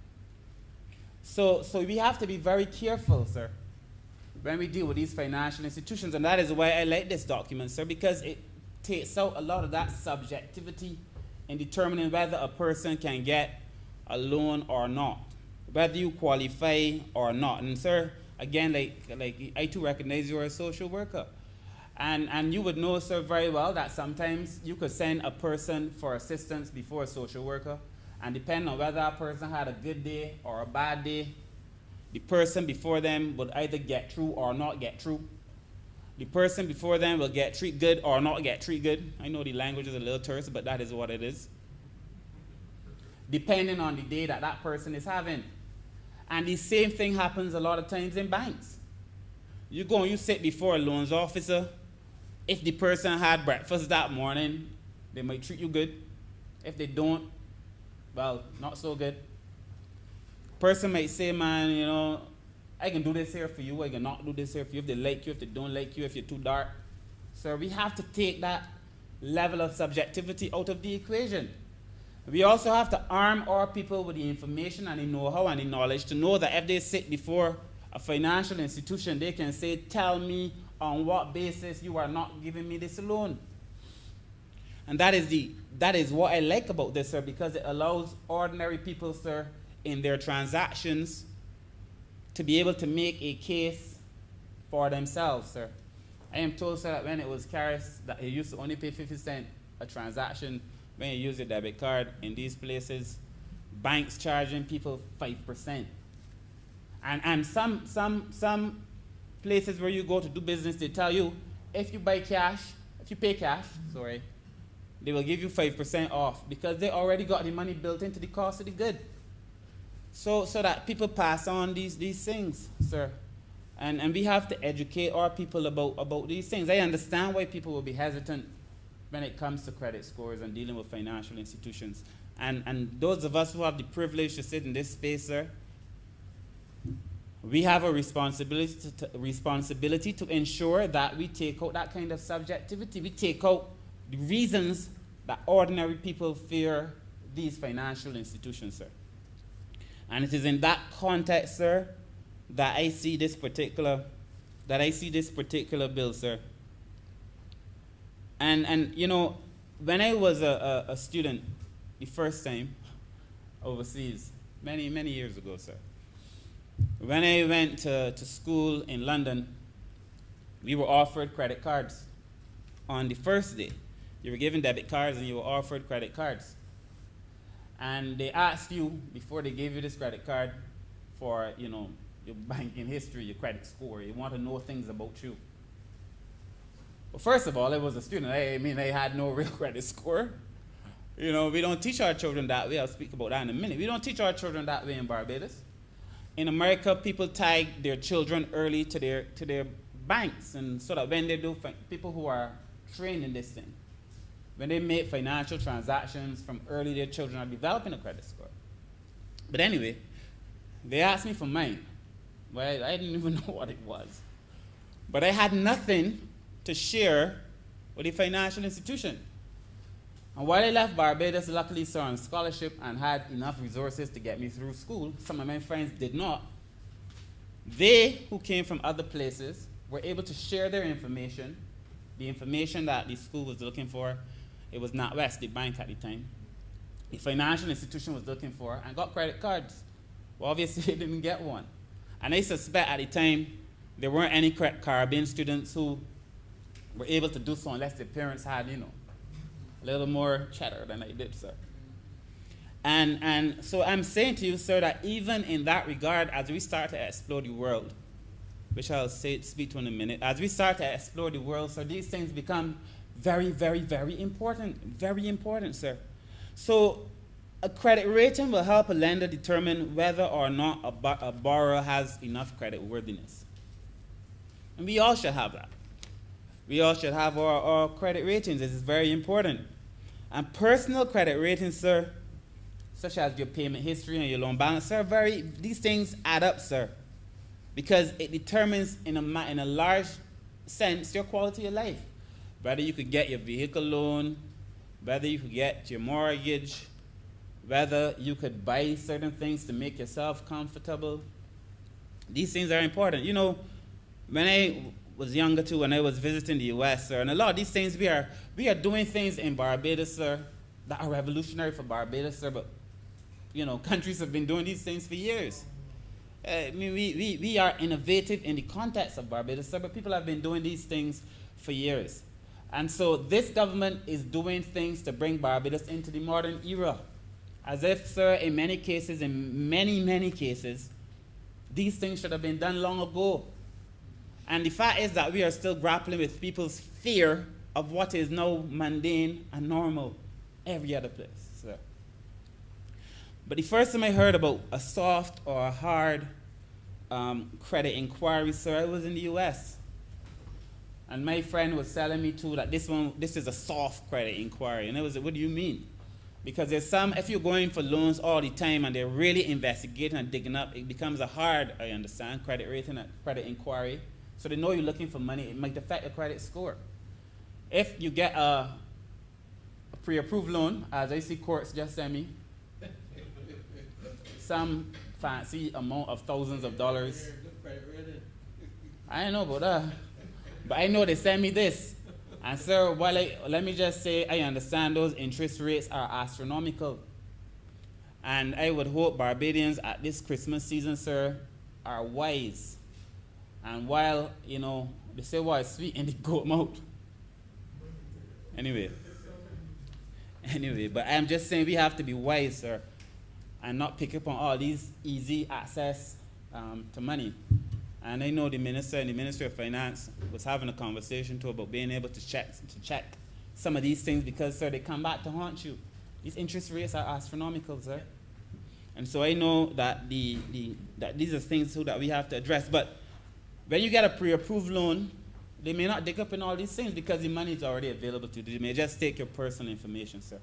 So we have to be very careful, sir, when we deal with these financial institutions. And that is why I like this document, sir, because it takes out a lot of that subjectivity in determining whether a person can get a loan or not, whether you qualify or not. And sir, again, like I too recognize you're a social worker. And you would know, sir, very well that sometimes you could send a person for assistance before a social worker, and depending on whether a person had a good day or a bad day, the person before them would either get through or not get through. The person before them will get treated good or not get treated good. I know the language is a little terse, but that is what it is. Depending on the day that that person is having. And the same thing happens a lot of times in banks. You go and you sit before a loans officer. If the person had breakfast that morning, they might treat you good. If they don't, well, not so good. Person might say, man, I can do this here for you, I can not do this here for you. If they like you, if they don't like you, if you're too dark. So we have to take that level of subjectivity out of the equation. We also have to arm our people with the information and the know-how and the knowledge to know that if they sit before a financial institution, they can say, tell me on what basis you are not giving me this loan. And that is what I like about this, sir, because it allows ordinary people, sir, in their transactions to be able to make a case for themselves, sir. I am told, sir, that when it was Caris, that he used to only pay 50 cents a transaction when you use your debit card in these places. Banks charging people 5%. And some places where you go to do business, they tell you, if you pay cash, they will give you 5% off because they already got the money built into the cost of the good. So that people pass on these things, sir. And we have to educate our people about these things. I understand why people will be hesitant when it comes to credit scores and dealing with financial institutions. And those of us who have the privilege to sit in this space, sir, we have a responsibility to ensure that we take out that kind of subjectivity. We take out the reasons that ordinary people fear these financial institutions, sir. And it is in that context, sir, that I see this particular bill, sir. And you know, when I was a student the first time overseas, many years ago, sir, when I went to school in London, we were offered credit cards. On the first day, you were given debit cards and you were offered credit cards. And they asked you, before they gave you this credit card, for, you know, your banking history, your credit score. You want to know things about you. Well, first of all, I was a student. I had no real credit score. You know, we don't teach our children that way. I'll speak about that in a minute. We don't teach our children that way in Barbados. In America, people tie their children early to their banks, and so that when they do, people who are trained in this thing, when they make financial transactions from early, their children are developing a credit score. But anyway, they asked me for mine. Well, I didn't even know what it was. But I had nothing to share with the financial institution. And while I left Barbados, luckily saw on scholarship and had enough resources to get me through school. Some of my friends did not. They, who came from other places, were able to share their information, the information that the school was looking for. It was NatWest, the bank at the time. The financial institution was looking for, and got credit cards. Well, obviously, they didn't get one. And I suspect at the time, there weren't any Caribbean students who were able to do so unless their parents had, you know, a little more cheddar than I did, sir. And so I'm saying to you, sir, that even in that regard, as we start to explore the world, which I'll speak to in a minute, as we start to explore the world, so these things become very, very, very important, sir. So a credit rating will help a lender determine whether or not a borrower has enough credit worthiness. And we all should have that. We all should have our credit ratings. This is very important. And personal credit ratings, sir, such as your payment history and your loan balance, sir, these things add up, sir, because it determines in a large sense your quality of life. Whether you could get your vehicle loan, whether you could get your mortgage, whether you could buy certain things to make yourself comfortable. These things are important. You know, when I was younger too, when I was visiting the US, sir, and a lot of these things, we are doing things in Barbados, sir, that are revolutionary for Barbados, sir, but, you know, countries have been doing these things for years. I mean, we are innovative in the context of Barbados, sir, but people have been doing these things for years. And so this government is doing things to bring Barbados into the modern era. As if, sir, in many cases, many cases, these things should have been done long ago. And the fact is that we are still grappling with people's fear of what is now mundane and normal every other place, sir. But the first time I heard about a soft or a hard credit inquiry, sir, I was in the US. And my friend was telling me too that this is a soft credit inquiry. And I was like, what do you mean? Because there's some, if you're going for loans all the time and they're really investigating and digging up, it becomes a hard, I understand, credit rating, a credit inquiry. So they know you're looking for money. It might affect your credit score. If you get a pre-approved loan, as I see courts just send me, some fancy amount of thousands of dollars. I don't know about that. But I know they send me this. And sir, let me just say, I understand those interest rates are astronomical. And I would hope Barbadians at this Christmas season, sir, are wise. And while, you know, they say, well, it's sweet in the goat mouth. Anyway, but I'm just saying we have to be wise, sir, and not pick up on all these easy access to money. And I know the minister and the Ministry of Finance was having a conversation too about being able to check some of these things because, sir, they come back to haunt you. These interest rates are astronomical, sir. And so I know that that these are things too that we have to address. But when you get a pre-approved loan, they may not dig up in all these things because the money is already available to you. They may just take your personal information, sir.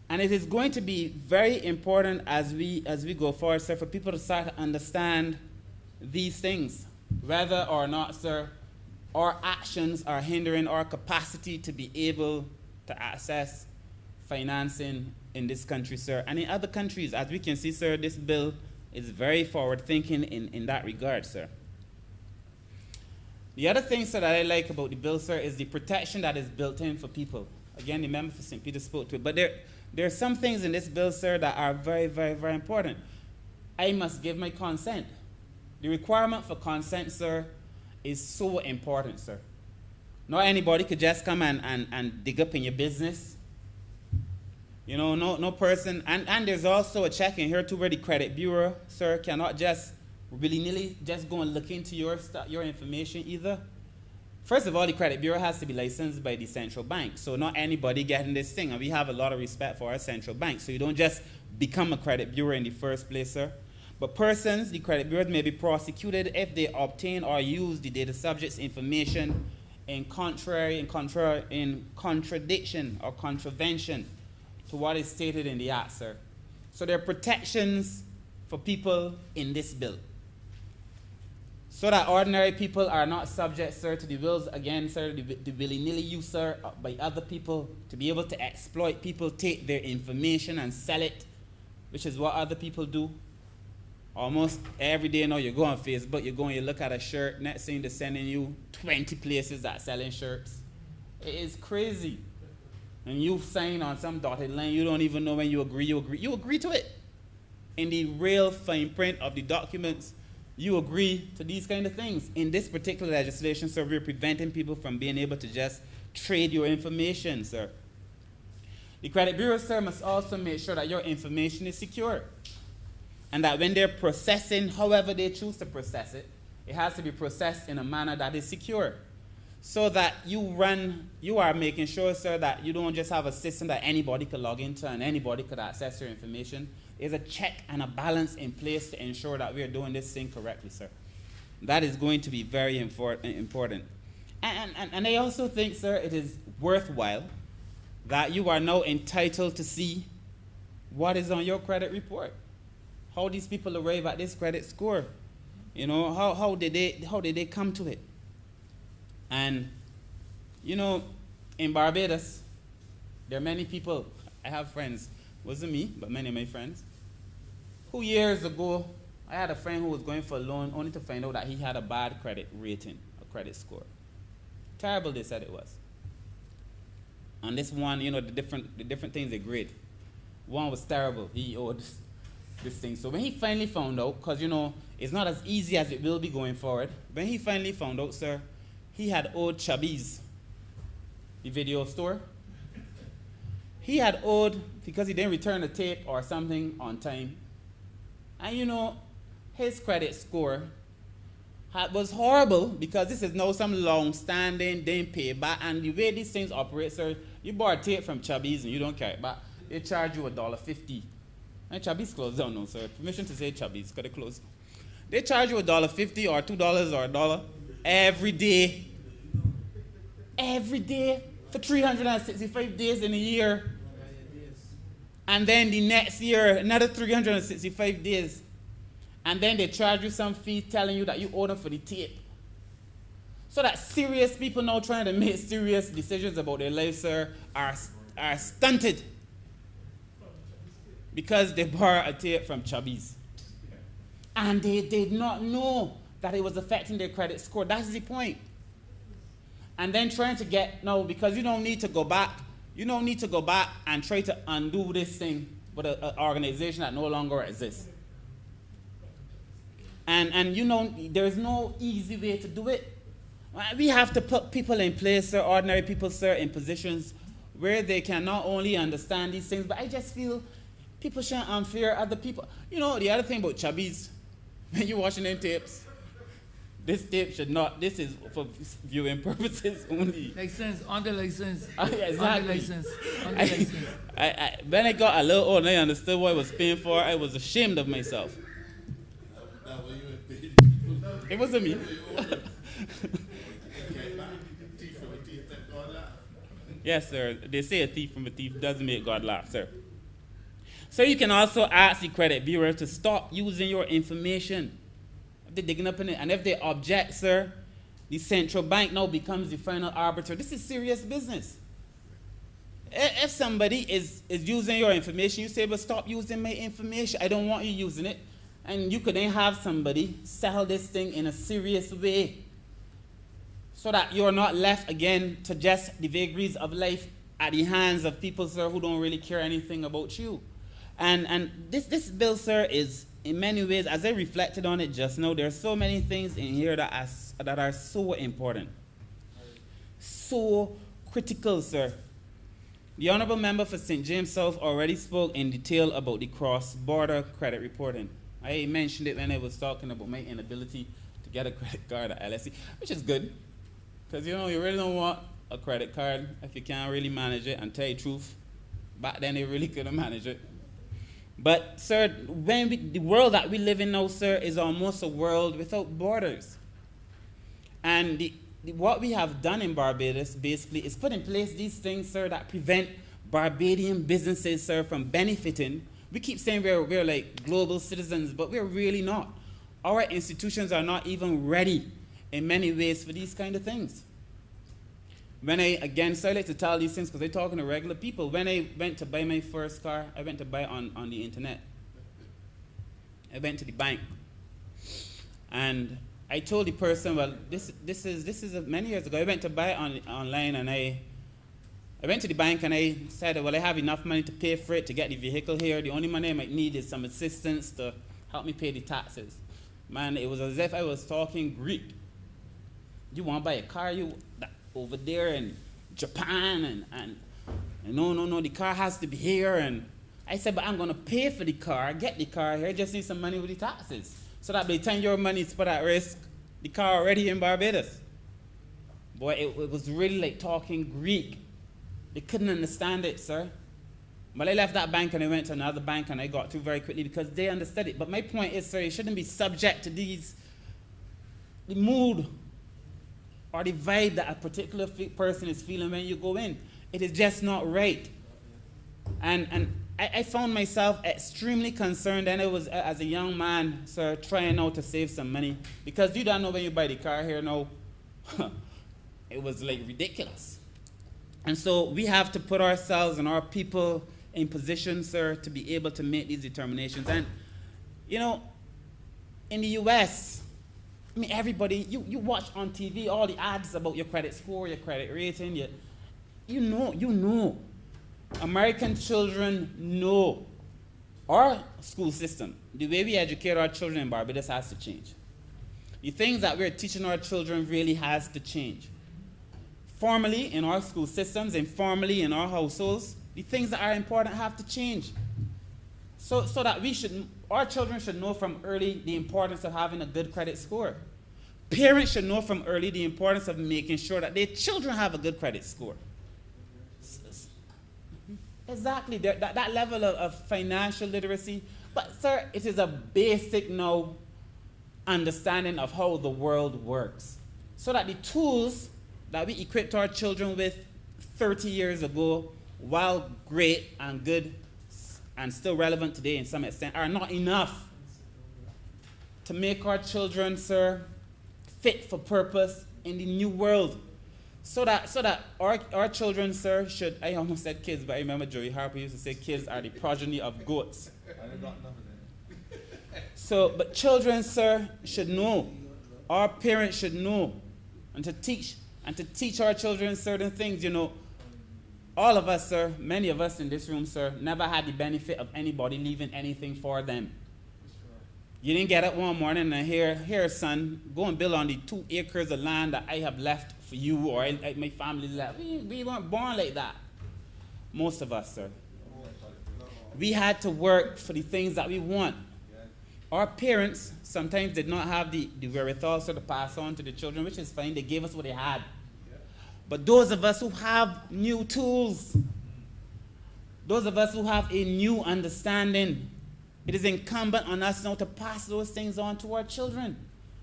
And it is going to be very important as we go forward, sir, for people to start to understand these things, whether or not, sir, our actions are hindering our capacity to be able to access financing in this country, sir, and in other countries. As we can see, sir, this bill is very forward-thinking in that regard, sir. The other thing, sir, that I like about the bill, sir, is the protection that is built in for people. Again, the member for St. Peter spoke to it. But there are some things in this bill, sir, that are very, very, very important. I must give my consent. The requirement for consent, sir, is so important, sir. Not anybody could just come and dig up in your business. You know, no person. And there's also a check in here too where the credit bureau, sir, cannot just willy-nilly just go and look into your information either. First of all, the credit bureau has to be licensed by the central bank. So not anybody getting this thing. And we have a lot of respect for our central bank. So you don't just become a credit bureau in the first place, sir. But persons, the credit bureaus may be prosecuted if they obtain or use the data subject's information in contradiction or contravention to what is stated in the act, sir. So there are protections for people in this bill, so that ordinary people are not subject, sir, to the wills, again, sir, the willy-nilly use, sir, by other people to be able to exploit people, take their information and sell it, which is what other people do. Almost every day now, you go on Facebook, you go and you look at a shirt, next thing they're sending you 20 places that selling shirts. It is crazy. And you sign on some dotted line, you don't even know when you agree to it. In the real fine print of the documents, you agree to these kind of things. In this particular legislation, sir, we're preventing people from being able to just trade your information, sir. The credit bureau, sir, must also make sure that your information is secure. And that when they're processing, however they choose to process it, it has to be processed in a manner that is secure. So that you are making sure, sir, that you don't just have a system that anybody could log into and anybody could access your information. There's a check and a balance in place to ensure that we are doing this thing correctly, sir. That is going to be very important. And I also think, sir, it is worthwhile that you are now entitled to see what is on your credit report. How these people arrive at this credit score. You know, how did they come to it? And, you know, in Barbados, there are many people, I have friends, wasn't me, but many of my friends, who years ago, I had a friend who was going for a loan only to find out that he had a bad credit rating, a credit score. Terrible, they said it was. And this one, you know, the different things they grade. One was terrible. He owed this thing. So when he finally found out, because, you know, it's not as easy as it will be going forward, when he finally found out, sir, he had owed Chubby's, the video store. He had owed because he didn't return a tape or something on time. And, you know, his credit score was horrible because this is now some long-standing, didn't pay back. And the way these things operate, sir, you buy a tape from Chubby's and you don't carry it back. They charge you $1.50. And Chubby's closed down now, sir. Permission to say Chubby's, because they closed. They charge you $1.50 or $2 or $1 every day. Every day for 365 days in a year. And then the next year, another 365 days. And then they charge you some fee telling you that you owe them for the tape. So that serious people now trying to make serious decisions about their lives, sir, are stunted. Because they borrowed a tape from Chubby's. And they did not know that it was affecting their credit score. That's the point. And then trying to get, no, because you don't need to go back. You don't need to go back and try to undo this thing with an organization that no longer exists. And you know, there's no easy way to do it. We have to put people in place, sir, ordinary people, sir, in positions where they can not only understand these things, but I just feel people shouldn't unfair other people. You know, the other thing about Chubby's, when you're watching them tapes, this tape should not, this is for viewing purposes only. License, on the license. Yeah, exactly. On the license. On the license. When I got a little old and I understood what I was paying for, I was ashamed of myself. It wasn't me. Yes, sir. They say a thief from a thief doesn't make God laugh, sir. So you can also ask the credit bureau to stop using your information. If they're digging up in it, and if they object, sir, the central bank now becomes the final arbiter. This is serious business. If somebody is using your information, you say, but stop using my information. I don't want you using it. And you could then have somebody sell this thing in a serious way. so that you're not left again to just the vagaries of life at the hands of people, sir, who don't really care anything about you. And this bill, sir, is in many ways, as I reflected on it just now, there are so many things in here that are so important, so critical, sir. The Honourable Member for St. James South already spoke in detail about the cross-border credit reporting. I mentioned it when I was talking about my inability to get a credit card at LSE, which is good, because you really don't want a credit card if you can't really manage it. And tell you the truth, back then they really couldn't manage it. But, sir, the world that we live in now, sir, is almost a world without borders. And what we have done in Barbados, basically, is put in place these things, sir, that prevent Barbadian businesses, sir, from benefiting. We keep saying we're like global citizens, but we're really not. Our institutions are not even ready in many ways for these kind of things. When I like to tell these things because I'm talking to regular people. When I went to buy my first car, I went to buy on the internet. I went to the bank. And I told the person, well, this is many years ago. I went to buy online, and I went to the bank and I said, well, I have enough money to pay for it, to get the vehicle here. The only money I might need is some assistance to help me pay the taxes. Man, it was as if I was talking Greek. You want to buy a car? Over there in Japan, and no, the car has to be here. And I said, but I'm going to pay for the car, get the car here, just need some money with the taxes. So that by the time your money is put at risk, the car already in Barbados. Boy, it was really like talking Greek. They couldn't understand it, sir. But I left that bank and I went to another bank and I got through very quickly because they understood it. But my point is, sir, you shouldn't be subject to the mood or the vibe that a particular person is feeling when you go in. It is just not right. And I found myself extremely concerned, and it was as a young man, sir, trying now to save some money. Because you don't know when you buy the car here now, it was like ridiculous. And so we have to put ourselves and our people in position, sir, to be able to make these determinations. And, in the U.S., I mean, everybody, you watch on TV all the ads about your credit score, your credit rating, you know. American children know. Our school system, the way we educate our children in Barbados has to change. The things that we're teaching our children really has to change. Formally in our school systems and formally in our households, the things that are important have to change. So that our children should know from early the importance of having a good credit score. Parents should know from early the importance of making sure that their children have a good credit score. Exactly, that level of financial literacy. But, sir, it is a basic understanding of how the world works. So that the tools that we equipped our children with 30 years ago, while great and good and still relevant today in some extent, are not enough to make our children, sir, fit for purpose in the new world. So that our children, sir, should, I almost said kids, but I remember Joey Harper used to say kids are the progeny of goats. But children, sir, should know. Our parents should know. And to teach our children certain things, all of us, sir, many of us in this room, sir, never had the benefit of anybody leaving anything for them. You didn't get up one morning and here, son, go and build on the 2 acres of land that I have left for you or my family left. We weren't born like that. Most of us, sir. We had to work for the things that we want. Our parents sometimes did not have the wherewithal to pass on to the children, which is fine. They gave us what they had. But those of us who have new tools, those of us who have a new understanding, it is incumbent on us now to pass those things on to our children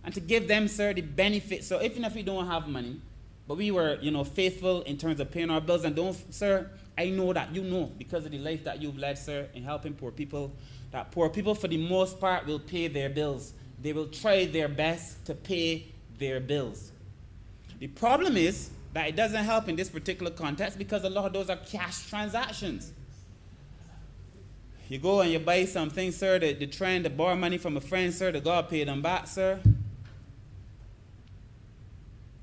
and to give them, sir, the benefit. So even if we don't have money, but we were, faithful in terms of paying our bills, and sir, I know that you know because of the life that you've led, sir, in helping poor people, that poor people for the most part will pay their bills. They will try their best to pay their bills. The problem is that it doesn't help in this particular context because a lot of those are cash transactions. You go and you buy something, sir, they're trying to borrow money from a friend, sir, the God pay them back, sir.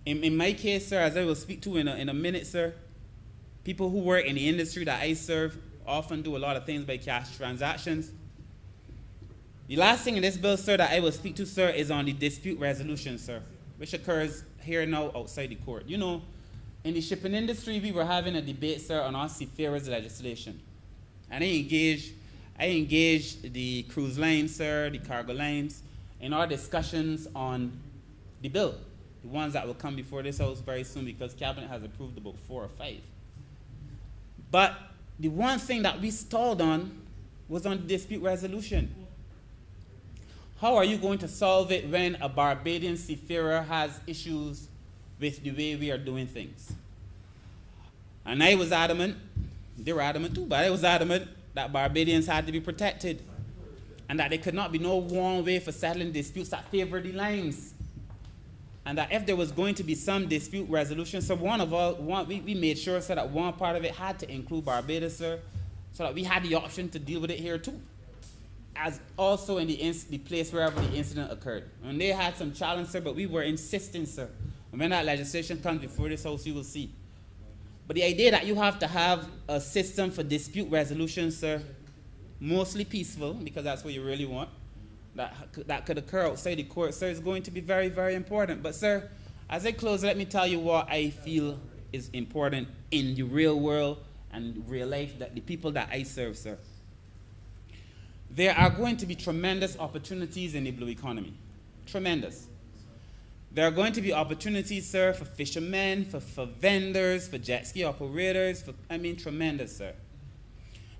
In my case, sir, as I will speak to in a minute, sir, people who work in the industry that I serve often do a lot of things by cash transactions. The last thing in this bill, sir, that I will speak to, sir, is on the dispute resolution, sir, which occurs here now outside the court. You know, in the shipping industry, we were having a debate, sir, on our seafarers legislation. And I engaged the cruise lines, sir, the cargo lines, in our discussions on the bill, the ones that will come before this House very soon, because Cabinet has approved about 4 or 5. But the one thing that we stalled on was on dispute resolution. How are you going to solve it when a Barbadian seafarer has issues with the way we are doing things? And I was adamant, they were adamant too, but I was adamant that Barbadians had to be protected and that there could not be no one way for settling disputes that favor the lines. And that if there was going to be some dispute resolution, so we made sure so that one part of it had to include Barbados, sir, so that we had the option to deal with it here too, as also in the place wherever the incident occurred. And they had some challenge, sir, but we were insisting, sir. And when that legislation comes before this House, you will see. But the idea that you have to have a system for dispute resolution, sir, mostly peaceful, because that's what you really want, that could occur outside the court, sir, is going to be very, very important. But, sir, as I close, let me tell you what I feel is important in the real world and real life, that the people that I serve, sir. There are going to be tremendous opportunities in the blue economy. Tremendous. There are going to be opportunities, sir, for fishermen, for vendors, for jet ski operators, tremendous, sir.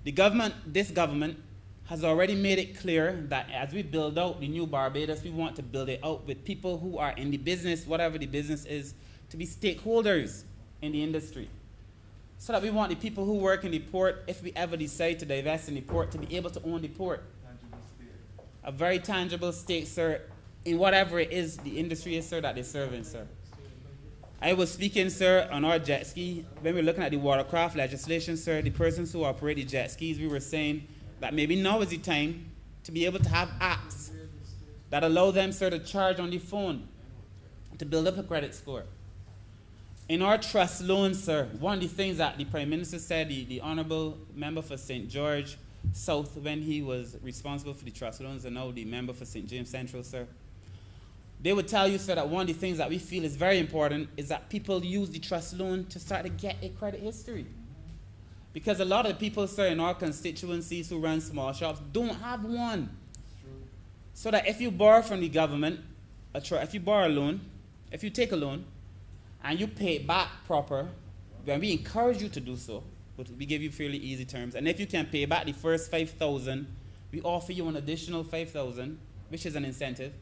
This government has already made it clear that as we build out the new Barbados, we want to build it out with people who are in the business, whatever the business is, to be stakeholders in the industry. So that we want the people who work in the port, if we ever decide to divest in the port, to be able to own the port. A very tangible stake, sir, in whatever it is the industry is, sir, that they're serving, sir. I was speaking, sir, on our jet ski. When we were looking at the watercraft legislation, sir, the persons who operate the jet skis, we were saying that maybe now is the time to be able to have apps that allow them, sir, to charge on the phone to build up a credit score. In our trust loans, sir, one of the things that the Prime Minister said, the Honourable member for St. George South, when he was responsible for the trust loans, and now the member for St. James Central, sir, they would tell you, sir, that one of the things that we feel is very important is that people use the trust loan to start to get a credit history. Because a lot of people, sir, in our constituencies who run small shops don't have one. So that if you borrow from the government, if you borrow a loan, if you take a loan, and you pay it back proper, then we encourage you to do so. But we give you fairly easy terms. And if you can pay back the first $5,000, we offer you an additional $5,000, which is an incentive.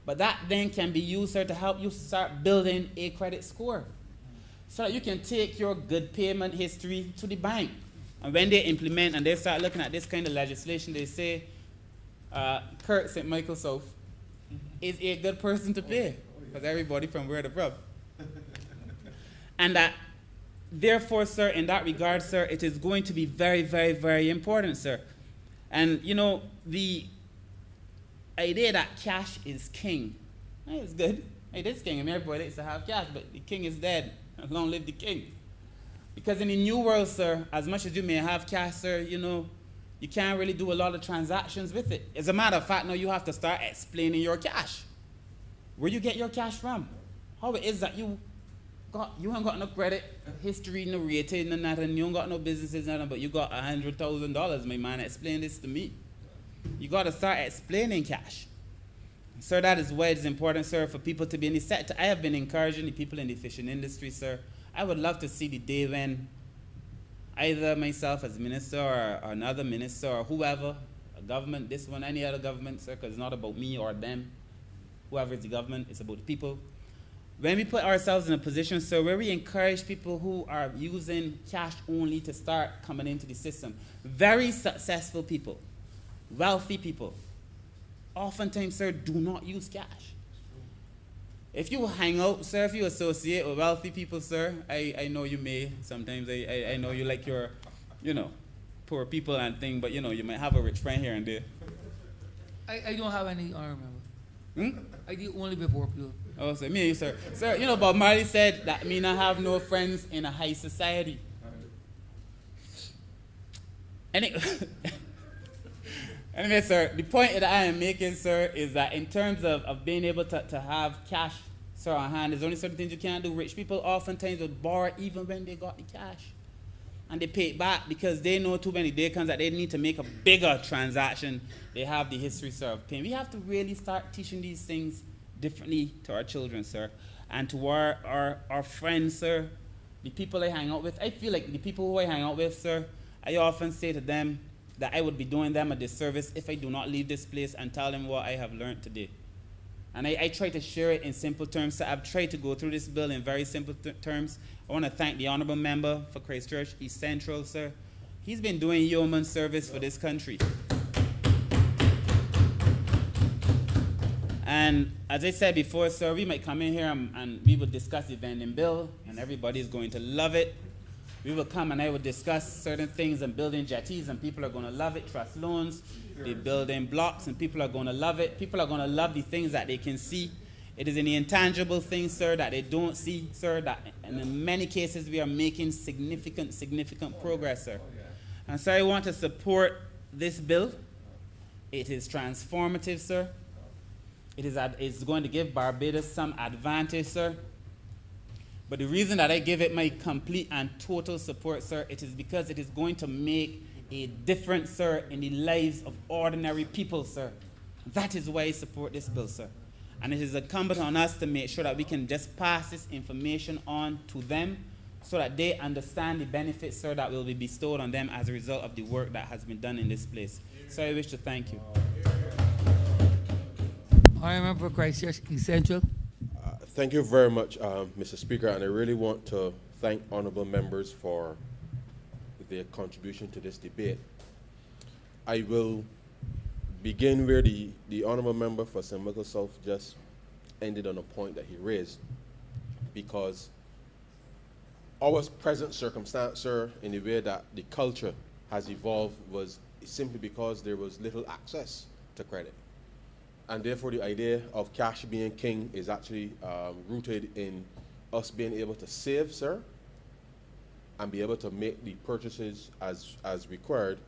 But that then can be used, sir, to help you start building a credit score, so that you can take your good payment history to the bank. And when they implement and they start looking at this kind of legislation, they say, Kurt St. Michael South is a good person to pay, because everybody from where they're from. And that, therefore, sir, in that regard, sir, it is going to be very, very, very important, sir. And, you know, the idea that cash is king, it's good. It is king. I mean, everybody likes to have cash, but the king is dead. Long live the king. Because in the new world, sir, as much as you may have cash, sir, you know, you can't really do a lot of transactions with it. As a matter of fact, now you have to start explaining your cash. Where you get your cash from. How it is that you ain't got no credit history, no rating, no nothing. You ain't got no businesses, nothing, but you got $100,000. My man, explain this to me. You got to start explaining cash. Sir, that is why it's important, sir, for people to be in the sector. I have been encouraging the people in the fishing industry, sir. I would love to see the day when either myself as minister or another minister or whoever, a government, this one, any other government, sir, because it's not about me or them. Whoever is the government, it's about the people. When we put ourselves in a position, sir, where we encourage people who are using cash only to start coming into the system, very successful people, wealthy people, oftentimes, sir, do not use cash. If you hang out, sir, if you associate with wealthy people, sir, I know you may, sometimes I know you like your, you know, poor people and thing, but, you know, you might have a rich friend here and there. I don't have any, I remember. I do only be poor people. Oh, sir, me, sir. Sir, you know, Bob Marley said that me not have no friends in a high society. Anyway, anyway, sir, the point that I am making, sir, is that in terms of being able to have cash, sir, on hand, there's only certain things you can't do. Rich people oftentimes would borrow even when they got the cash. And they pay it back because they know too many day comes that they need to make a bigger transaction. They have the history, sir, of paying. We have to really start teaching these things differently to our children, sir. And to our friends, sir, the people I hang out with. I feel like the people who I hang out with, sir, I often say to them that I would be doing them a disservice if I do not leave this place and tell them what I have learned today. And I try to share it in simple terms. So I've tried to go through this bill in very simple terms. I want to thank the Honourable Member for Christchurch East Central, sir. He's been doing yeoman service for this country. And as I said before, sir, we might come in here and we will discuss the vending bill, and everybody's going to love it. We will come and I will discuss certain things and building jetties, and people are going to love it. Trust loans, the building blocks, and people are going to love it. People are going to love the things that they can see. It is in the intangible things, sir, that they don't see, sir, that and in many cases we are making significant progress, sir. And so I want to support this bill. It is transformative, sir. It's going to give Barbados some advantage, sir. But the reason that I give it my complete and total support, sir, it is because it is going to make a difference, sir, in the lives of ordinary people, sir. That is why I support this bill, sir. And it is incumbent on us to make sure that we can just pass this information on to them so that they understand the benefits, sir, that will be bestowed on them as a result of the work that has been done in this place. So I wish to thank you. Honourable for Christchurch East Central. Thank you very much, Mr. Speaker, and I really want to thank honourable members for their contribution to this debate. I will begin where the honourable member for St. Michael South just ended on a point that he raised, because our present circumstance, sir, in the way that the culture has evolved was simply because there was little access to credit. And therefore the idea of cash being king is actually rooted in us being able to save, sir, and be able to make the purchases as required.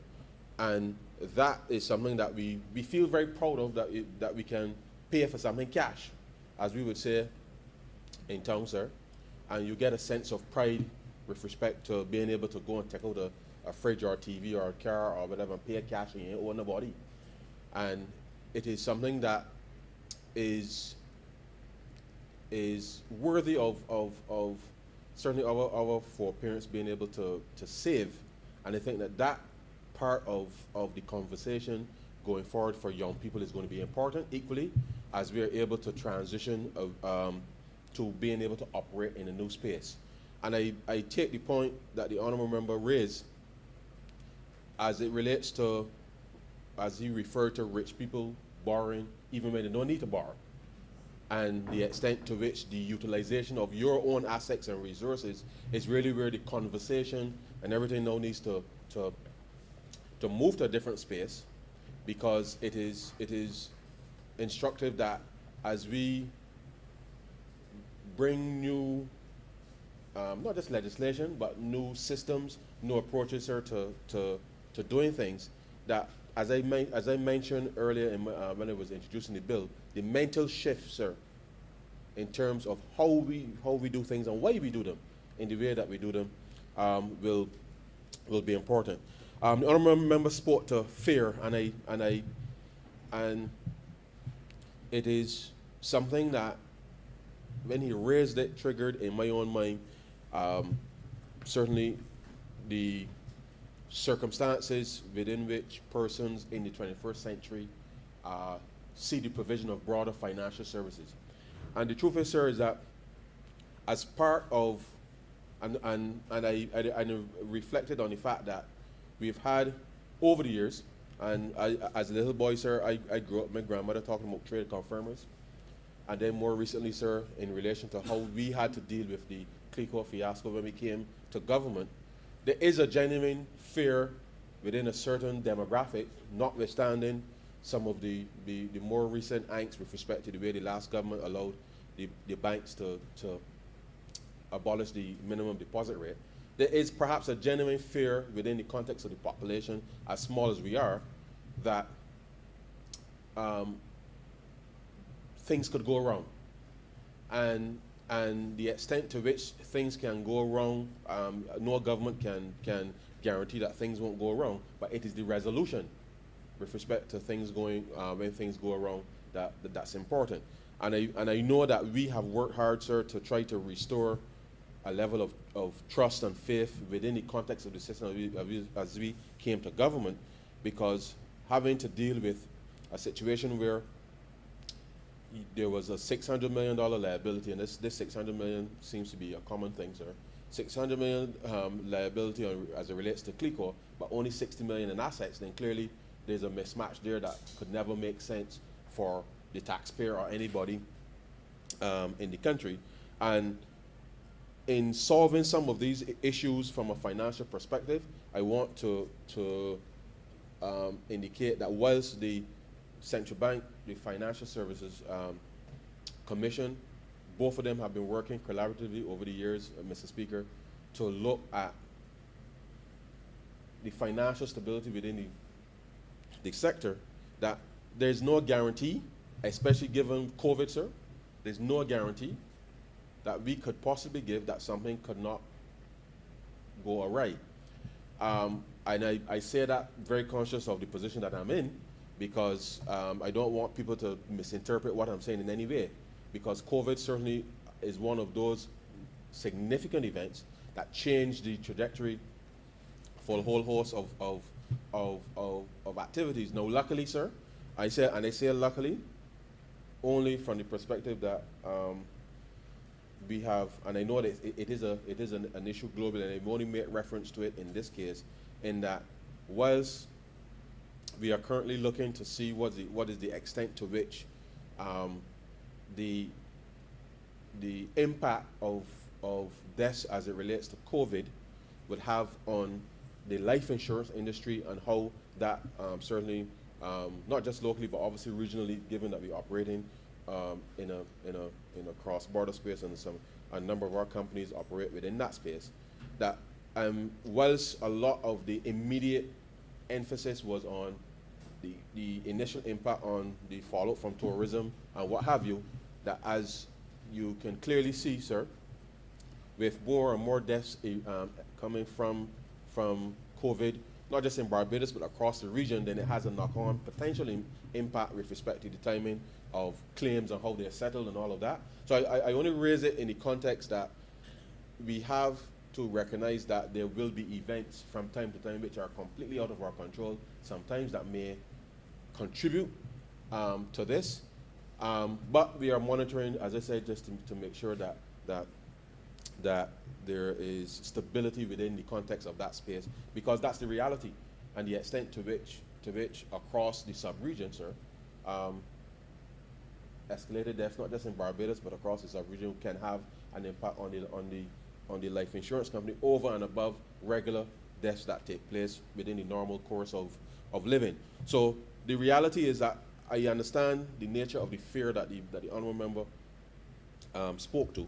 And that is something that we feel very proud of, that we can pay for something cash, as we would say in town, sir. And you get a sense of pride with respect to being able to go and take out a fridge or a TV or a car or whatever and pay cash and you ain't own nobody. And it is something that is worthy of certainly our foreparents being able to save. And I think that part of the conversation going forward for young people is going to be important, equally as we are able to transition to being able to operate in a new space. And I take the point that the honourable member raised as it relates to, as he referred to rich people borrowing even when they don't need to borrow, and the extent to which the utilization of your own assets and resources is really where the conversation and everything now needs to move to a different space, because it is instructive that as we bring new not just legislation but new systems, new approaches, sir, to doing things, that as I mentioned earlier when I was introducing the bill, the mental shift, sir, in terms of how we do things and why we do them in the way that we do them will be important. The honourable member spoke to fear, and it is something that when he raised it triggered in my own mind certainly the circumstances within which persons in the 21st century see the provision of broader financial services. And the truth is, sir, is that as part of, and I reflected on the fact that we've had over the years, and as a little boy, sir, I grew up with my grandmother talking about trade confirmers, and then more recently, sir, in relation to how we had to deal with the Clico fiasco when we came to government, there is a genuine fear within a certain demographic, notwithstanding some of the more recent angst with respect to the way the last government allowed the banks to abolish the minimum deposit rate. There is perhaps a genuine fear within the context of the population, as small as we are, that things could go wrong. And the extent to which things can go wrong, no government can guarantee that things won't go wrong, but it is the resolution with respect to things going, when things go wrong, that's important. And I know that we have worked hard, sir, to try to restore a level of trust and faith within the context of the system as we came to government, because having to deal with a situation where there was a $600 million liability, and this $600 million seems to be a common thing, sir. $600 million liability as it relates to CLICO, but only $60 million in assets, then clearly there's a mismatch there that could never make sense for the taxpayer or anybody in the country. And in solving some of these issues from a financial perspective, I want to indicate that whilst the Central Bank, the Financial Services Commission, both of them have been working collaboratively over the years, Mr. Speaker, to look at the financial stability within the sector, that there's no guarantee, especially given COVID, sir, there's no guarantee that we could possibly give that something could not go awry. And I say that very conscious of the position that I'm in, because I don't want people to misinterpret what I'm saying in any way, because COVID certainly is one of those significant events that changed the trajectory for a whole host of activities. Now, luckily, sir, I say luckily, only from the perspective that we have, and I know that it is an issue globally, and I've only made reference to it in this case, in that whilst we are currently looking to see what is the extent to which the impact of deaths as it relates to COVID would have on the life insurance industry, and how that certainly, not just locally but obviously regionally, given that we operate in a cross-border space, and a number of our companies operate within that space, that whilst a lot of the immediate emphasis was on the initial impact on the fallout from tourism and what have you, that as you can clearly see, sir, with more and more deaths coming from COVID, not just in Barbados but across the region, then it has a knock-on potential impact with respect to the timing of claims and how they're settled and all of that. So I only raise it in the context that we have to recognize that there will be events from time to time which are completely out of our control, sometimes that may contribute to this. But we are monitoring, as I said, just to make sure that there is stability within the context of that space, because that's the reality and the extent to which across the sub-region, sir, escalated deaths, not just in Barbados but across the sub-region, can have an impact on the life insurance company over and above regular deaths that take place within the normal course of living. So the reality is that I understand the nature of the fear that the honourable member spoke to,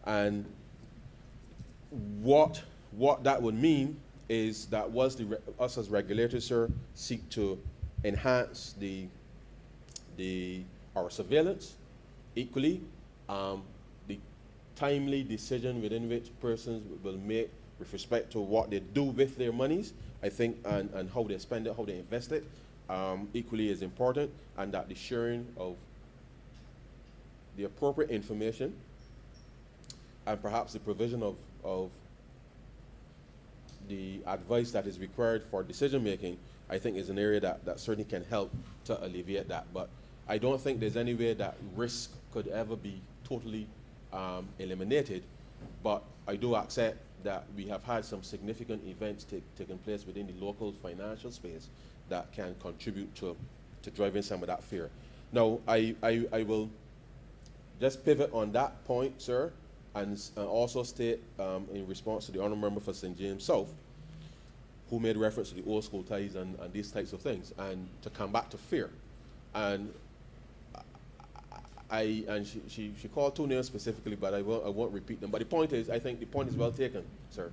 and what that would mean is that was us as regulators, sir, seek to enhance our surveillance, equally the timely decision within which persons will make with respect to what they do with their monies, I think, and how they spend it, how they invest it, equally is important, and that the sharing of the appropriate information and perhaps the provision of the advice that is required for decision making, I think is an area that certainly can help to alleviate that. But I don't think there's any way that risk could ever be totally eliminated, but I do accept that we have had some significant events taking place within the local financial space that can contribute to driving some of that fear. Now, I will just pivot on that point, sir, and also state in response to the honourable member for St. James South, who made reference to the old school ties and these types of things, and to come back to fear. And and she called two names specifically, but I won't repeat them. But the point is, I think the point is well taken, sir.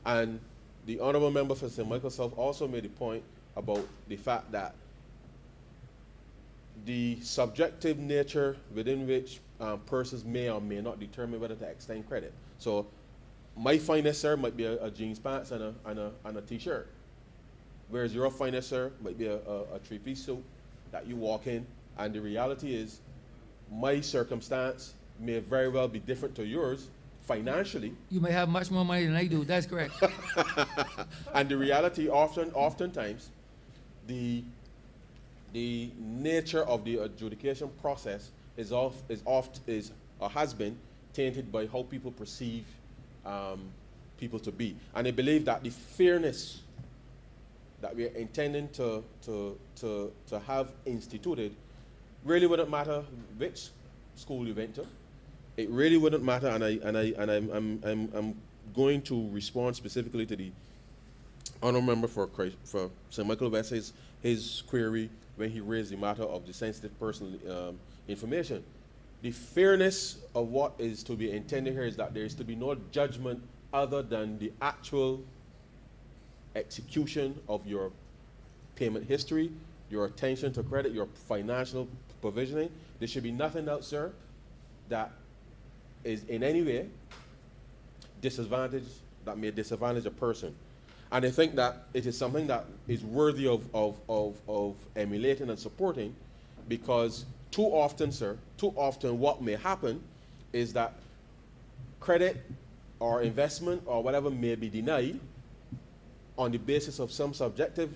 And the honourable member for St. Michael South also made the point about the fact that the subjective nature within which persons may or may not determine whether to extend credit. So my finest, sir, might be a jeans pants and a t-shirt, whereas your finest, sir, might be a three-piece suit that you walk in, and the reality is my circumstance may very well be different to yours financially. You may have much more money than I do. That's correct. And the reality, oftentimes, the nature of the adjudication process has been tainted by how people perceive people to be. And I believe that the fairness that we are intending to have instituted really wouldn't matter which school you went to. It really wouldn't matter, I'm going to respond specifically to the honourable member for St. Michael West, his query when he raised the matter of the sensitive personal information. The fairness of what is to be intended here is that there is to be no judgment other than the actual execution of your payment history, your attention to credit, your financial provisioning. There should be nothing else, sir, that is in any way that may disadvantage a person. And I think that it is something that is worthy of emulating and supporting, because too often, sir, what may happen is that credit or investment or whatever may be denied on the basis of some subjective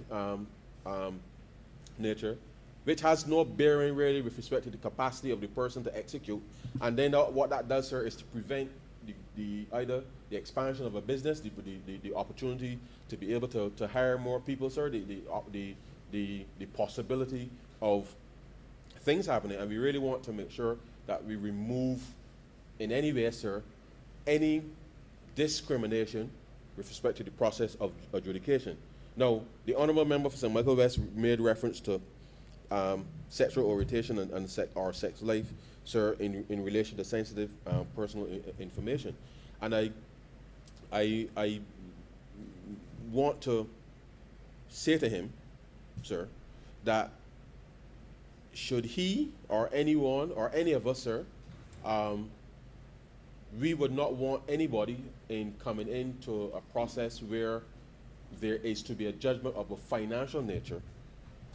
nature, which has no bearing really with respect to the capacity of the person to execute. And then what that does, sir, is to prevent either the expansion of a business, the opportunity to be able to hire more people, sir, the possibility of things happening. And we really want to make sure that we remove in any way, sir, any discrimination with respect to the process of adjudication. Now, the honourable member for St. Michael West made reference to sexual orientation and sex life, sir, in relation to sensitive personal information. And I want to say to him, sir, that should he or anyone or any of us, sir, we would not want anybody in coming into a process where there is to be a judgment of a financial nature,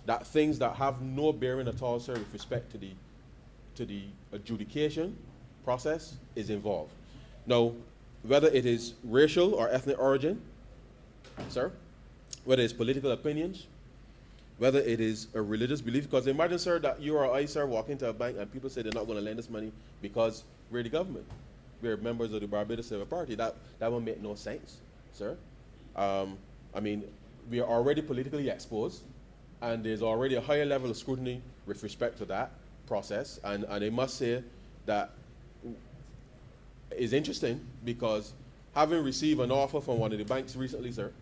that things that have no bearing at all, sir, with respect to the adjudication process is involved. Now, whether it is racial or ethnic origin, sir, whether it's political opinions, whether it is a religious belief, because imagine, sir, that you or I, sir, walk into a bank and people say they're not going to lend us money because we're the government. We're members of the Barbados Civil Party. That would make no sense, sir. I mean, we are already politically exposed, and there's already a higher level of scrutiny with respect to that process. And I must say that is interesting, because having received an offer from one of the banks recently, sir,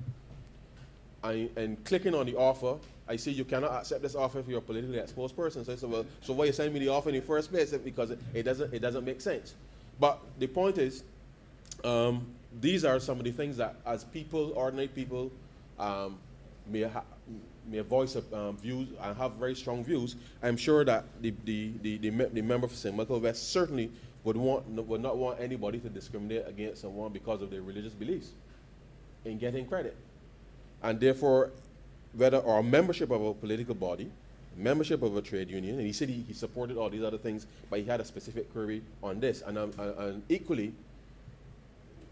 and clicking on the offer, I see you cannot accept this offer if you're a politically exposed person. So I said, well, so why you send me the offer in the first place? Because it doesn't make sense. But the point is, these are some of the things that, as people, ordinary people, may voice views and have very strong views. I'm sure that the member for St. Michael West certainly would not want anybody to discriminate against someone because of their religious beliefs in getting credit. And therefore, whether our membership of a political body, membership of a trade union, and he said he supported all these other things, but he had a specific query on this. And equally,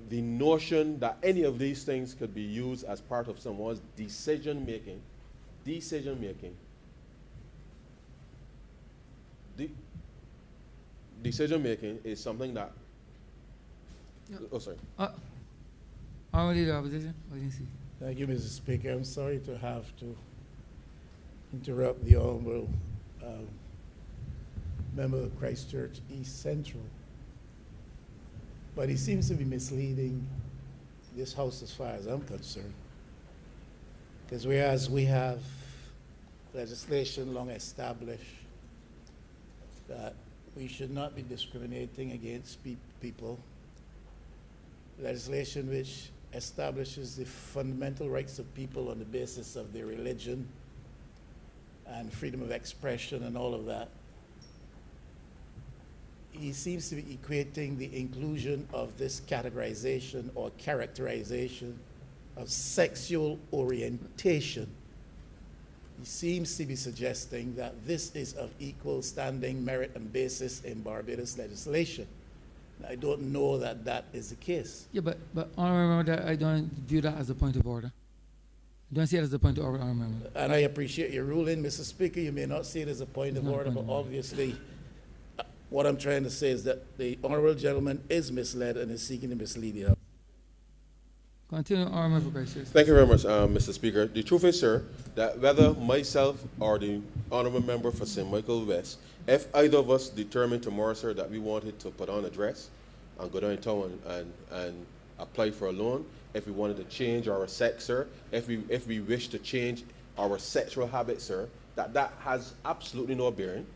the notion that any of these things could be used as part of someone's decision making is something that. Yeah. Oh, sorry. Honourable Leader of Opposition. Thank you, Mr. Speaker. I'm sorry to have to interrupt the Honourable member of Christchurch East Central, but he seems to be misleading this House as far as I'm concerned. Because whereas we have legislation long established that we should not be discriminating against people. Legislation which establishes the fundamental rights of people on the basis of their religion and freedom of expression and all of that. He seems to be equating the inclusion of this categorization or characterization of sexual orientation. He seems to be suggesting that this is of equal standing, merit, and basis in Barbados legislation. I don't know that that is the case. Yeah, but Honourable Member, that I don't view that as a point of order. I don't see it as a point of order, Honourable Member. And I appreciate your ruling, Mr. Speaker. You may not see it as a point of order, but obviously what I'm trying to say is that the honourable gentleman is misled and is seeking to mislead you. Continue, Honourable Member Gracious. Thank you very much, Mr. Speaker. The truth is, sir, that whether myself or the honourable member for St. Michael West, if either of us determined tomorrow, sir, that we wanted to put on a dress and go downtown and apply for a loan, if we wanted to change our sex, sir, if we wish to change our sexual habits, sir, that has absolutely no bearing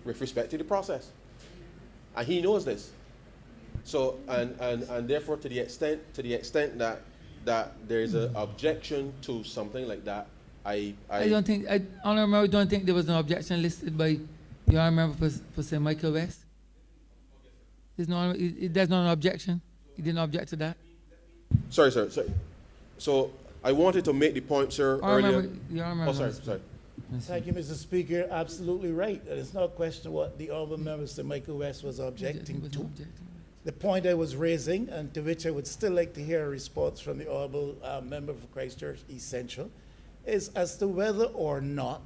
with respect to the process. And he knows this. So, and therefore, to the extent that there is an objection to something like that, I don't think, Honourable Member, don't think there was an objection listed by the Honourable Member for St. Michael West? There's not an objection? He didn't object to that? Sorry. So, I wanted to make the point, sir, earlier. Sorry. Thank you, Mr. Speaker. Absolutely right. And it's not a question of what the honourable member, Mr. Michael West, was objecting to. The point I was raising, and to which I would still like to hear a response from the honourable member for Christchurch East Central, is as to whether or not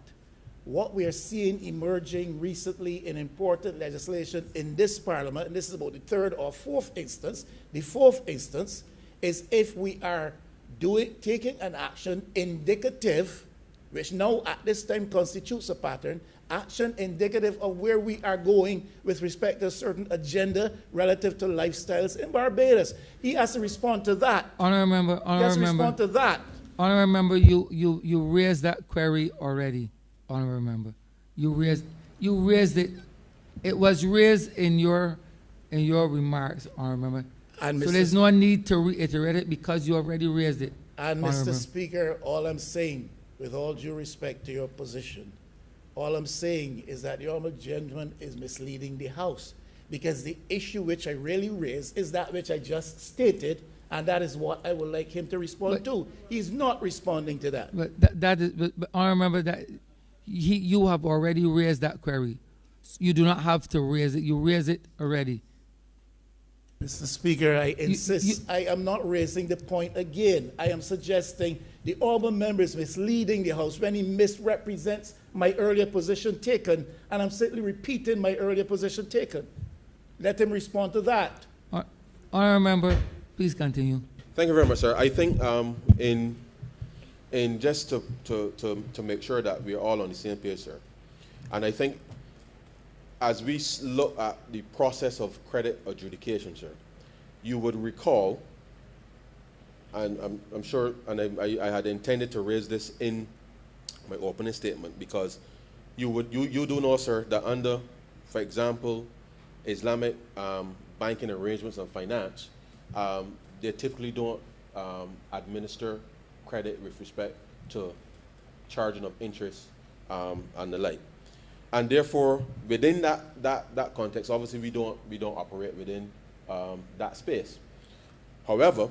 what we are seeing emerging recently in important legislation in this Parliament, and this is about the third or fourth instance, the fourth instance is if we are taking an action indicative, which now at this time constitutes a pattern, action indicative of where we are going with respect to a certain agenda relative to lifestyles in Barbados. He has to respond to that. Honourable Member, He has to respond to that. Honourable Member, you raised that query already, Honourable Member. You raised it. It was raised in your remarks, Honourable Member. And so Mr. there's no need to reiterate it because you already raised it. And Mr. Speaker, all I'm saying, with all due respect to your position, all I'm saying is that the honourable gentleman is misleading the House, because the issue which I really raised is that which I just stated, and that is what I would like him to respond to. He's not responding to that. But I remember that you have already raised that query. You do not have to raise it. You raised it already. Mr. Speaker, I insist. I am not raising the point again. I am suggesting the honourable member is misleading the House when he misrepresents my earlier position taken, and I'm simply repeating my earlier position taken. Let him respond to that. Honourable Member, please continue. Thank you very much, sir. I think in just to make sure that we're all on the same page, sir, and I think as we look at the process of credit adjudication, sir, you would recall, and I'm sure, and I had intended to raise this in my opening statement, because you do know, sir, that under, for example, Islamic banking arrangements and finance, they typically don't administer credit with respect to charging of interest and the like. And therefore, within that context, obviously we don't operate within that space. However,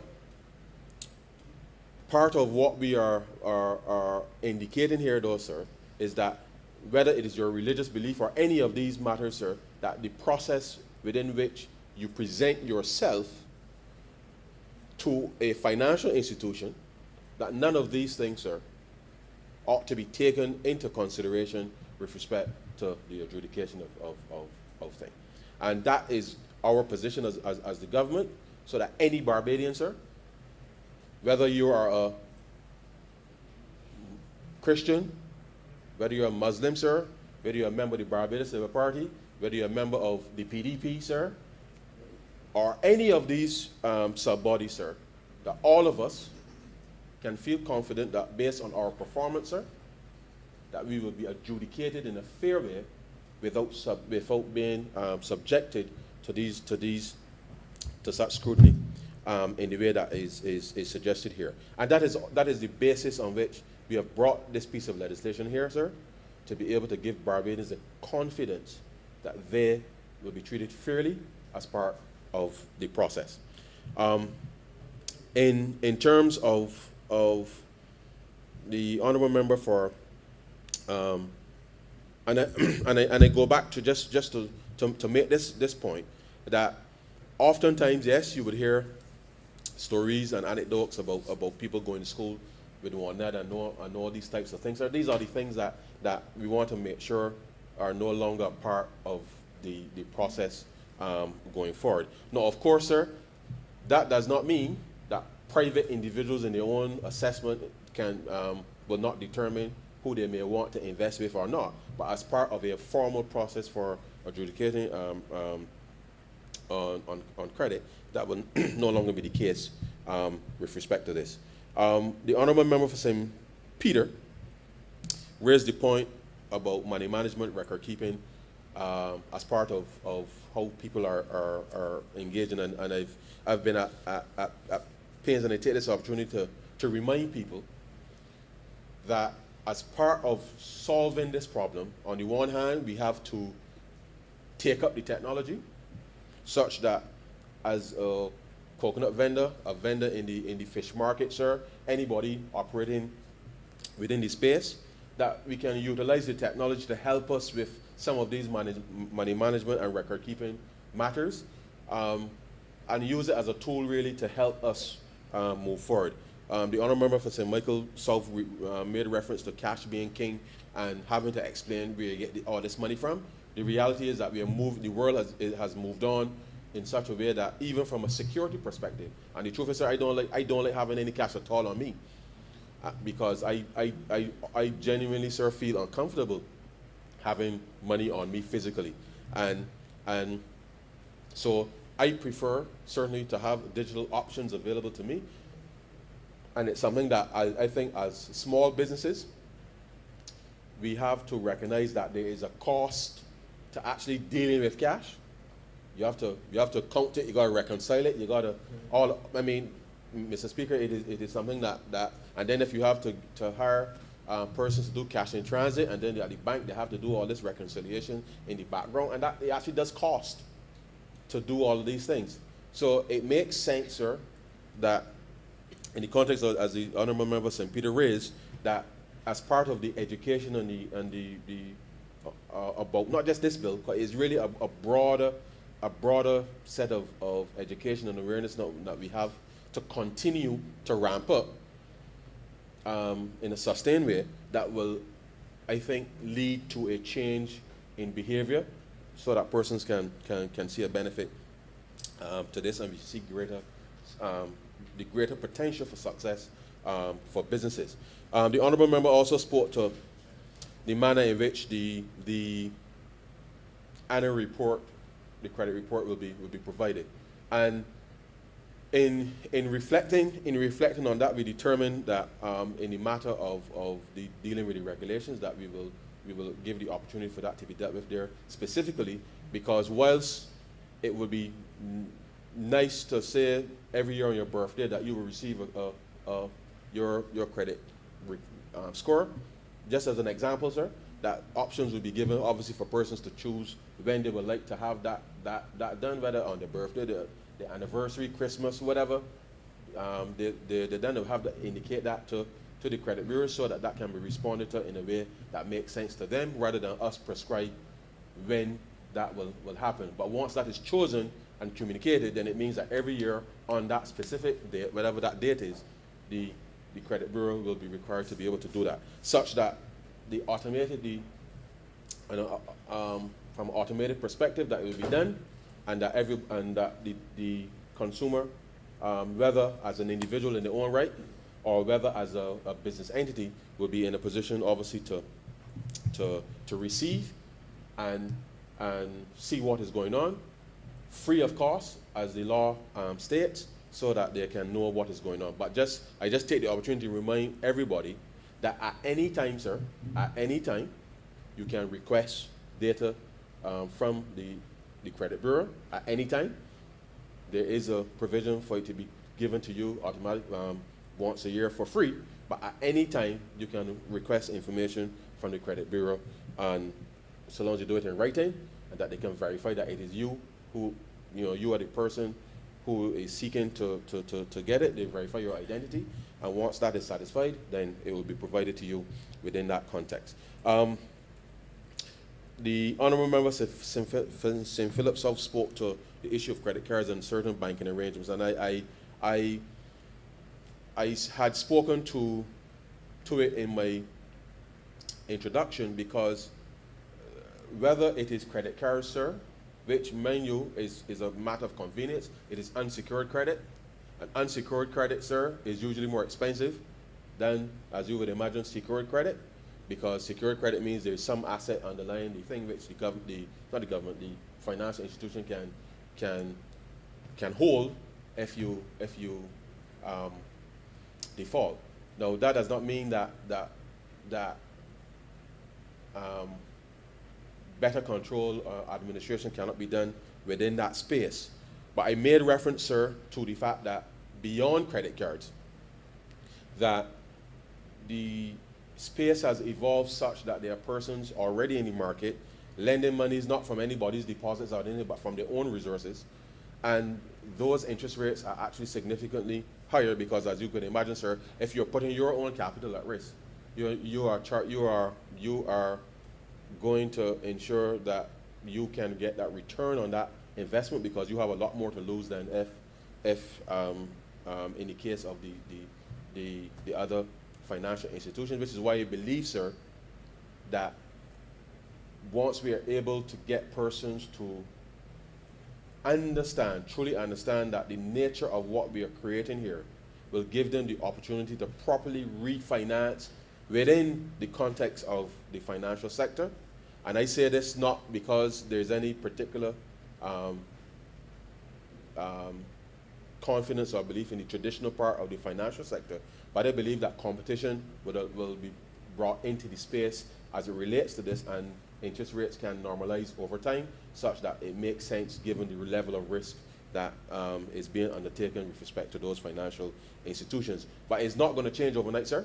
part of what we are indicating here, though, sir, is that whether it is your religious belief or any of these matters, sir, that the process within which you present yourself to a financial institution, that none of these things, sir, ought to be taken into consideration with respect to the adjudication of things. And that is our position as the government, so that any Barbadian, sir, whether you are a Christian, whether you're a Muslim, sir, whether you're a member of the Barbados Labour Party, whether you're a member of the PDP, sir, or any of these sub-bodies, sir, that all of us can feel confident that based on our performance, sir, that we will be adjudicated in a fair way without being subjected to such scrutiny in the way that is suggested here. And that is the basis on which we have brought this piece of legislation here, sir, to be able to give Barbadians the confidence that they will be treated fairly as part of the process. In terms of the honourable member for, and I go back to just to make this point, that oftentimes, yes, you would hear stories and anecdotes about people going to school with one another and all these types of things. So these are the things that we want to make sure are no longer part of the process going forward. Now, of course, sir, that does not mean that private individuals in their own assessment will not determine who they may want to invest with or not. But as part of a formal process for adjudicating on credit, that will no longer be the case with respect to this. The honourable member for St. Peter raised the point about money management, record keeping, as part of how people are engaging, and I've been at pains, and I take this opportunity to remind people that as part of solving this problem, on the one hand, we have to take up the technology such that as a coconut vendor, a vendor in the fish market, sir, anybody operating within the space, that we can utilize the technology to help us with some of these money management and record keeping matters, and use it as a tool really to help us move forward. The honourable member for St. Michael South made reference to cash being king and having to explain where you get all this money from. The reality is that the world has moved on in such a way that even from a security perspective, and the truth is, sir, I don't like having any cash at all on me, because I genuinely, sir, feel uncomfortable having money on me physically, and so I prefer certainly to have digital options available to me. And it's something that I think as small businesses, we have to recognize that there is a cost to actually dealing with cash. You have to count it, you gotta reconcile it, you gotta Mr. Speaker, it is something that and then if you have to hire persons to do cash in transit, and then at the bank they have to do all this reconciliation in the background, and that it actually does cost to do all of these things. So it makes sense, sir, that in the context of, as the honourable member St. Peter raised, that as part of the education and the about not just this bill, but it's really a broader set of education and awareness that we have to continue to ramp up in a sustained way that will, I think, lead to a change in behavior so that persons can see a benefit to this, and we see the greater potential for success for businesses. The honourable member also spoke to the manner in which the annual report, the credit report, will be provided, and in reflecting on that, we determined that in the matter of the dealing with the regulations, that we will give the opportunity for that to be dealt with there specifically, because whilst it would be nice to say every year on your birthday that you will receive your credit score, just as an example, sir, that options will be given obviously for persons to choose when they would like to have that done, whether on their birthday, the anniversary, Christmas, whatever. They then will have to indicate that to the credit bureau so that can be responded to in a way that makes sense to them, rather than us prescribe when that will happen. But once that is chosen and communicated, then it means that every year on that specific date, whatever that date is, the credit bureau will be required to be able to do that, such that the automated, from an automated perspective, that it will be done, and that the consumer, whether as an individual in their own right or whether as a business entity, will be in a position obviously to receive and see what is going on, free of cost, as the law states, so that they can know what is going on. But I just take the opportunity to remind everybody that at any time, sir, at any time, you can request data from the credit bureau at any time. There is a provision for it to be given to you automatic once a year for free, but at any time you can request information from the credit bureau, and so long as you do it in writing and that they can verify that it is you who, you are the person who is seeking to get it. They verify your identity, and once that is satisfied, then it will be provided to you within that context. The Honourable Member St. Philip South spoke to the issue of credit cards and certain banking arrangements, and I had spoken to it in my introduction, because whether it is credit cards, sir, which, mind you, is a matter of convenience, it is unsecured credit. And unsecured credit, sir, is usually more expensive than, as you would imagine, secured credit, because secured credit means there's some asset underlying the thing which the financial institution can hold if you default. Now, that does not mean that better control or administration cannot be done within that space. But I made reference, sir, to the fact that beyond credit cards, that the space has evolved such that there are persons already in the market lending monies not from anybody's deposits or anything, but from their own resources. And those interest rates are actually significantly higher, because, as you could imagine, sir, if you're putting your own capital at risk, you are going to ensure that you can get that return on that investment, because you have a lot more to lose than if in the case of the other financial institutions, which is why I believe, sir, that once we are able to get persons to truly understand that the nature of what we are creating here will give them the opportunity to properly refinance within the context of the financial sector. And I say this not because there's any particular confidence or belief in the traditional part of the financial sector, but I believe that competition will be brought into the space as it relates to this, and interest rates can normalize over time such that it makes sense given the level of risk that is being undertaken with respect to those financial institutions. But it's not going to change overnight, sir.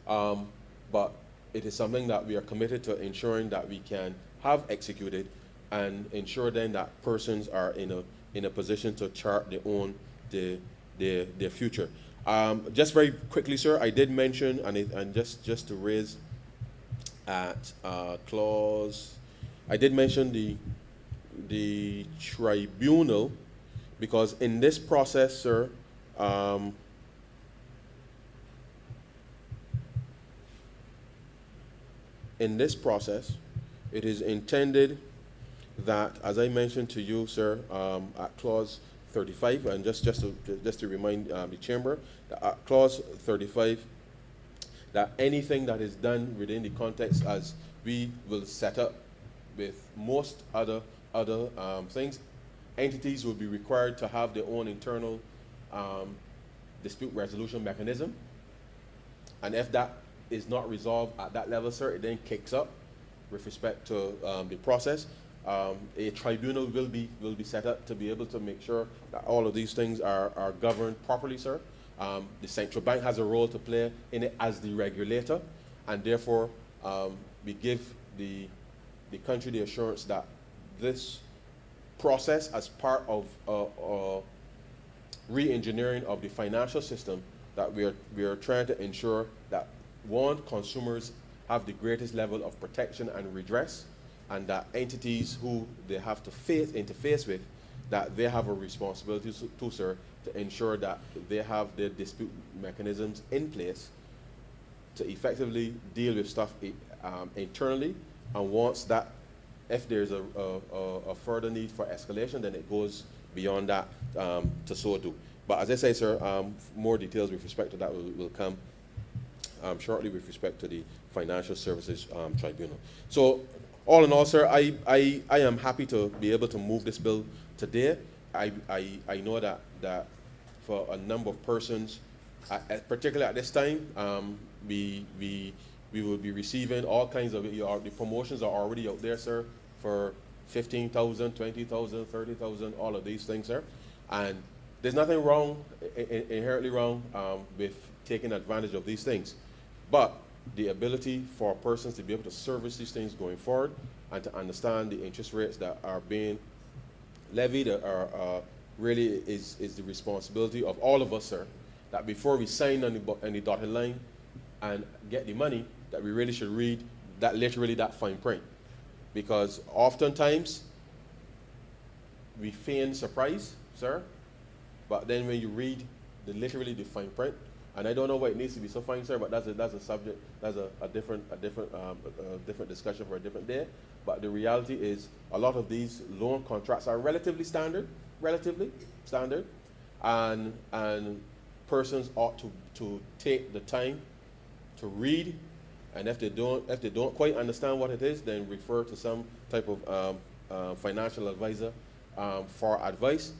But it is something that we are committed to ensuring that we can have executed, and ensure then that persons are in a position to chart their future. Just very quickly, sir, I did mention, and just to raise at clause, I did mention the tribunal, because in this process, sir, in this process, it is intended that, as I mentioned to you, sir, at clause 35, and just to remind the chamber, that at clause 35, that anything that is done within the context as we will set up with most other things, entities will be required to have their own internal dispute resolution mechanism, and if that is not resolved at that level, sir, it then kicks up with respect to the process. A tribunal will be set up to be able to make sure that all of these things are governed properly, sir. The central bank has a role to play in it as the regulator, and therefore we give the country the assurance that this process, as part of re-engineering of the financial system, that we are trying to ensure that, one, consumers have the greatest level of protection and redress, and that entities who they have to interface with, that they have a responsibility to, sir, to ensure that they have their dispute mechanisms in place to effectively deal with stuff internally. And once that, if there's a further need for escalation, then it goes beyond that to so do. But as I say, sir, more details with respect to that will come shortly with respect to the Financial Services Tribunal. So, all in all, sir, I am happy to be able to move this bill today. I know that for a number of persons, particularly at this time, we will be receiving all kinds of, the promotions are already out there, sir, for 15,000, 20,000, 30,000, all of these things, sir. And there's nothing wrong, inherently wrong, with taking advantage of these things. But the ability for persons to be able to service these things going forward and to understand the interest rates that are being levied are really is the responsibility of all of us, sir, that before we sign on the dotted line and get the money, that we really should read that literally that fine print. Because oftentimes we feign surprise, sir, but then when you read literally the fine print, and I don't know why it needs to be so fine, sir, but that's a subject, that's a different discussion for a different day. But the reality is a lot of these loan contracts are relatively standard, and persons ought to take the time to read, and if they don't quite understand what it is, then refer to some type of financial advisor for advice.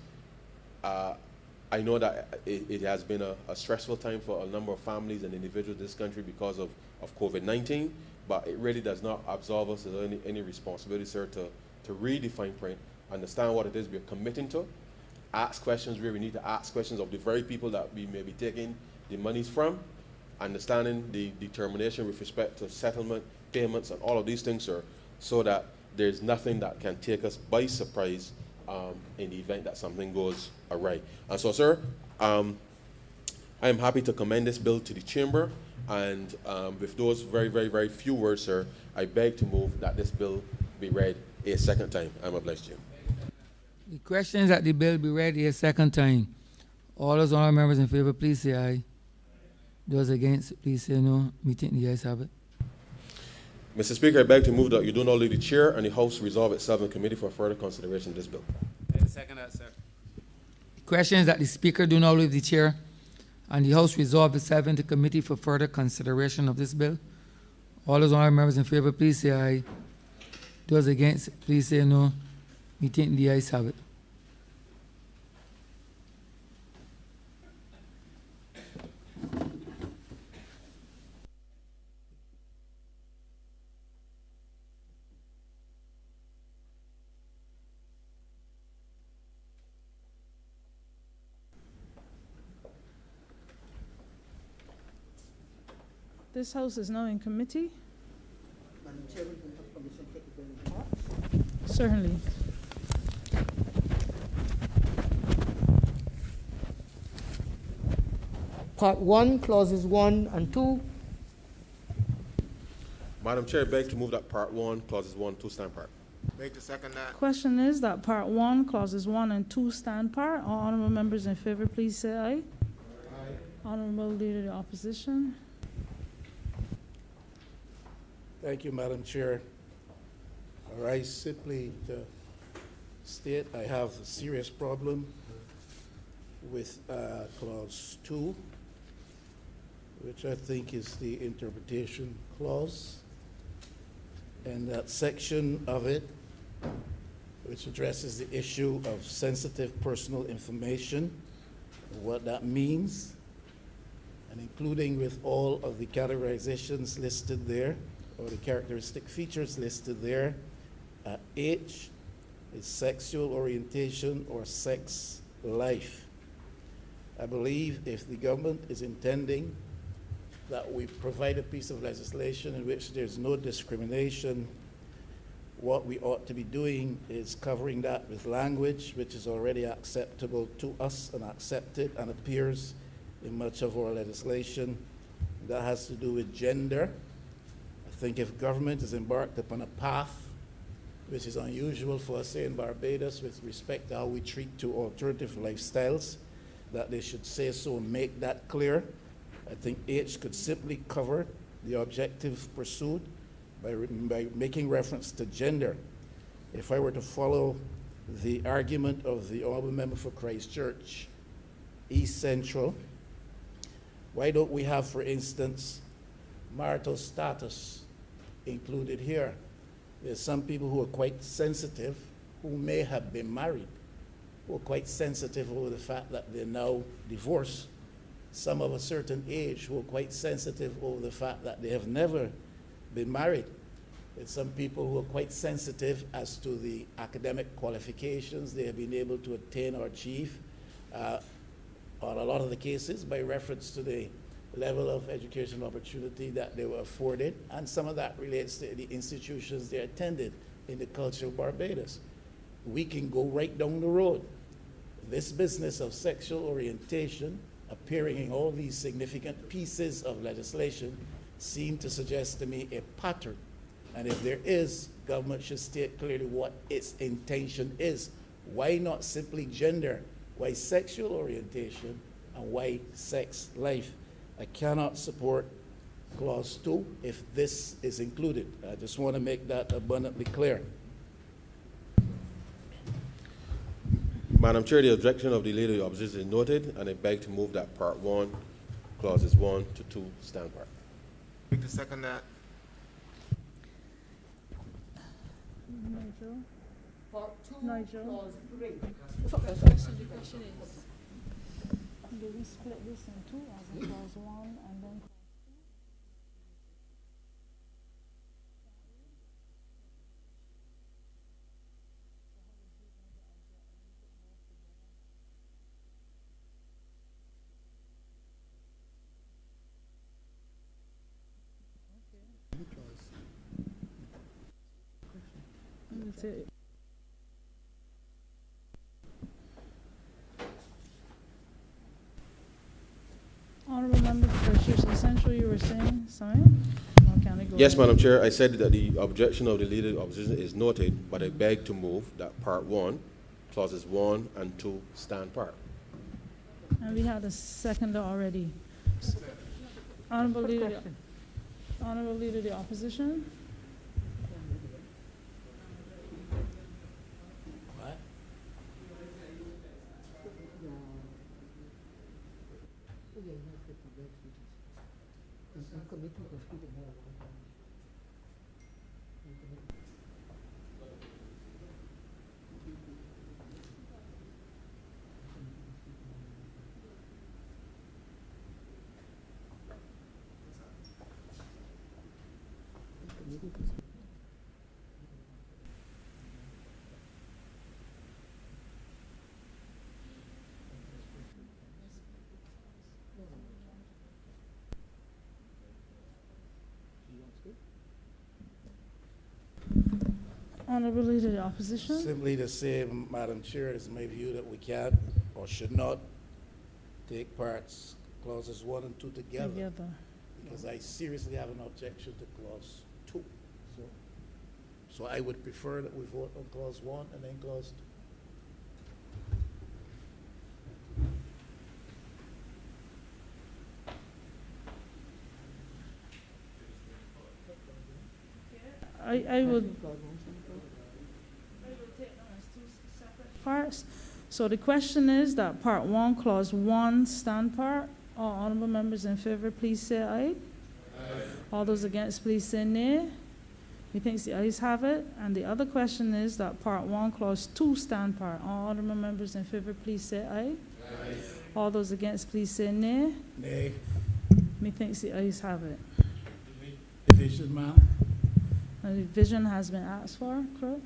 I know that it has been a stressful time for a number of families and individuals in this country because of COVID-19, but it really does not absolve us of any responsibility, sir, to read the fine print, understand what it is we're committing to, ask questions where we need to ask questions of the very people that we may be taking the monies from, understanding the determination with respect to settlement, payments, and all of these things, sir, so that there's nothing that can take us by surprise in the event that something goes awry. And so, sir, I am happy to commend this bill to the chamber, and with those very, very, very few words, sir, I beg to move that this bill be read a second time. I'm obliged to you. The question is that the bill be read a second time. All those honourable members in favour, please say aye. Those against, please say no. Me think the ayes have it. Mr. Speaker, I beg to move that you do not leave the chair and the House resolve itself in committee for further consideration of this bill. I second that, sir. The question is that the Speaker do not leave the chair and the House resolve itself into committee for further consideration of this bill. All those honourable members in favour, please say aye. Those against, please say no. Me think the ayes have it. This House is now in committee. Madam Chairman, we have permission to take the bill in part. Certainly. Part 1, clauses 1 and 2. Madam Chair, I beg to move that Part 1, Clauses 1 and 2 stand part. Beg to second that. Question is that Part 1, clauses 1 and 2 stand part. All honourable members in favour, please say aye. Aye. Honourable Leader of the Opposition. Thank you, Madam Chair. I rise simply to state I have a serious problem with clause 2, which I think is the interpretation clause, and that section of it which addresses the issue of sensitive personal information, what that means, and including with all of the categorizations listed there, or the characteristic features listed there. H is sexual orientation or sex life. I believe if the government is intending that we provide a piece of legislation in which there's no discrimination, what we ought to be doing is covering that with language which is already acceptable to us and accepted and appears in much of our legislation. That has to do with gender. I think if government is embarked upon a path which is unusual for us, say, in Barbados with respect to how we treat to alternative lifestyles, that they should say so and make that clear. I think H could simply cover the objective pursued by making reference to gender. If I were to follow the argument of the Honourable Member for Christchurch, East Central, why don't we have, for instance, marital status included here? There's some people who are quite sensitive, who may have been married, who are quite sensitive over the fact that they're now divorced. Some of a certain age who are quite sensitive over the fact that they have never been married. With some people who are quite sensitive as to the academic qualifications they have been able to attain or achieve, on a lot of the cases by reference to the level of educational opportunity that they were afforded, and some of that relates to the institutions they attended in the culture of Barbados. We can go right down the road. This business of sexual orientation appearing in all these significant pieces of legislation seem to suggest to me a pattern. And if there is, government should state clearly what its intention is. Why not simply gender? Why sexual orientation? And why sex life? I cannot support Clause 2 if this is included. I just want to make that abundantly clear. Madam Chair, the objection of the Leader of the Opposition is noted, and I beg to move that Part 1, Clauses 1 to 2 stand part. Quick to second that. Nigel? Part 2, Nigel. Clause 3. The question is, do we split this in two, as in clause 1 and then That's it. Honourable Member for Churchill Central, you were saying something? Or can I go Yes, ahead? Madam Chair, I said that the objection of the Leader of the Opposition is noted, but I beg to move that Part 1, Clauses 1 and 2 stand part. And we had a seconder already. Honourable Leader, Honourable Leader of the Opposition? What? Honourable Leader of the Opposition? Simply to say, Madam Chair, it's my view that we can or should not take parts, clauses 1 and 2 together. Because I seriously have an objection to clause 2. So I would prefer that we vote on clause 1 and then clause 2. I would parts. So the question is that Part 1, Clause 1, stand part. All honourable members in favour, please say aye. Aye. All those against, please say nay. Methinks the ayes have it. And the other question is that Part 1, Clause 2, stand part. All honourable members in favour, please say aye. Aye. All those against, please say nay. Nay. Methinks the ayes have it. Division, ma'am. A division has been asked for, clerk.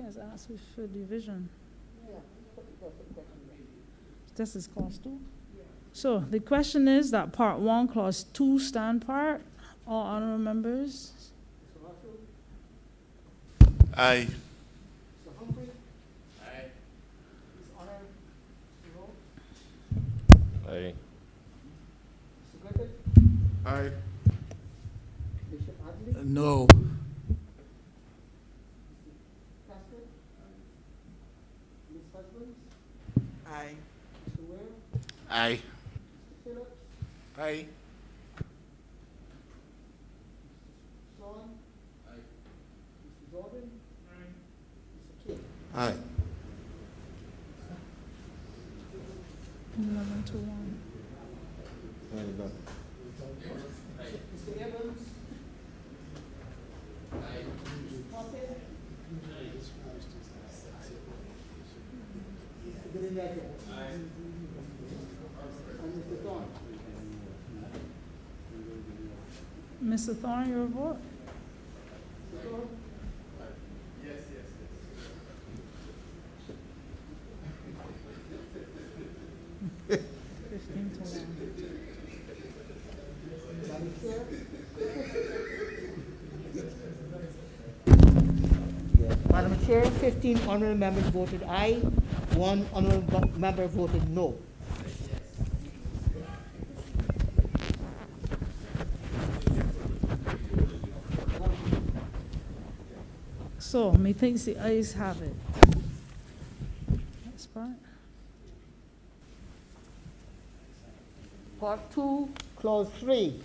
has asked for division. Yeah, put the question. This is clause 2. So the question is that part 1, clause 2 stand part. All honorable members. Aye. Mr. Humphrey? Aye. Ms. Honor? Mr. Rowe? Aye. Mr. Griffith? Aye. Bishop Adley? No. Casper? Ms. Husbands? Aye. Mr. Ware? Aye. Mr. Phillips? Aye. Sean? Aye. Mr. Jordan? Aye. Mr. King? Aye. 11 to 1. Mr. Evans? Aye. Mr. Potter? Aye. Mr. Benedetto? Aye. And Mr. Thorne? Mr. Thorne, your vote? Mr. Thorne? 15 to 1. Madam Chair? Madam Chair, 15 honorable members voted aye, 1 honorable member voted no. So, methinks the ayes have it. That's part. Part 2, clause 3.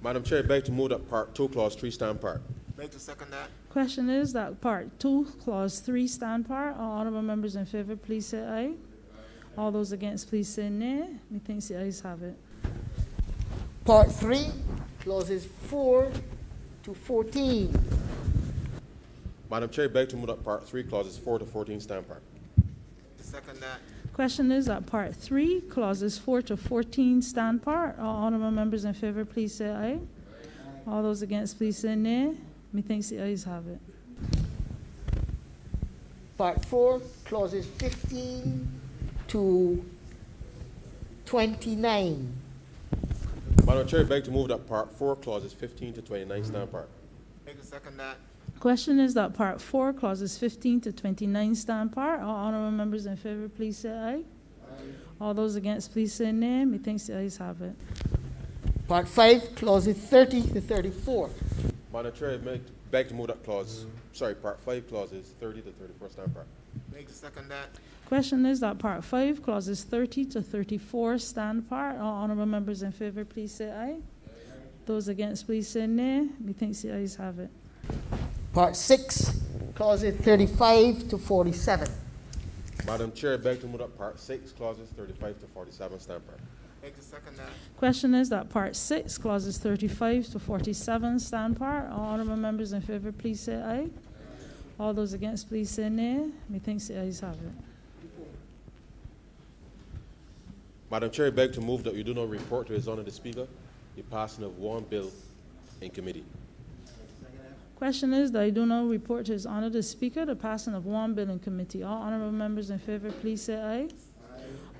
Madam Chair, I beg to move that part 2, clause 3 stand part. Beg to second that. Question is that part 2, clause 3 stand part. All honorable members in favor, please say aye. All those against, please say nay. Methinks the ayes have it. Part 3, clauses 4 to 14. Madam Chair, I beg to move that part 3, clauses 4 to 14 stand part. Second that. Question is that part 3, clauses 4 to 14 stand part. All honorable members in favor, please say aye. All those against, please say nay. Methinks the ayes have it. Part 4, clauses 15 to 29. Madam Chair, I beg to move that part 4, clauses 15 to 29 stand part. Beg to second that. Question is that part 4, clauses 15 to 29 stand part. All honorable members in favor, please say aye. All those against, please say nay. Methinks the ayes have it. Part 5, clauses 30 to 34. Madam Chair, I beg to move that part 5, clauses 30 to 34 stand part. Beg to second that. Question is that part 5, clauses 30 to 34 stand part. All honorable members in favor, please say aye. Those against, please say nay. Methinks the ayes have it. Part 6, clauses 35 to 47. Madam Chair, I beg to move that part 6, clauses 35 to 47 stand part. Beg to second that. Question is that part 6, clauses 35 to 47 stand part. All honorable members in favor, please say aye. All those against, please say nay. Methinks the ayes have it. Madam Chair, I beg to move that we do not report to His Honor the Speaker the passing of one bill in committee. Question is that I do not report to His Honor the Speaker the passing of one bill in committee. All honorable members in favor, please say aye.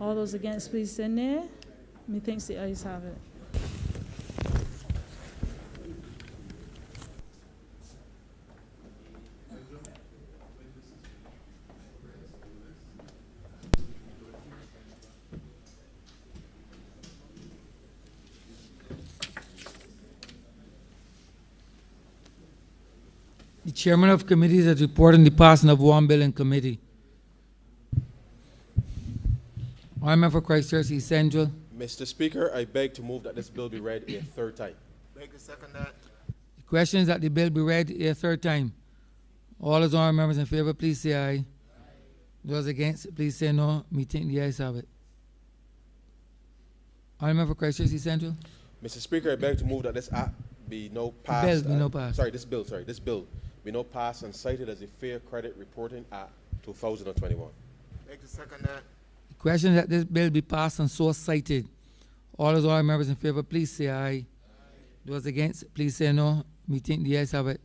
All those against, please say nay. Methinks the ayes have it. The chairman of committees has reported the passing of one bill in committee. Honourable for Christchurch East Central. Mr. Speaker, I beg to move that this bill be read a third time. Beg to second that. The question is that the bill be read a third time. All those honourable members in favour, please say aye. Those against, please say no. Me think the ayes have it. Honourable for Christchurch East Central. Mr. Speaker, I beg to move that this act be no passed. Bill be no passed. This bill be no passed and cited as a Fair Credit Reporting Act 2021. Beg to second that. The question is that this bill be passed and so cited. All those honourable members in favour, please say aye. Those against, please say no. Me think the ayes have it.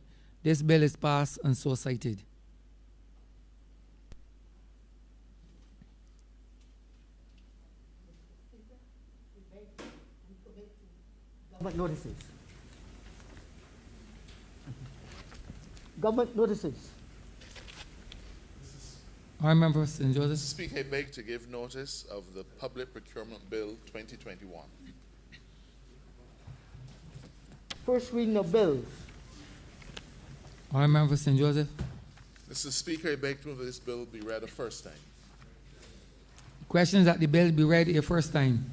This bill is passed and so cited. Government notices. Government notices. Honourable Member St. Mr. Joseph. Speaker, I beg to give notice of the Public Procurement Bill 2021. First reading of bills. Honourable Member St. Joseph. Mr. Speaker, I beg to move that this bill be read a first time. Questions that the bill be read a first time.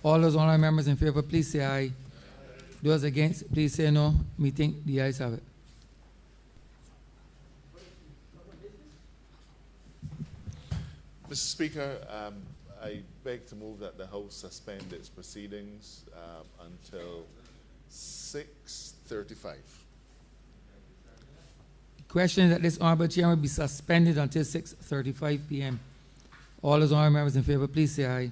All those honourable members in favour, please say aye. Those against, please say no. Me think the ayes have it. Mr. Speaker, I beg to move that the House suspend its proceedings until 6:35. Question that this honourable chairman be suspended until 6:35 p.m. All those honourable members in favour, please say aye.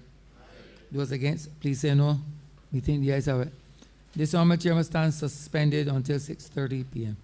Those against, please say no. We think the ayes have it. This honourable chairman stands suspended until 6:30 p.m.